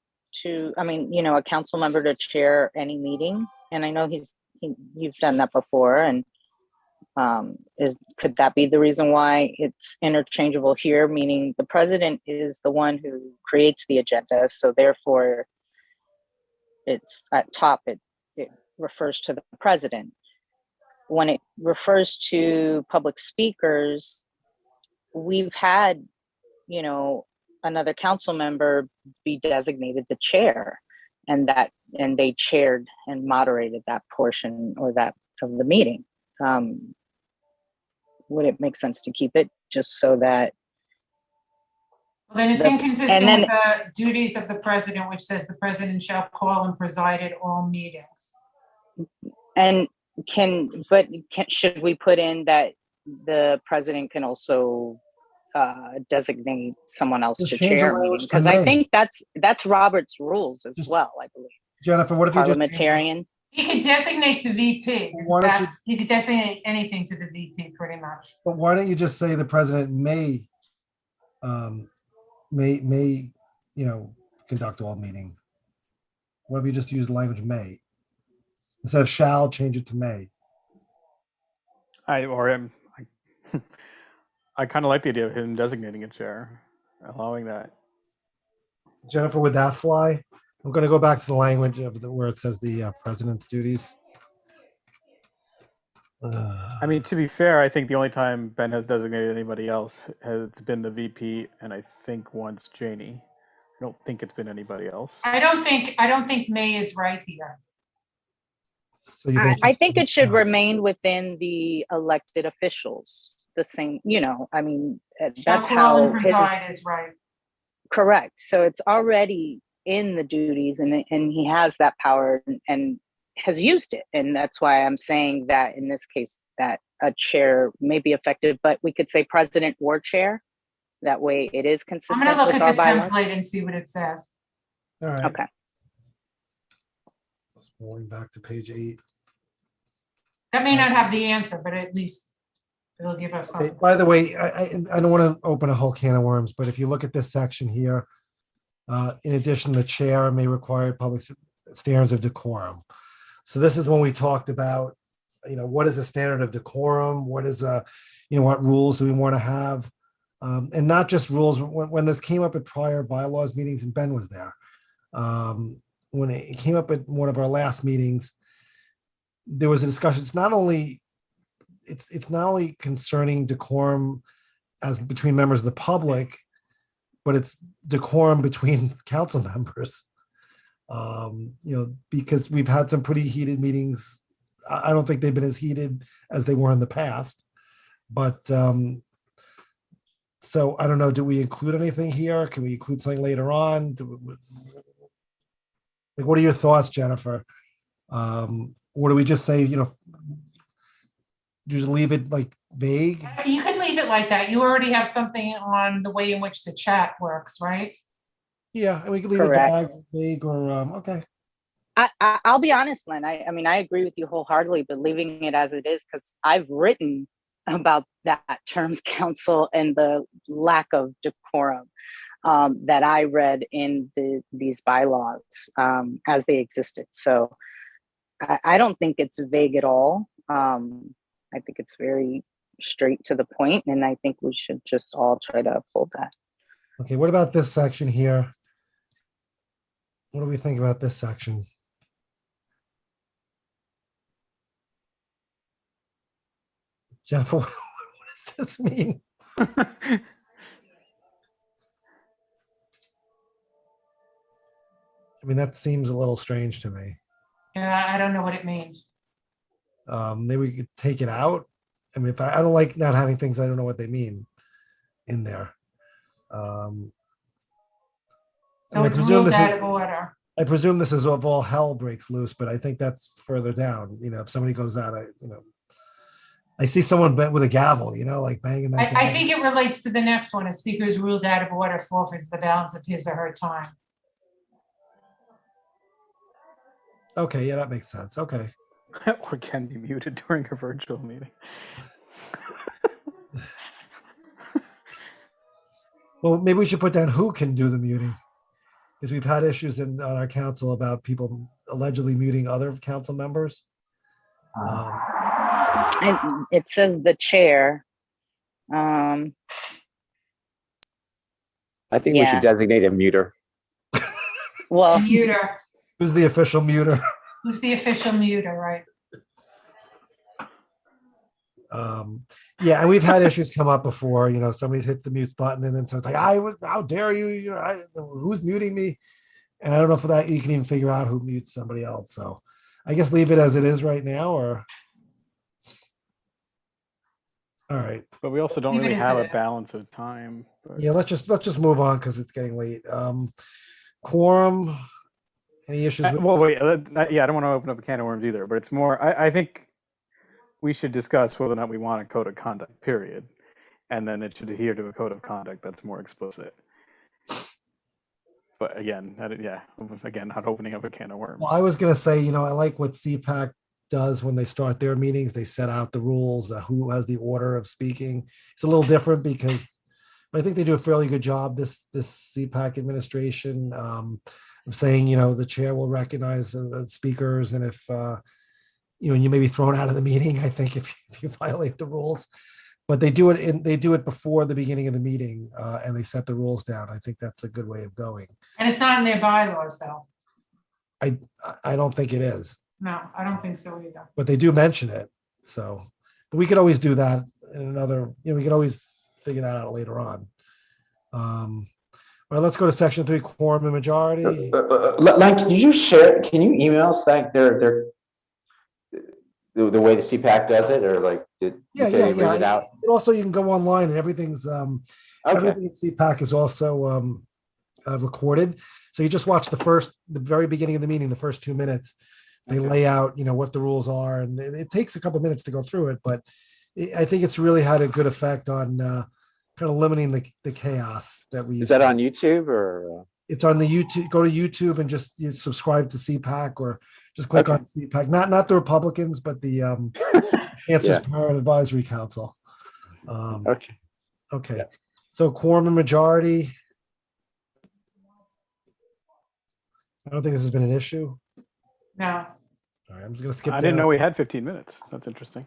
to, a council member to chair any meeting? And I know you've done that before. And could that be the reason why it's interchangeable here? Meaning the president is the one who creates the agenda. So therefore it's at top, it refers to the president. When it refers to public speakers, we've had, another council member be designated the chair, and they chaired and moderated that portion or that of the meeting. Would it make sense to keep it just so that? Well, then it's inconsistent with the duties of the president, which says the president shall call and preside at all meetings. And should we put in that the president can also designate someone else to chair a meeting? Because I think that's Robert's rules as well, I believe. Jennifer, what if you parliamentarian? He could designate the VP. because Why don't you- He could designate anything to the VP pretty much. But why don't you just say the president may, conduct all meetings? What if you just use the language may? Instead of shall, change it to may. I kind of like the idea of him designating a chair, allowing that. Jennifer, would that fly? I'm going to go back to the language of where it says the president's duties. I mean, to be fair, I think the only time Ben has designated anybody else has been the VP, and I think once Janie. I don't think it's been anybody else. I don't think May is right here. So you I think it should remain within the elected officials, the same, I mean, that's Shall how. preside is right. Correct. So it's already in the duties and he has that power and has used it. And that's why I'm saying that in this case, that a chair may be effective, but we could say president or chair. That way it is I'm consistent gonna look with at our the bylaws. template and see what it says. All right. Okay. Going back to page 8. That may not have the answer, but at least it'll give us Okay, something. by the way, I don't want to open a whole can of worms, but if you look at this section here, in addition, the chair may require public standards of decorum. So this is when we talked about, what is a standard of decorum? What is what rules do we want to have? And not just rules. When this came up at prior bylaws meetings, and Ben was there, when it came up at one of our last meetings, there was a discussion. It's not only concerning decorum as between members of the public, but it's decorum between council members. Because we've had some pretty heated meetings. I don't think they've been as heated as they were in the past, but so I don't know. Do we include anything here? Can we include something later on? What are your thoughts, Jennifer? Or do we just say, just leave it like vague? You could leave it like that. You already have something on the way in which the chat works, right? Yeah, and we can leave Correct. it vague or okay. I'll be honest, Len. I mean, I agree with you wholeheartedly, but leaving it as it is, because I've written about that terms council and the lack of decorum that I read in these bylaws as they existed. So I don't think it's vague at all. I think it's very straight to the point, and I think we should just all try to uphold that. Okay, what about this section here? What do we think about this section? Jennifer, what does this mean? I mean, that seems a little strange to me. Yeah, I don't know what it means. Maybe we could take it out. I mean, if I don't like not having things I don't know what they mean in there. So I it's presume ruled this out is- of order. I presume this is if all hell breaks loose, but I think that's further down. If somebody goes out, I see someone with a gavel, like banging that. I think it relates to the next one. A speaker is ruled out of order forfeits the balance of his or her time. Okay, yeah, that makes sense. Okay. Or can be muted during a virtual meeting. Well, maybe we should put down who can do the muting, because we've had issues on our council about people allegedly muting other council members. It says the chair. I think we Yeah. should designate a muter. Well, Muter. Who's the official muter? Who's the official muter, right? Yeah, and we've had issues come up before. Somebody hits the mute button, and then so it's like, how dare you? Who's muting me? And I don't know if that you can even figure out who mutes somebody else. So I guess leave it as it is right now, or all right. But we also don't Leave it really as have it a is. balance of time. But Yeah, let's just move on because it's getting late. Quorum. Any issues with? well, wait. Yeah, I don't want to open up a can of worms either. But it's more. I think we should discuss whether or not we want a code of conduct. Period. And then it should adhere to a code of conduct that's more explicit. But again, again, not opening up a can of worms. Well, I was going to say, I like what CPAC does when they start their meetings. They set out the rules, who has the order of speaking. It's a little different because I think they do a fairly good job, this CPAC administration, of saying, the chair will recognize the speakers. And if, you may be thrown out of the meeting, I think, if you violate the rules. But they do it before the beginning of the meeting, and they set the rules down. I think that's a good way of going. And it's not in their bylaws, though. I don't think it is, No, I don't think so either. but they do mention it. So, but we could always do that in another, we could always figure that out later on. Well, let's go to section 3, quorum and majority. Like, can you share? Can you email us like their the way the CPAC does it, or like did you say they read it out? And also, you can go online and everything's everything in CPAC is also recorded. So you just watch the very beginning of the meeting, the first 2 minutes. They lay out, what the rules are, and it takes a couple minutes to go through it, but I think it's really had a good effect on kind of limiting the chaos that we. Is that on YouTube or? It's on the YouTube. Go to YouTube and just subscribe to CPAC, or just click on CPAC. Not the Republicans, but the Answers Parent Advisory Council. Okay. Yeah. So quorum and majority. I don't think this has been an issue. No. All right, I'm just going to skip. I didn't know we had 15 minutes. That's interesting.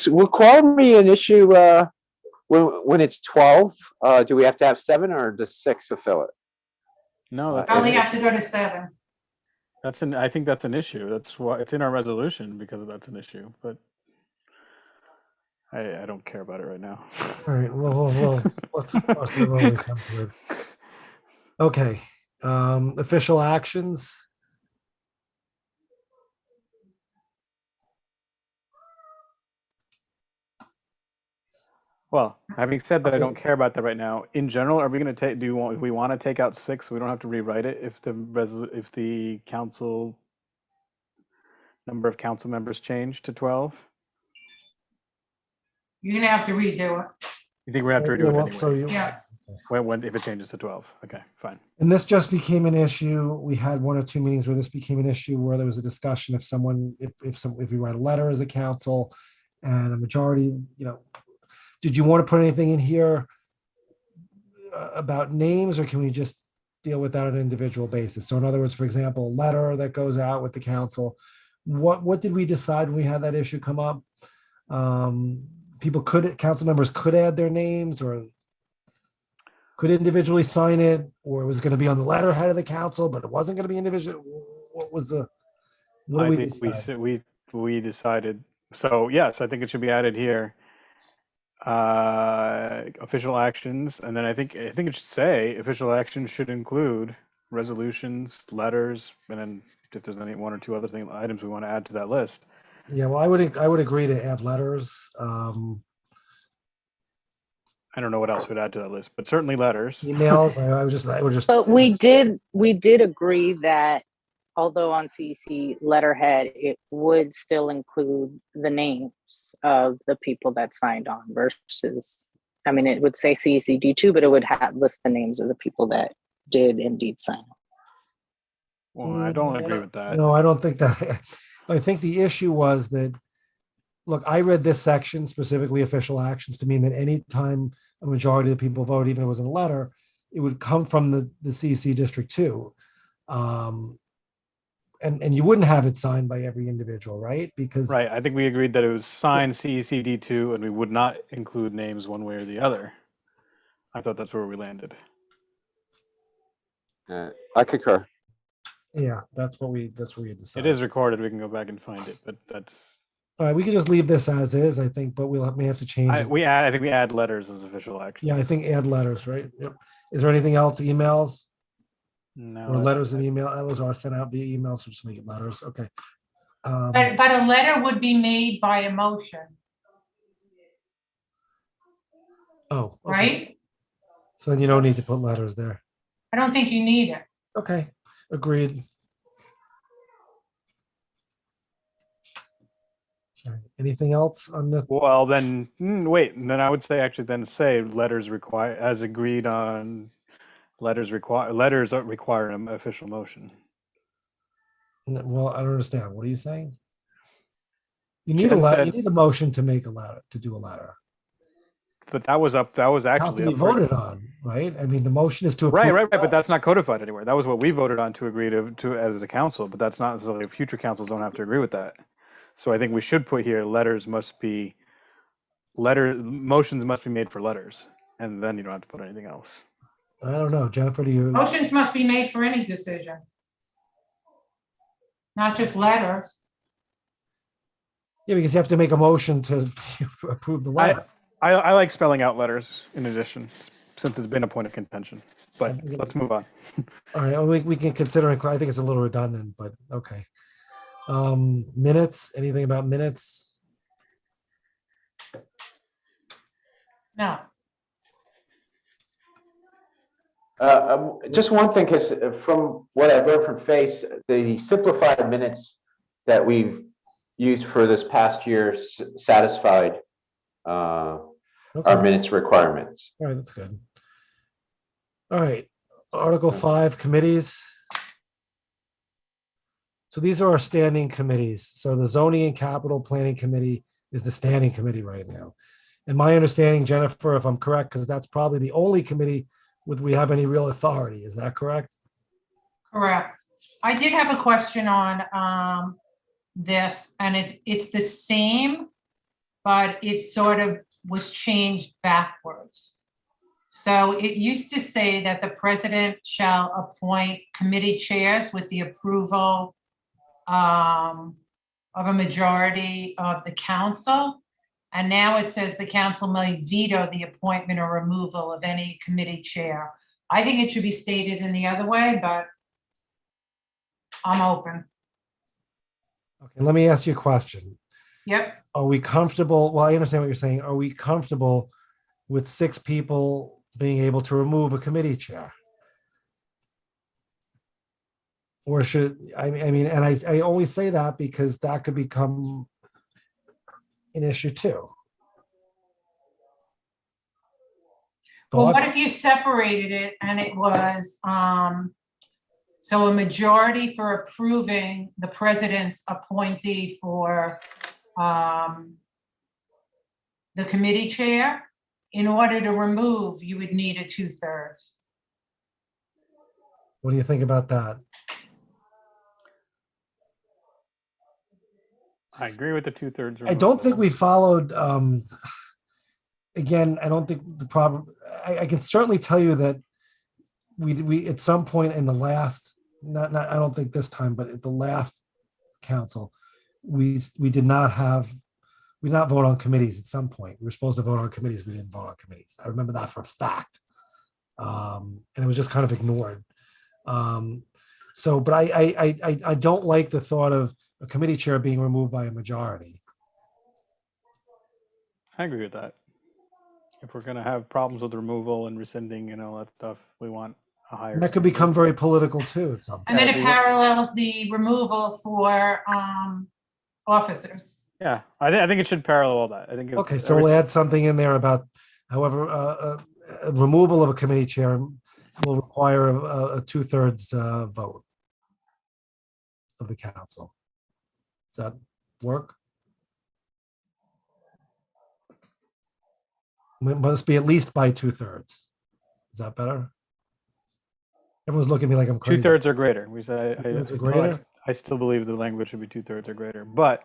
Will quorum be an issue when it's 12? Do we have to have 7, or does 6 fulfill it? No, that's I only have to go to 7. I think that's an issue. That's why it's in our resolution, because that's an issue. But I don't care about it right now. All right. Well, let's cross the road when we come to it. Okay. Official actions. Well, having said that, I don't care about that right now. In general, are we going to take? Do we want to take out 6? So we don't have to rewrite it if the council number of council members change to 12. You're gonna have to redo it. You think we're gonna have to redo it anyway? So Yeah. When if it changes to 12? Okay, fine. And this just became an issue. We had 1 or 2 meetings where this became an issue, where there was a discussion if we write a letter as a council and a majority, did you want to put anything in here about names, or can we just deal with that on an individual basis? So in other words, for example, a letter that goes out with the council, what did we decide when we had that issue come up? Council members could add their names, or could individually sign it, or it was going to be on the letterhead of the council, but it wasn't going to be individual. What was the? I think we decided. So yes, I think it should be added here. Official actions, and then I think it should say official actions should include resolutions, letters, and then if there's any 1 or 2 other items we want to add to that list. Yeah, well, I would agree to add letters. I don't know what else would add to that list, but certainly letters. Emails. I would just. But we did agree that although on CEC letterhead, it would still include the names of the people that signed on versus, it would say CECD2, but it would list the names of the people that did indeed sign. Well, I don't agree with that. No, I don't think that. I think the issue was that, look, I read this section, specifically official actions, to mean that any time a majority of the people vote, even if it was in a letter, it would come from the CEC District 2. And you wouldn't have it signed by every individual, right? Because right, I think we agreed that it was signed CECD2, and we would not include names one way or the other. I thought that's where we landed. I concur. Yeah, that's what we decided. It is recorded. We can go back and find it, but that's. All right, we could just leave this as is, I think, but may have to change it. I think we add letters as official actions. Yeah, I think add letters, right? Yep. Is there anything else? Emails? No. Or letters and email? Letters are sent out via email, so just make it letters. Okay. But a letter would be made by a motion, Oh. Okay. right? So then you don't need to put letters there. I don't think you need it. Okay, agreed. All right, anything else on the? Well, then wait. And then I would say actually then say letters required as agreed on Letters require an official motion. Well, I don't understand. What are you saying? You need a Jen letter, said- you need a motion to make a letter, to do a letter. But that was up. That was It has to actually be up for- voted on, right? I mean, the motion is to approve. Right. the But letter. that's not codified anywhere. That was what we voted on to agree to as a council. But that's not necessarily future councils don't have to agree with that. So I think we should put here motions must be made for letters, and then you don't have to put anything else. I don't know, Jennifer, do you? Motions must be made for any decision. Not just letters. Yeah, because you have to make a motion to approve the letter. I like spelling out letters in addition, since it's been a point of contention. But let's move on. All right, well, we can consider it. I think it's a little redundant, but okay. Minutes, anything about minutes? No. Just one thing, because from what I've heard from Face, the simplified minutes that we've used for this past year satisfied Okay. our minutes requirements. All right, that's good. All right, Article 5, committees. So these are our standing committees. So the Zoning and Capital Planning Committee is the standing committee right now. And my understanding, Jennifer, if I'm correct, because that's probably the only committee would we have any real authority, is that correct? Correct. I did have a question on this, and it's the same, but it sort of was changed backwards. So it used to say that the president shall appoint committee chairs with the approval of a majority of the council. And now it says the council may veto the appointment or removal of any committee chair. I think it should be stated in the other way, but I'm open. Okay, let me ask you a question. Yep. Are we comfortable? Well, I understand what you're saying. Are we comfortable with 6 people being able to remove a committee chair? Or should, I mean, and I only say that because that could become an issue too. Well, what Thoughts? if you separated it and it was, so a majority for approving the president's appointee for the committee chair? In order to remove, you would need a 2/3. What do you think about that? I agree with the 2/3. I don't think we followed, again, I don't think the problem, I can certainly tell you that we at some point in the last, not, I don't think this time, but at the last council, we did not vote on committees at some point. We were supposed to vote on committees. We didn't vote on committees. I remember that for a fact. And it was just kind of ignored. So, but I don't like the thought of a committee chair being removed by a majority. I agree with that. If we're going to have problems with removal and rescinding and all that stuff, we want a higher. And that could become very political too at some point. And then it we- parallels the removal for officers. Yeah, I think it should parallel all that. I think. if Okay, so we'll add something in there about, however, removal of a committee chair will require a 2/3 vote of the council. Does that work? It must be at least by 2/3. Is that better? Everyone's looking at me like I'm crazy. 2/3 or greater. We said 2/3 or greater? I still believe the language should be 2/3 or greater, but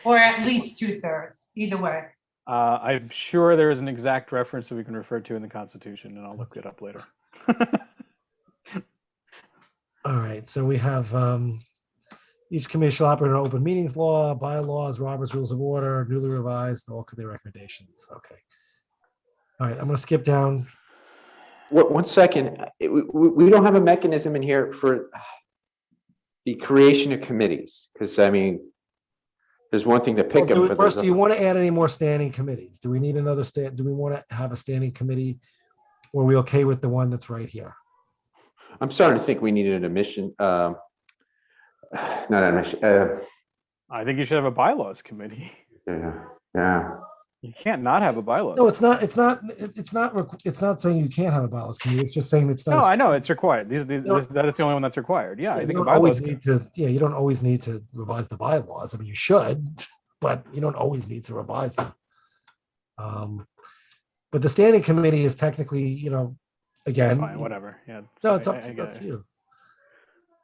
Or at least 2/3, either way. I'm sure there is an exact reference that we can refer to in the Constitution, and I'll look it up later. All right, so we have each committee shall operate under open meetings law, bylaws, Robert's Rules of Order, newly revised, all committee recommendations. Okay. All right, I'm going to skip down. One second, we don't have a mechanism in here for the creation of committees, because I mean, there's one thing to pick them. but First, there's do you want to add any more standing committees? Do we need another do we want to have a standing committee? Or are we okay with the one that's right here? I'm starting to think we needed an admission, not an admission, I think you should have a bylaws committee. yeah. You can't not have a bylaws. No, it's not. It's not saying you can't have a bylaws committee. It's just saying it's not. No, I know it's required. know- That is the only one that's required. Yeah, I You think a don't always bylaws. need to. Yeah, you don't always need to revise the bylaws. I mean, you should, but you don't always need to revise them. But the standing committee is technically, again, Fine, whatever. Yeah. no, it's I up get to it. you.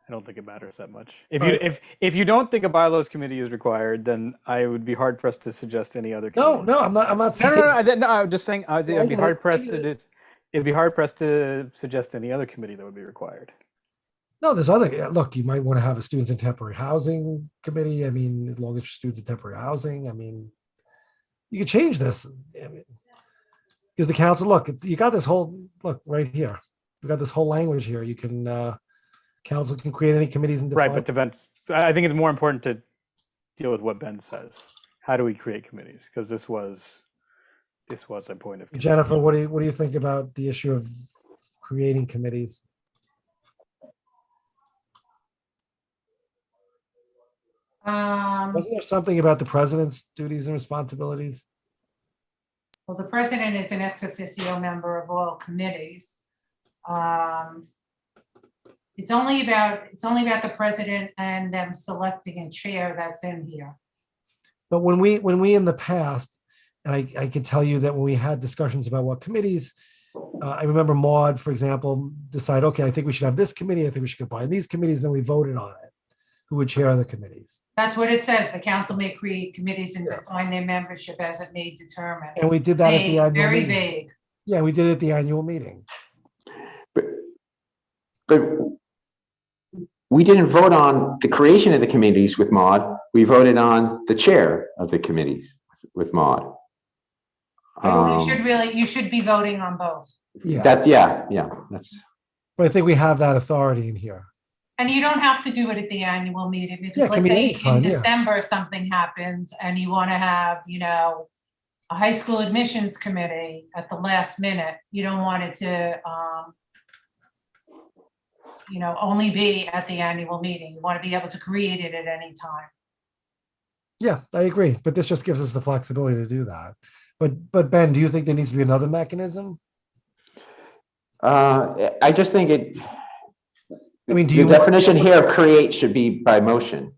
I don't think it matters that much. If All you right. if you don't think a bylaws committee is required, then I would be hard pressed to suggest any other. No, committee. no, I'm not. I'm not No, saying. no. I'm just saying I'd I be get hard it, I pressed get to. It'd be hard pressed to suggest any other committee that would be required. No, there's other. Look, you might want to have a students in temporary housing committee. I mean, as long as you're students in temporary housing, I mean, you could change this. I mean, because the council, look, you got this whole look right here. We got this whole language here. You can council can create any committees and Right, define. but to Ben's, I think it's more important to deal with what Ben says. How do we create committees? Because this was a point of. Jennifer, what do you think about the issue of creating committees? Wasn't there something about the president's duties and responsibilities? Well, the president is an ex officio member of all committees. It's only about the president and them selecting a chair that's in here. But when we in the past, and I can tell you that when we had discussions about what committees, I remember Maud, for example, decide, okay, I think we should have this committee. I think we should combine these committees. And then we voted on it. Who would chair the committees? That's what it says. The council may create committees and define their membership as it may determine. And we did that at the Vague, annual very meeting. vague. Yeah, we did it at the annual meeting. But we didn't vote on the creation of the committees with Maud. We voted on the chair of the committees with Maud. You should be voting on both. Yeah, That's. but I think we have that authority in here. And you don't have to do it at the annual meeting Yeah, because it can let's be say anytime, in yeah. December, something happens and you want to have, a high school admissions committee at the last minute. You don't want it to, only be at the annual meeting. You want to be able to create it at any time. Yeah, I agree. But this just gives us the flexibility to do that. But Ben, do you think there needs to be another mechanism? I just think it. I mean, The definition here of create should be by motion.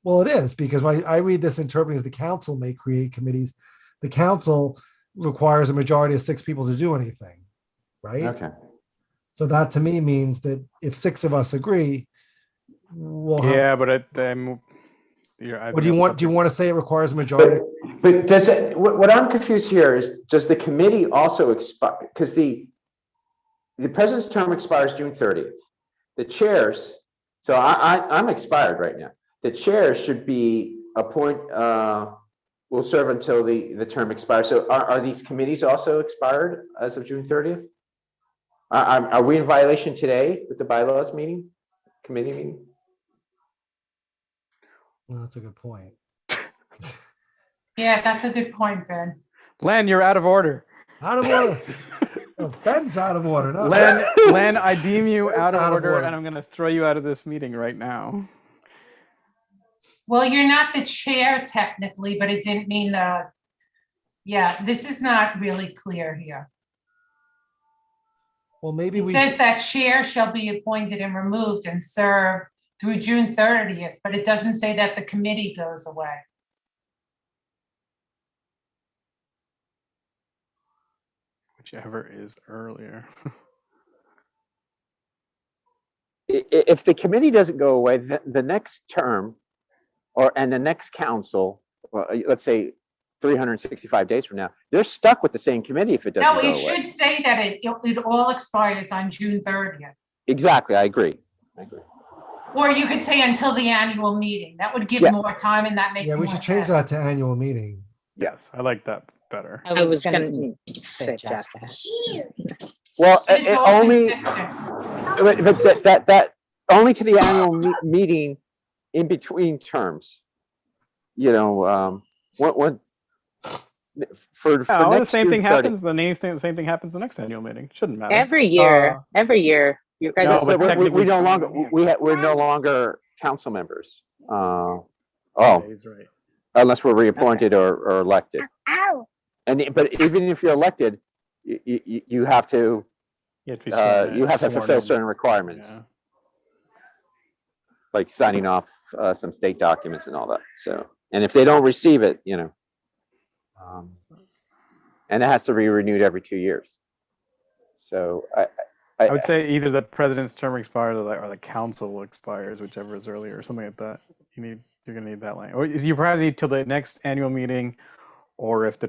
Well, it is, because I read this interpreting as the council may create committees. The council requires a majority of 6 people to do anything, right? Okay. So that to me means that if 6 of us agree, we'll have, Yeah, but or do you want to say it requires a majority? But does it, what I'm confused here is, does the committee also expire? Because the president's term expires June 30th. The chairs, so I'm expired right now. The chairs should be will serve until the term expires. So are these committees also expired as of June 30th? Are we in violation today with the bylaws committee meeting? Well, that's a good point. Yeah, that's a good point, Ben. Len, you're out of order. Out of order. Oh, Ben's out of order. No. Len, I deem you Ben's out of out of order, order. and I'm going to throw you out of this meeting right now. Well, you're not the chair technically, but it didn't mean this is not really clear here. Well, maybe It says that chair shall be appointed and removed and serve through June 30th, but it doesn't say that the committee goes away. Whichever is earlier. If the committee doesn't go away, the next term and the next council, let's say 365 days from now, they're stuck with the same committee if it doesn't No, go it away. should say that it all expires on June 30th. Exactly, I agree. Or you could say until the annual meeting. That would give Yeah. more time and that makes yeah, more we sense. should change that to annual meeting. Yes, I like that better. I was gonna suggest that. Well, It's it all only, consistent. but that only to the annual meeting in between terms. What for No, the next same June thing 30th. happens. The same thing happens the next annual meeting. Shouldn't matter. Every year, you guys. No, So but we technically no longer speaking, we're no longer council members. Yeah, he's right. unless we're reappointed or elected. But even if you're elected, you have to You have to be sworn in, you have to sworn fulfill in. certain requirements, Yeah. like signing off some state documents and all that. So, and if they don't receive it, and it has to be renewed every 2 years. So I would say either the president's term expires or the council expires, whichever is earlier, or something like that. You're gonna need that line, or you probably need till the next annual meeting, or if the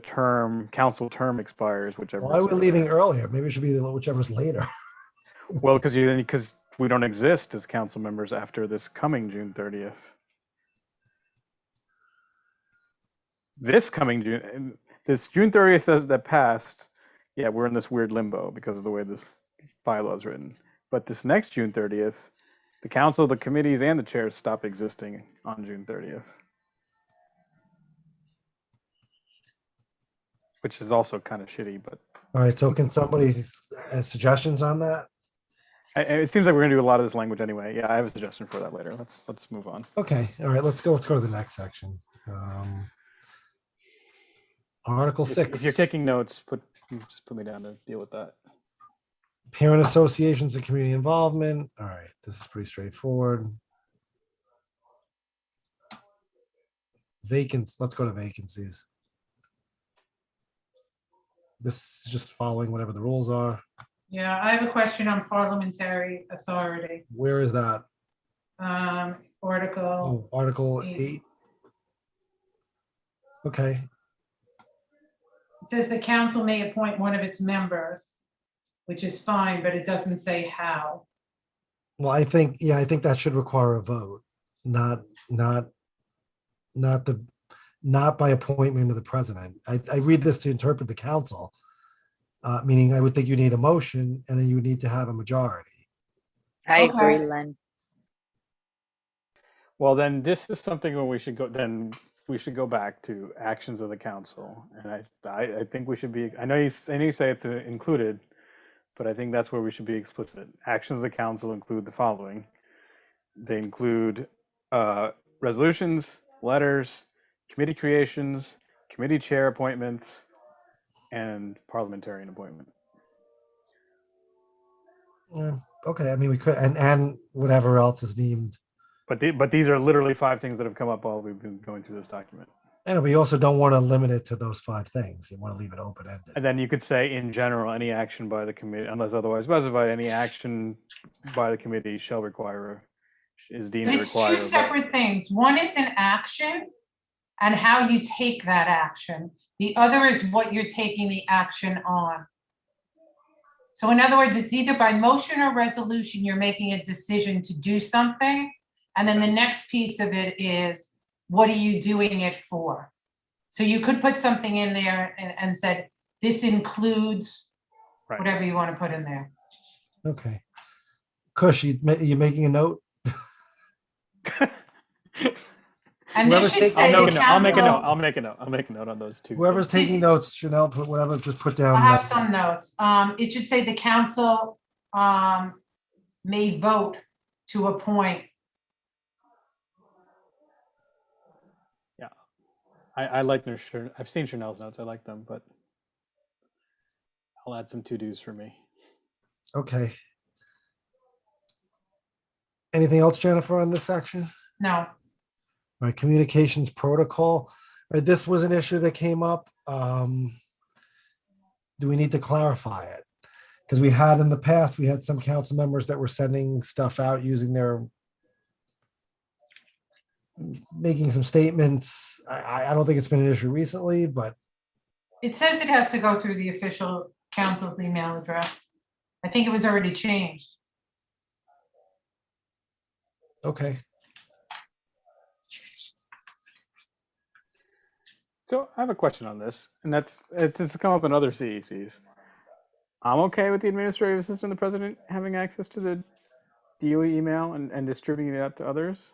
council term expires, whichever. Why are is we earlier. leaving earlier? Maybe it should be whichever's later. Well, because we don't exist as council members after this coming June 30th. This June 30th that passed, yeah, we're in this weird limbo because of the way this bylaw is written. But this next June 30th, the council, the committees, and the chairs stop existing on June 30th. Which is also kind of shitty, but. All right, so can somebody have suggestions on that? It seems like we're gonna do a lot of this language anyway. Yeah, I have a suggestion for that later. Let's move on. Okay, all right, let's go to the next section. Article 6. If you're taking notes, just put me down to deal with that. Parent associations and community involvement. All right, this is pretty straightforward. Let's go to vacancies. This is just following whatever the rules are. Yeah, I have a question on parliamentary authority. Where is that? Article, Article 8. 8. Okay, It says the council may appoint one of its members, which is fine, but it doesn't say how. well, I think that should require a vote, not by appointment of the president. I read this to interpret the council, meaning I would think you need a motion and then you would need to have a majority. I Okay. agree, Len. Well, then this is something where we should go back to actions of the council, and I think we should be. I know you say it's included, but I think that's where we should be explicit. Actions of the council include the following. They include resolutions, letters, committee creations, committee chair appointments, and parliamentarian appointment. Yeah, okay, I mean, we could, and whatever else is deemed. But these are literally 5 things that have come up while we've been going through this document. And we also don't want to limit it to those 5 things. You want to leave it open-ended. And then you could say, in general, any action by the committee, unless otherwise specified, any action by the committee shall require, is deemed But to it's require. two separate things. One is an action and how you take that action. The other is what you're taking the action on. So in other words, it's either by motion or resolution, you're making a decision to do something. And then the next piece of it is, what are you doing it for? So you could put something in there and said, this includes Right. whatever you want to put in there. Okay. Kush, you making a note? And Whoever's this should taking- say I'll the make a note. council. I'll make a note on those 2. Whoever's taking notes, Chanel, put whatever, just put down. I have some notes. It should say the council may vote to appoint. I like I've seen Chanel's notes. I like them, but I'll add some to-dos for me. Okay. Anything else, Jennifer, on this section? No, All right, communications protocol. All right, this was an issue that came up. Do we need to clarify it? Because we had in the past, we had some council members that were sending stuff out using making some statements. I don't think it's been an issue recently, but it says it has to go through the official council's email address. I think it was already changed. okay. So I have a question on this, and it's come up in other CECs. I'm okay with the administrative assistant of the president having access to the DOE email and distributing it out to others.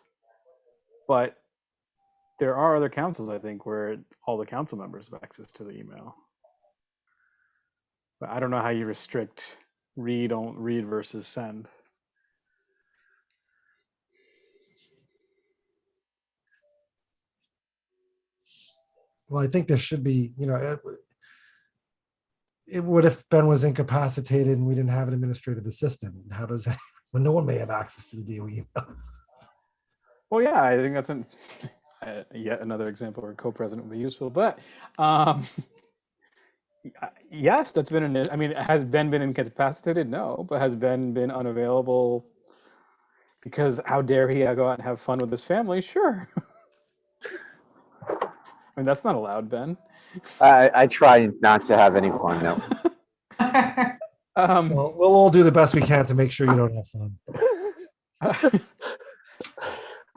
But there are other councils, I think, where all the council members have access to the email. But I don't know how you restrict read versus send. Well, I think there should be, it would if Ben was incapacitated and we didn't have an administrative assistant. How does that, when no one may have access to the DOE email? Well, yeah, I think that's yet another example where co-president would be useful. But um, yes, that's been I mean, has Ben been incapacitated? No, but has Ben been unavailable because how dare he go out and have fun with his family? Sure. I mean, that's not allowed, Ben. I try not to have any fun, no. Well, we'll all do the best we can to make sure you don't have fun.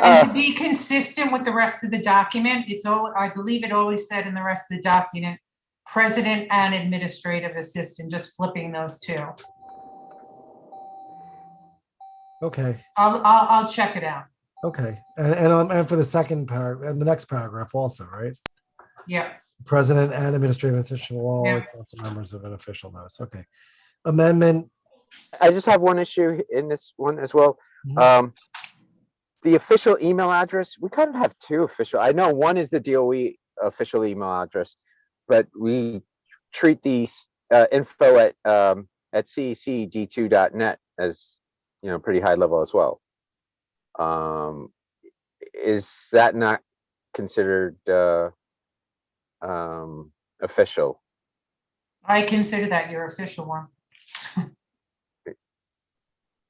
And to be consistent with the rest of the document, I believe it always said in the rest of the document, president and administrative assistant, just flipping those two. Okay, I'll check it out. okay. And for the second paragraph, and the next paragraph also, right? Yeah. President and administrative assistant will all Yeah. council members of an official notice. Okay. Amendment. I just have one issue in this one as well. Mhm. The official email address, we kind of have two official. I know one is the DOE official email address, but we treat the info at cecd2.net as, pretty high level as well. Is that not considered official? I consider that your official one.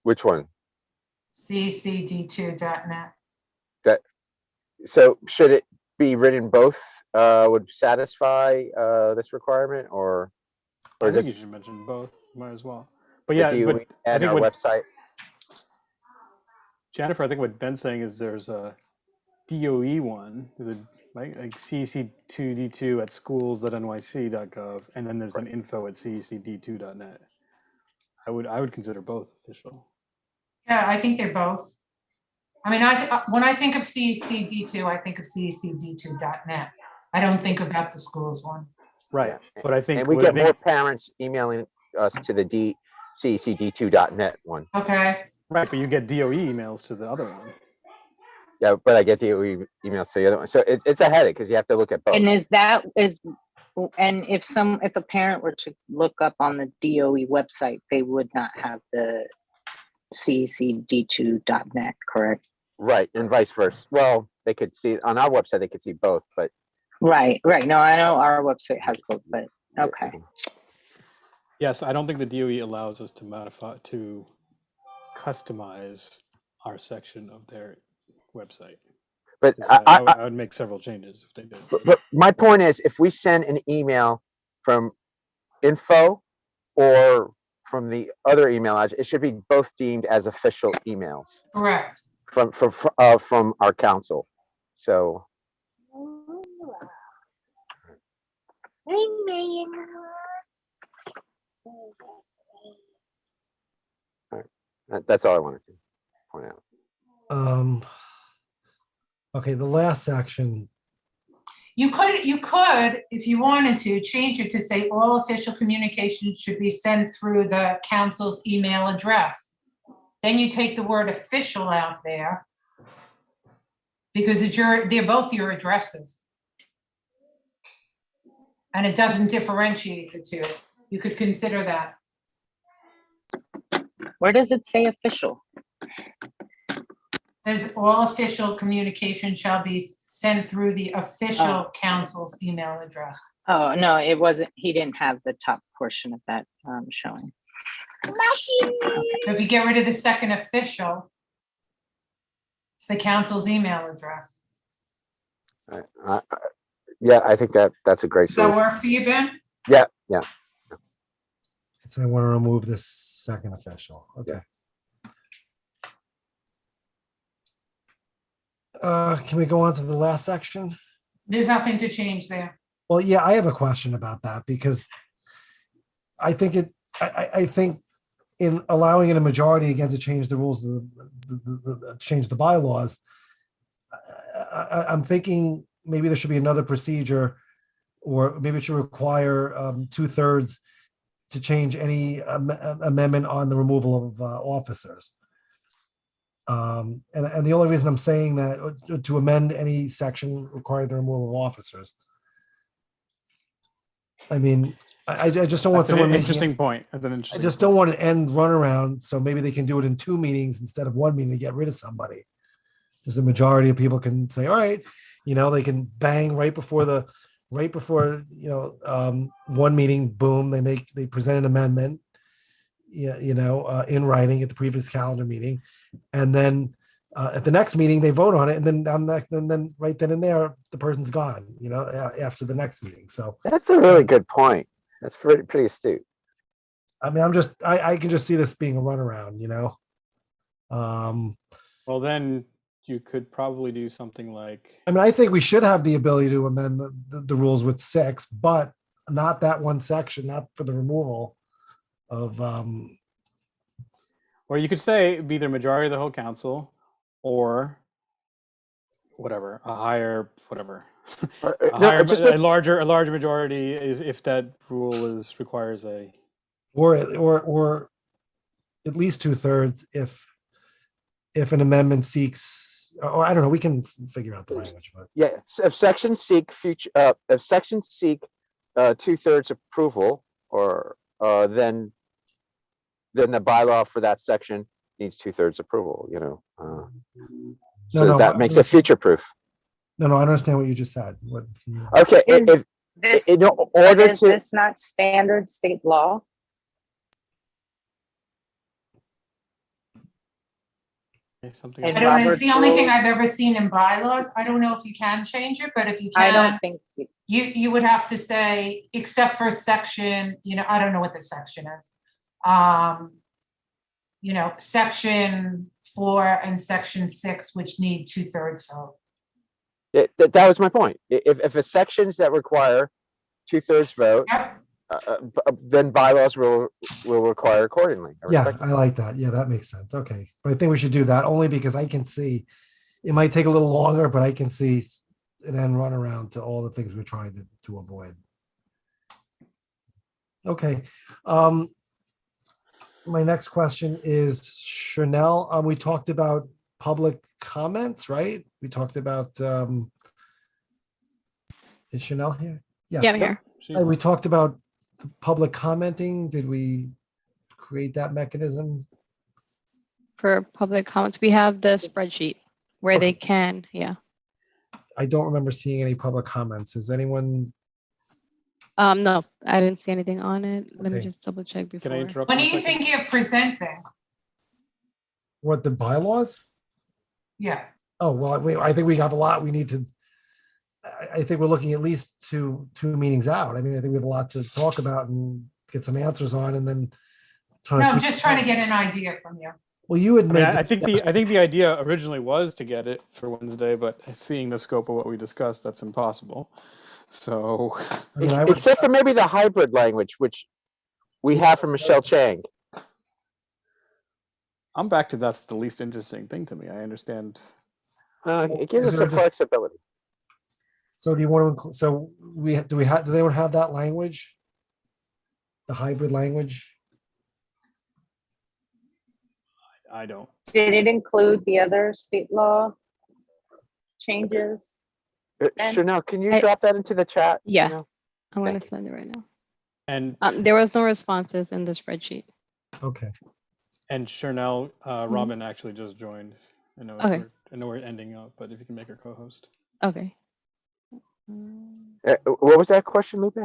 Which one? ccd2.net. So should it be written both would satisfy this requirement, or I think just you should mention both. Might as well. But the yeah, DOE but I and think our what website? Jennifer, I think what Ben's saying is there's a DOE one. There's a like CEC2D2 at schools.nyc.gov, and then there's an info at CECD2.net. I would consider both official. Yeah, I think they're both. I mean, when I think of CECD2, I think of CECD2.net. I don't think about the schools one. Right, but I think And we what I get more think- parents emailing us to the CECD2.net one. Okay. right, but you get DOE emails to the other one. Yeah, but I get DOE emails to the other one. So it's a headache because you have to look at both. And if a parent were to look up on the DOE website, they would not have the ccd2.net, correct? Right, and vice versa. Well, they could see on our website, they could see both, but Right. No, I know our website has both, but okay. Yes, I don't think the DOE allows us to customize our section of their website. But 'Cause I would make several changes if they did. but my point is, if we send an email from info or from the other email address, it should be both deemed as official emails Correct. from our council. So that's all I wanted to point out. Okay, the last section. You could, if you wanted to, change it to say all official communications should be sent through the council's email address. Then you take the word official out there because they're both your addresses. And it doesn't differentiate the two. You could consider that. Where does it say official? It says all official communication shall be sent through the official council's email address. Oh, no, it wasn't. He didn't have the top portion of that showing. So if you get rid of the second official, it's the council's email address. Yeah, I think that's a great Does that solution. work for you, Ben? Yeah. So I want to remove this second official. Okay. Can we go on to the last section? There's nothing to change there. Well, yeah, I have a question about that because I think I think in allowing it a majority again to change the rules, change the bylaws, I'm thinking maybe there should be another procedure, or maybe it should require 2/3 to change any amendment on the removal of officers. And the only reason I'm saying that to amend any section requiring the removal of officers. I mean, I just don't want That's an someone making, interesting point. That's an I interesting. just point. don't want an end runaround, so maybe they can do it in 2 meetings instead of 1 meeting to get rid of somebody. Because the majority of people can say, all right, they can bang right before, 1 meeting, boom, they present an amendment, in writing at the previous calendar meeting. And then at the next meeting, they vote on it. And then right then and there, the person's gone, after the next meeting. So That's a really good point. That's pretty astute. I mean, I can just see this being a runaround, Well, then you could probably do something like. I mean, I think we should have the ability to amend the rules with 6, but not that one section, not for the removal of, Or you could say be the majority of the whole council, or whatever, a higher whatever, a larger majority if that rule requires a. or at least 2/3 if an amendment seeks, or I don't know, we can figure out the language, but Yeah, so if sections seek 2/3 approval, or then the bylaw for that section needs 2/3 approval. So No, that makes it future proof. no, I don't understand what you just said. What can you? Okay, Is if this, in but order is to this not standard state law? Something. And I don't know, it's Robert's the only thing rules. I've ever seen in bylaws. I don't know if you can change it, but if you I don't can, think, you would have to say, except for section, I don't know what the section is. Section 4 and section 6, which need 2/3 vote. that was my point. If a sections that require 2/3 vote, Yep. then bylaws will require accordingly. Yeah, I like that. Yeah, that makes sense. Okay. But I think we should do that only because I can see it might take a little longer, but I can see an end run around to all the things we're trying to avoid. Okay. My next question is Chanel. We talked about public comments, right? We talked about, is Chanel here? Yeah, I'm here. We talked about public commenting. Did we create that mechanism? For public comments, we have the spreadsheet where they Okay. can, yeah. I don't remember seeing any public comments. Is anyone? No, I didn't see anything on it. Let me Okay. just double check before. Can I interrupt? When are for a you second? thinking of presenting? What, the bylaws? Yeah. Oh, well, I think we have a lot we need to, I think we're looking at least two meetings out. I mean, I think we have a lot to talk about and get some answers on, and then. No, I'm just trying to get an idea from you. Well, you had I mean, made. I think the idea originally was to get it for Wednesday, but seeing the scope of what we discussed, that's impossible. So, I mean, I would, except for maybe the hybrid language, which we have from Michelle Chang. I'm back to that's the least interesting thing to me. I understand. It gives Is us there some just- flexibility. so do you want to include, so does anyone have that language? The hybrid language? I don't. did it include the other state law changes? And- Chanel, can you I- drop that into the chat? Yeah. Chanel? I'm Thank gonna send it right now. And There was no responses in the spreadsheet. Okay. Chanel, Robin actually just joined. I know. Okay. I know we're ending up, but if you can make her co-host. Okay. What was that question, Lupe?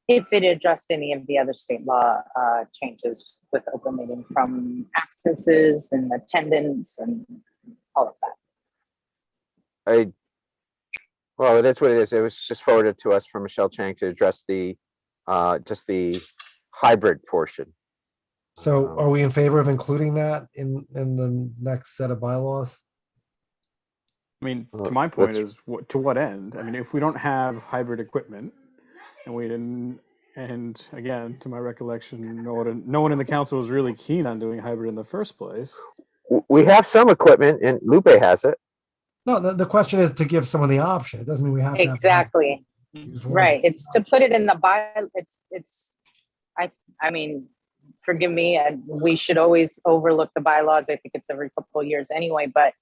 If it addressed any of the other state law changes with open meeting, from absences and attendance and all of that. Well, that's what it is. It was just forwarded to us from Michelle Chang to address just the hybrid portion. So are we in favor of including that in the next set of bylaws? I mean, Well, to my point let's- is, to what end? I mean, if we don't have hybrid equipment, and we didn't, and again, to my recollection, no one in the council was really keen on doing hybrid in the first place. We have some equipment, and Lupe has it. No, the question is to give someone the option. It doesn't mean we have to have. Exactly, You just wanna- right. It's to put it in the I mean, forgive me, we should always overlook the bylaws. I think it's every couple of years anyway, but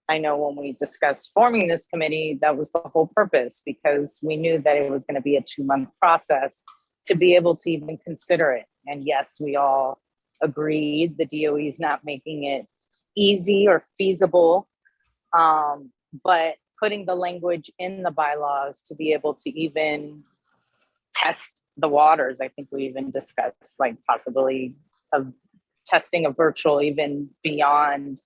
I know when we discussed forming this committee, that was the whole purpose, because we knew that it was going to be a 2-month process to be able to even consider it. And yes, we all agreed the DOE is not making it easy or feasible, but putting the language in the bylaws to be able to even test the waters. I think we even discussed like possibly of testing a virtual even beyond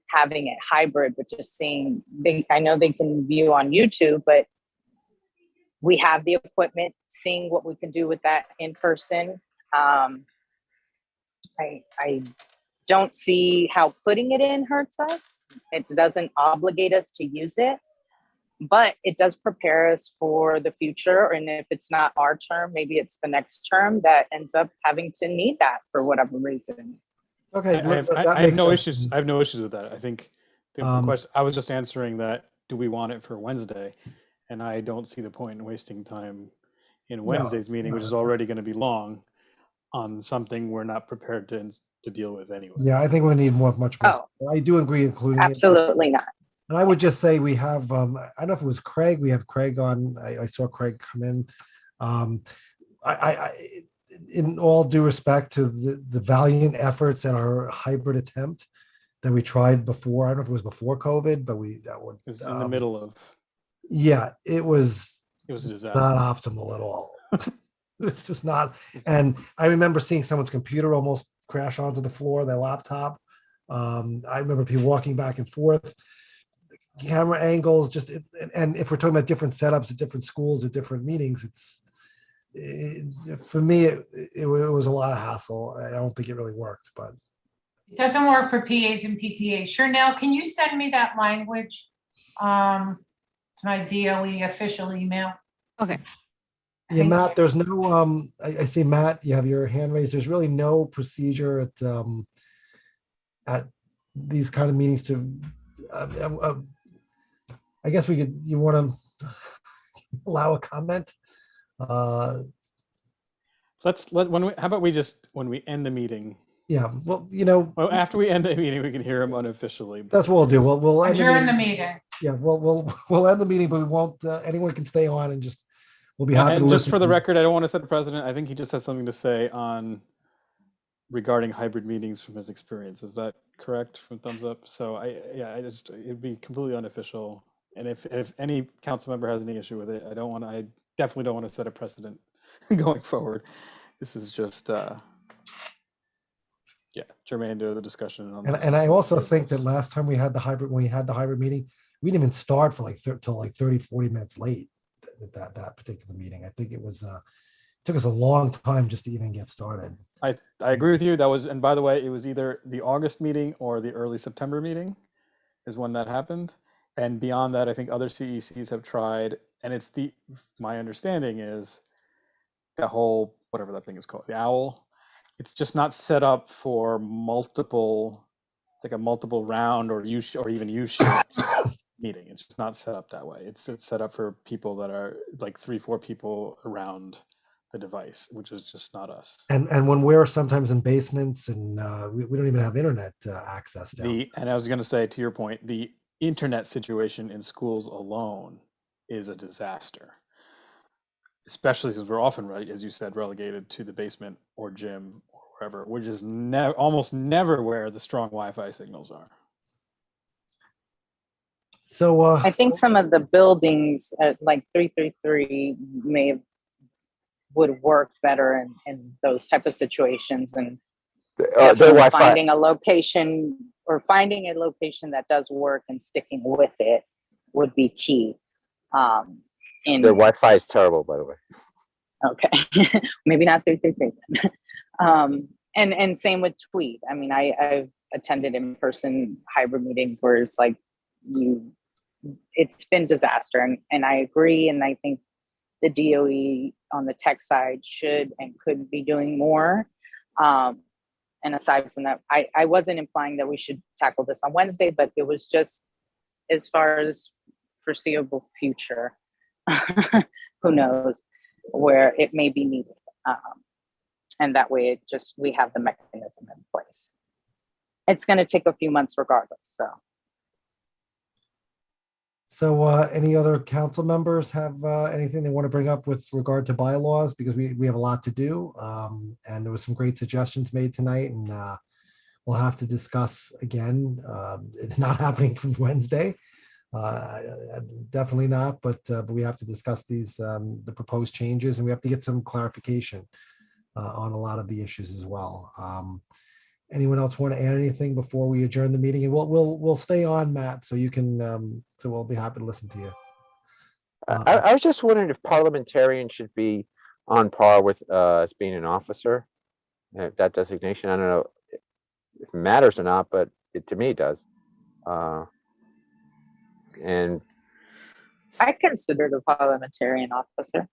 having it hybrid, but just seeing, I know they can view on YouTube, but we have the equipment, seeing what we can do with that in person. I don't see how putting it in hurts us. It doesn't obligate us to use it, but it does prepare us for the future. And if it's not our term, maybe it's the next term that ends up having to need that for whatever reason. Okay, I have, that I have makes no sense. issues. I have no issues with that. I think the question, I was just answering that, do we want it for Wednesday? And I don't see the point in wasting time in Wednesday's meeting, which is already going to be long, on something we're not prepared to deal with anyway. Yeah, I think we need much more. Oh, I do agree, including absolutely not. And I would just say we have, I don't know if it was Craig, we have Craig on, I saw Craig come in. In all due respect to the valiant efforts at our hybrid attempt that we tried before, I don't know if it was before COVID, but It was in the middle of. Yeah, it was a disaster. not optimal at all. It's just not. And I remember seeing someone's computer almost crash onto the floor, their laptop. I remember people walking back and forth. Camera angles, and if we're talking about different setups at different schools at different meetings, for me it was a lot of hassle. I don't think it really worked, but It doesn't work for PAs and PTAs. Chanel, can you send me that language to my DOE official email? Okay. yeah, Thank Matt, you. there's no I see Matt, you have your hand raised. There's really no procedure at these kind of meetings to I guess you want to allow a comment? How about when we end the meeting? Yeah, well, After we end the meeting, we can hear him unofficially. That's what we'll do. We'll end Adjourn the meeting. Yeah, we'll end the meeting, but we won't. Anyone can stay on and we'll be happy to And just listen. for the record, I don't want to set a precedent. I think he just has something to say regarding hybrid meetings from his experience. Is that correct? From thumbs up. So it'd be completely unofficial. And if any council member has any issue with it, I definitely don't want to set a precedent going forward. This is just germane to the discussion. And I also think that last time when we had the hybrid meeting, we didn't even start for till like 30-40 minutes late at that particular meeting. I think it took us a long time just to even get started. I agree with you. And by the way, it was either the August meeting or the early September meeting is when that happened. And beyond that, I think other CECs have tried, and my understanding is the whole, whatever that thing is called, the OWL, it's just not set up for multiple, it's like a multiple round or even U-shaped meeting. It's just not set up that way. It's set up for people that are like 3-4 people around the device, which is just not us. And when we're sometimes in basements and we don't even have internet access down. And I was going to say, to your point, the internet situation in schools alone is a disaster, especially since we're often, right, as you said, relegated to the basement or gym or wherever, which is almost never where the strong Wi-Fi signals are. So I think some of the buildings at like 333 would work better in those type of situations, and definitely finding a location that does work and sticking with it would be key. Their Wi-Fi is terrible, by the way. Okay, maybe not 333. And same with Tweet. I mean, I've attended in-person hybrid meetings where it's like it's been disaster, and I agree, and I think the DOE on the tech side should and could be doing more. And aside from that, I wasn't implying that we should tackle this on Wednesday, but it was just as far as foreseeable future, who knows where it may be needed. And that way we have the mechanism in place. It's going to take a few months regardless. So So any other council members have anything they want to bring up with regard to bylaws? Because we have a lot to do. And there was some great suggestions made tonight, and we'll have to discuss again. It's not happening from Wednesday. Definitely not, but we have to discuss these, the proposed changes, and we have to get some clarification on a lot of the issues as well. Anyone else want to add anything before we adjourn the meeting? And we'll stay on, Matt, so you can, so we'll be happy to listen to you. I was just wondering if parliamentarian should be on par with as being an officer. That designation, I don't know if it matters or not, but to me it does. And I considered a parliamentarian officer.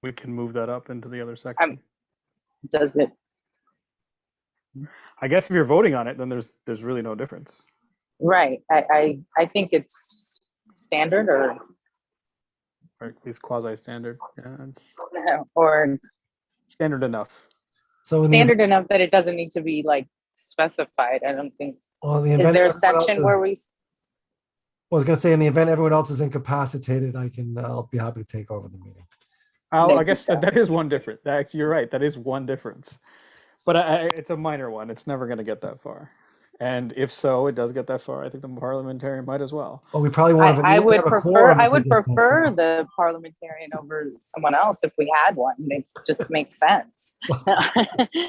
We can move that up into the other section. Does it? I guess if you're voting on it, then there's really no difference. Right. I think it's standard or Or at least quasi-standard. Yeah, it's or standard enough. So in the standard enough that it doesn't need to be like specified. I don't think. well, in the Is event there a everyone else section is- where we? I was gonna say, in the event everyone else is incapacitated, I'll be happy to take over the meeting. I guess that is one difference. You're right. That is one difference. But it's a minor one. It's never going to get that far. And if so, it does get that far. I think the parliamentarian might as well. Well, we probably want to. I would prefer. I would prefer the parliamentarian over someone else if we had one. It just makes sense.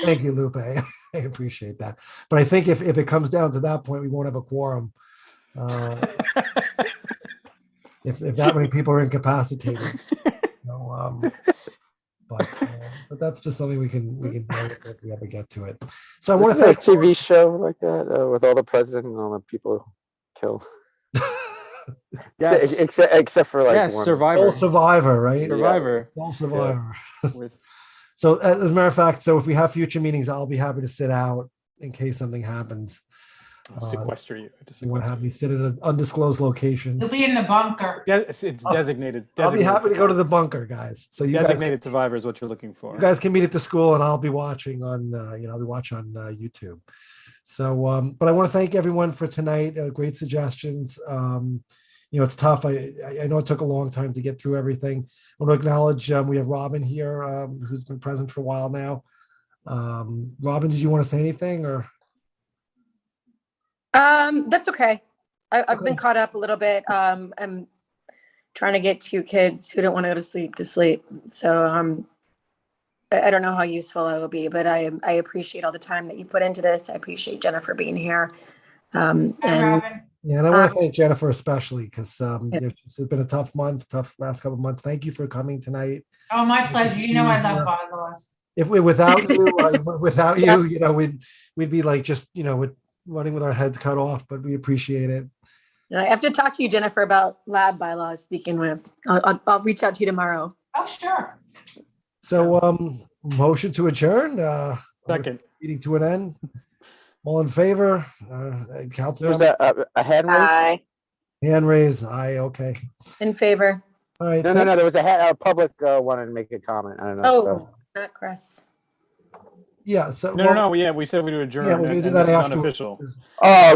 Thank you, Lupe. I appreciate that. But I think if it comes down to that point, we won't have a quorum. If that many people are incapacitated. So, but that's just something we can do if we ever get to it. So I want to isn't thank there a TV show like that with all the president and all the people killed. Yes. Except for like Yes, one. Survivor. Sole Survivor, right? Survivor. Sole Survivor. With So as a matter of fact, so if we have future meetings, I'll be happy to sit out in case something happens. sequester you. You want to have me sit at an undisclosed location? You'll be in the bunker. It's designated. I'll be happy to go to the survivor. bunker, guys. So you guys, Designated survivor is what you're looking for. you guys can meet at the school, and I'll be watching on, I'll be watching on YouTube. So, but I want to thank everyone for tonight. Great suggestions. It's tough. I know it took a long time to get through everything. I want to acknowledge we have Robin here, who's been present for a while now. Robin, did you want to say anything or? That's okay. I've Okay. been caught up a little bit. I'm trying to get two kids who don't want to go to sleep. So I don't know how useful I will be, but I appreciate all the time that you put into this. I appreciate Jennifer being here. Hi, And Robin. Yeah, and I want to thank Jennifer especially because it's been a tough last couple of months. Thank you for coming tonight. Oh, my pleasure. You know I love bylaws. If we without you, we'd be like just running with our heads cut off. But we appreciate it. I have to talk to you, Jennifer, about lab bylaws. Speaking with, I'll reach out to you tomorrow. Oh, sure. So, motion to adjourn. Second. Meeting to an end. All in favor? Council There's member? a hand raise. Aye. Hand raise. Aye. Okay. In favor. All right. No. There was a public wanted to make a comment. I don't know. Oh, not Chris. Yeah. So No. Yeah, we said we would adjourn. Yeah, we're gonna and do this that is after. unofficial. Oh,